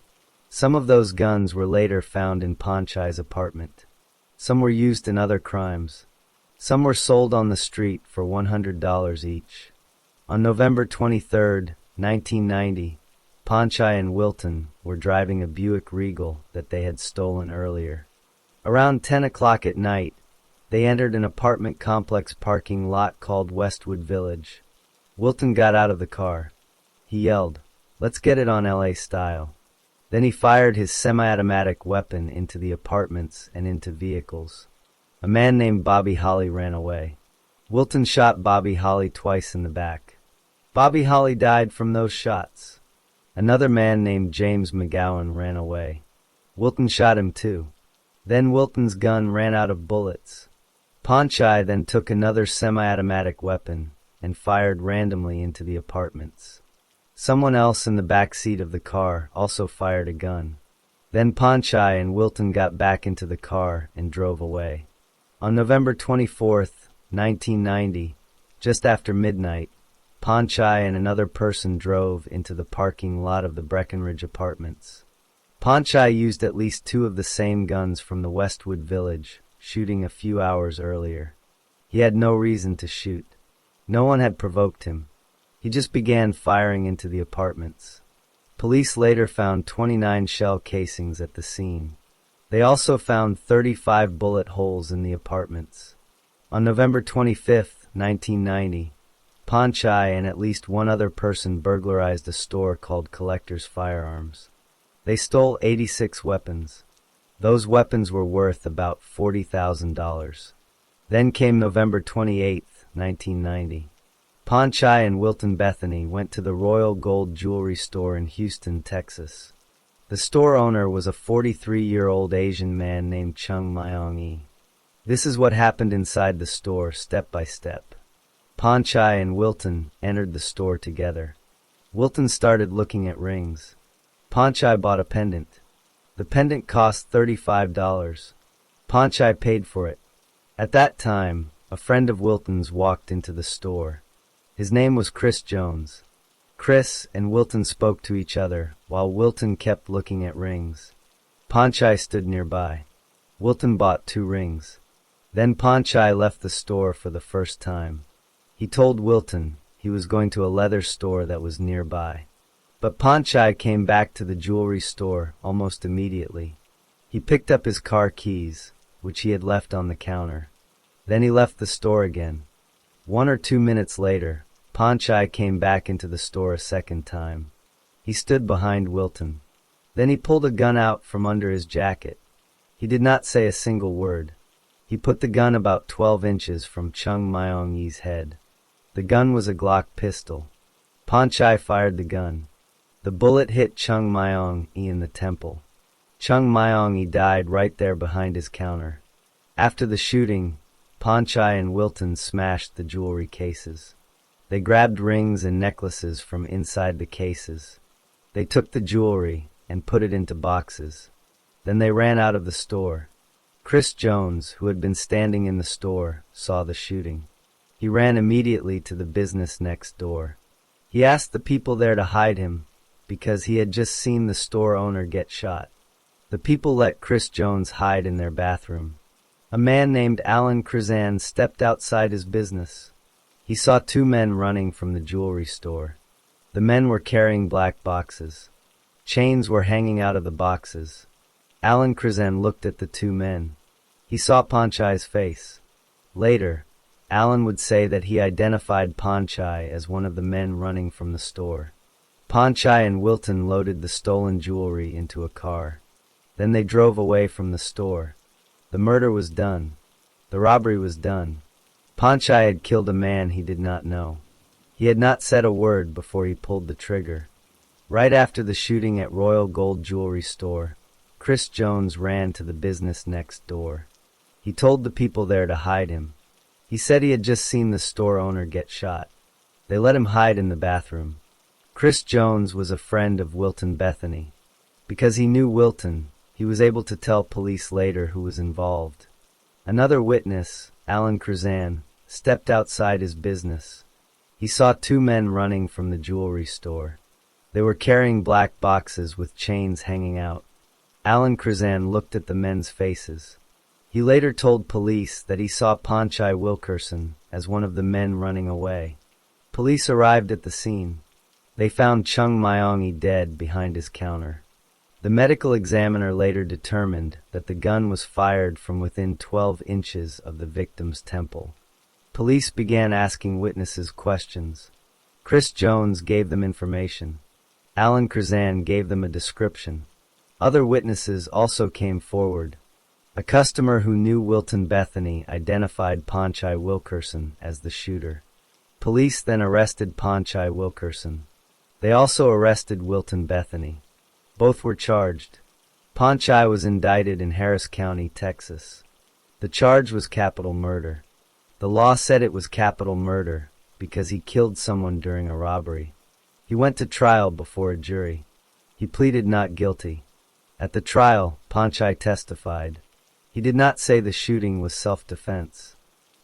Some of those guns were later found in Panchai's apartment. Some were used in other crimes. Some were sold on the street for $100 each. On November 23, 1990, Panchai and Wilton were driving a Buick Regal that they had stolen earlier. Around 10 o'clock at night, they entered an apartment complex parking lot called Westwood Village. Wilton got out of the car. He yelled, "Let's get it on LA style." Then he fired his semi-automatic weapon into the apartments and into vehicles. A man named Bobby Holly ran away. Wilton shot Bobby Holly twice in the back. Bobby Holly died from those shots. Another man named James McGowan ran away. Wilton shot him too. Then Wilton's gun ran out of bullets. Panchai then took another semi-automatic weapon and fired randomly into the apartments. Someone else in the back seat of the car also fired a gun. Then Panchai and Wilton got back into the car and drove away. On November 24th, 1990, just after midnight, Panchai and another person drove into the parking lot of the Breckenridge Apartments. Panchai used at least 2 of the same guns from the Westwood Village, shooting a few hours earlier. He had no reason to shoot. No one had provoked him. He just began firing into the apartments. Police later found 29 shell casings at the scene. They also found 35 bullet holes in the apartments. On November 25, 1990, Panchai and at least one other person burglarized a store called Collector's Firearms. They stole 86 weapons. Those weapons were worth about $40,000. Then came November 28, 1990. Panchai and Wilton Bethany went to the Royal Gold Jewelry Store in Houston, Texas. The store owner was a 43-year-old Asian man named Chung Myong-yi. This is what happened inside the store, step by step. Panchai and Wilton entered the store together. Wilton started looking at rings. Panchai bought a pendant. The pendant cost $35. Panchai paid for it. At that time, a friend of Wilton's walked into the store. His name was Chris Jones. Chris and Wilton spoke to each other while Wilton kept looking at rings. Panchai stood nearby. Wilton bought 2 rings. Then Panchai left the store for the first time. He told Wilton he was going to a leather store that was nearby. But Panchai came back to the jewelry store almost immediately. He picked up his car keys, which he had left on the counter. Then he left the store again. 1 or 2 minutes later, Panchai came back into the store a second time. He stood behind Wilton. Then he pulled a gun out from under his jacket. He did not say a single word. He put the gun about 12 inches from Chung Myong-yi's head. The gun was a Glock pistol. Panchai fired the gun. The bullet hit Chung Myong-yi in the temple. Chung Myong-yi died right there behind his counter. After the shooting, Panchai and Wilton smashed the jewelry cases. They grabbed rings and necklaces from inside the cases. They took the jewelry and put it into boxes. Then they ran out of the store. Chris Jones, who had been standing in the store, saw the shooting. He ran immediately to the business next door. He asked the people there to hide him because he had just seen the store owner get shot. The people let Chris Jones hide in their bathroom. A man named Alan Krizan stepped outside his business. He saw 2 men running from the jewelry store. The men were carrying black boxes. Chains were hanging out of the boxes. Alan Krizan looked at the two men. He saw Panchai's face. Later, Alan would say that he identified Panchai as one of the men running from the store. Panchai and Wilton loaded the stolen jewelry into a car. Then they drove away from the store. The murder was done. The robbery was done. Panchai had killed a man he did not know. He had not said a word before he pulled the trigger. Right after the shooting at Royal Gold Jewelry Store, Chris Jones ran to the business next door. He told the people there to hide him. He said he had just seen the store owner get shot. They let him hide in the bathroom. Chris Jones was a friend of Wilton Bethany. Because he knew Wilton, he was able to tell police later who was involved. Another witness, Alan Krizan, stepped outside his business. He saw two men running from the jewelry store. They were carrying black boxes with chains hanging out. Alan Krizan looked at the men's faces. He later told police that he saw Panchai Wilkerson as one of the men running away. Police arrived at the scene. They found Chung Myongi dead behind his counter. The medical examiner later determined that the gun was fired from within 12 inches of the victim's temple. Police began asking witnesses questions. Chris Jones gave them information. Alan Krizan gave them a description. Other witnesses also came forward. A customer who knew Wilton Bethany identified Panchai Wilkerson as the shooter. Police then arrested Panchai Wilkerson. They also arrested Wilton Bethany. Both were charged. Panchai was indicted in Harris County, Texas. The charge was capital murder. The law said it was capital murder because he killed someone during a robbery. He went to trial before a jury. He pleaded not guilty. At the trial, Panchai testified. He did not say the shooting was self-defense.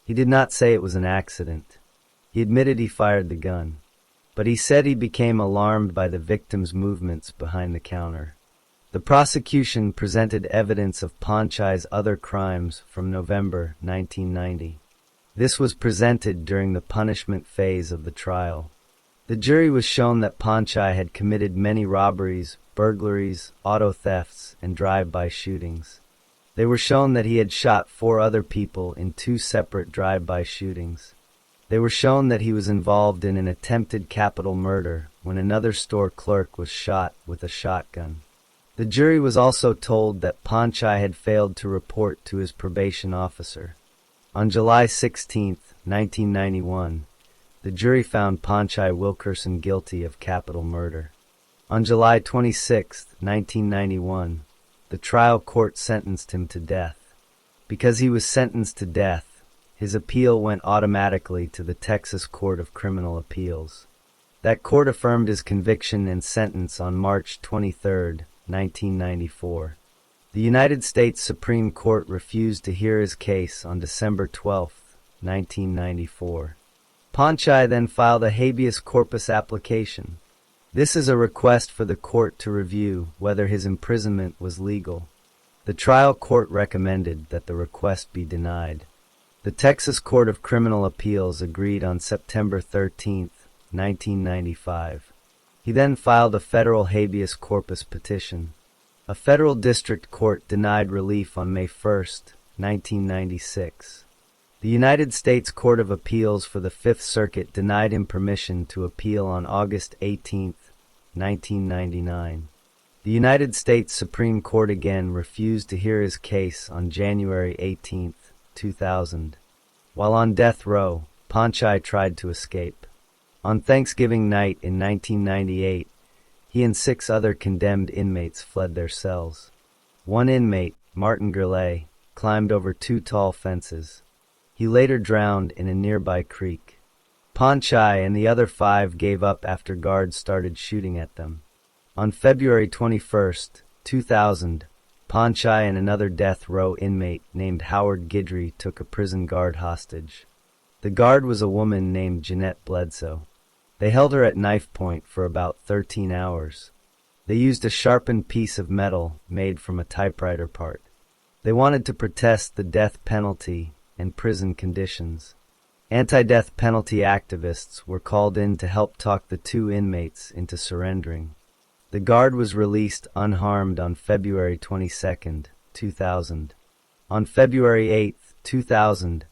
He did not say it was an accident. He admitted he fired the gun. But he said he became alarmed by the victim's movements behind the counter. The prosecution presented evidence of Panchai's other crimes from November 1990. This was presented during the punishment phase of the trial. The jury was shown that Panchai had committed many robberies, burglaries, auto thefts, and drive-by shootings. They were shown that he had shot 4 other people in 2 separate drive-by shootings. They were shown that he was involved in an attempted capital murder when another store clerk was shot with a shotgun. The jury was also told that Panchai had failed to report to his probation officer. On July 16, 1991, the jury found Panchai Wilkerson guilty of capital murder. On July 26, 1991, the trial court sentenced him to death. Because he was sentenced to death, his appeal went automatically to the Texas Court of Criminal Appeals. That court affirmed his conviction and sentence on March 23, 1994. The United States Supreme Court refused to hear his case on December 12, 1994. Panchai then filed a habeas corpus application. This is a request for the court to review whether his imprisonment was legal. The trial court recommended that the request be denied. The Texas Court of Criminal Appeals agreed on September 13, 1995. He then filed a federal habeas corpus petition. A federal district court denied relief on May 1, 1996. The United States Court of Appeals for the Fifth Circuit denied him permission to appeal on August 18, 1999. The United States Supreme Court again refused to hear his case on January 18, 2000. While on death row, Panchai tried to escape. On Thanksgiving night in 1998, he and 6 other condemned inmates fled their cells. One inmate, Martin Gurley, climbed over 2 tall fences. He later drowned in a nearby creek. Panchai and the other 5 gave up after guards started shooting at them. On February 21, 2000, Panchai and another death row inmate named Howard Guidry took a prison guard hostage. The guard was a woman named Jeanette Bledsoe. They held her at knife point for about 13 hours. They used a sharpened piece of metal made from a typewriter part. They wanted to protest the death penalty and prison conditions. Anti-death penalty activists were called in to help talk the 2 inmates into surrendering. The guard was released unharmed on February 22, 2000. On February 8, 2000,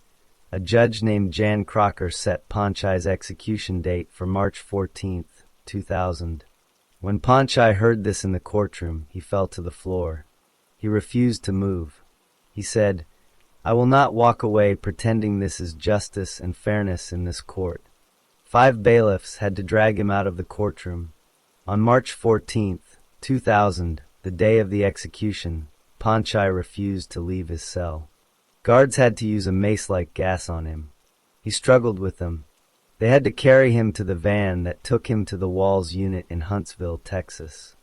a judge named Jan Crocker set Panchai's execution date for March 14, 2000. When Panchai heard this in the courtroom, he fell to the floor. He refused to move. He said, "I will not walk away pretending this is justice and fairness in this court." 5 bailiffs had to drag him out of the courtroom. On March 14, 2000, the day of the execution, Panchai refused to leave his cell. Guards had to use a mace-like gas on him. He struggled with them. They had to carry him to the van that took him to the Walls unit in Huntsville, Texas.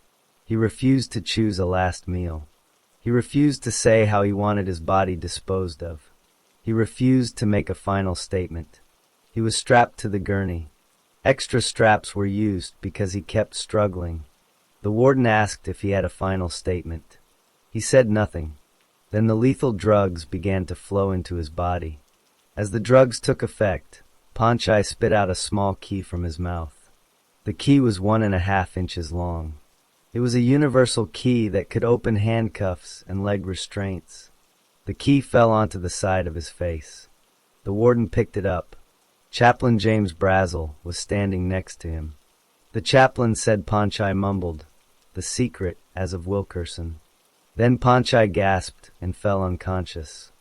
He refused to choose a last meal. He refused to say how he wanted his body disposed of. He refused to make a final statement. He was strapped to the gurney. Extra straps were used because he kept struggling. The warden asked if he had a final statement. He said nothing. Then the lethal drugs began to flow into his body. As the drugs took effect, Panchai spit out a small key from his mouth. The key was 1.5 inches long. It was a universal key that could open handcuffs and leg restraints. The key fell onto the side of his face. The warden picked it up. Chaplain James Brazel was standing next to him. The chaplain said Panchai mumbled, "The secret as of Wilkerson." Then Panchai gasped and fell unconscious.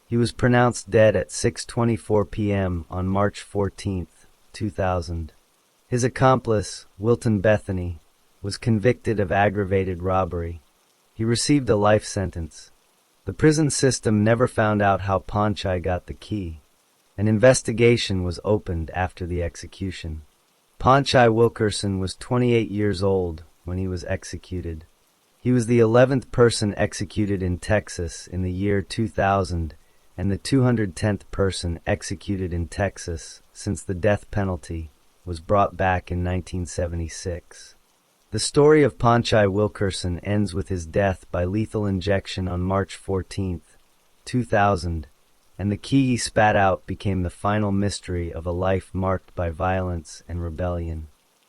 He was pronounced dead at 6:24 p.m. on March 14, 2000. His accomplice, Wilton Bethany, was convicted of aggravated robbery. He received a life sentence. The prison system never found out how Panchai got the key. An investigation was opened after the execution. Panchai Wilkerson was 28 years old when he was executed. He was the 11th person executed in Texas in the year 2000 and the 210th person executed in Texas since the death penalty was brought back in 1976. The story of Panchai Wilkerson ends with his death by lethal injection on March 14, 2000, and the key he spat out became the final mystery of a life marked by violence and rebellion.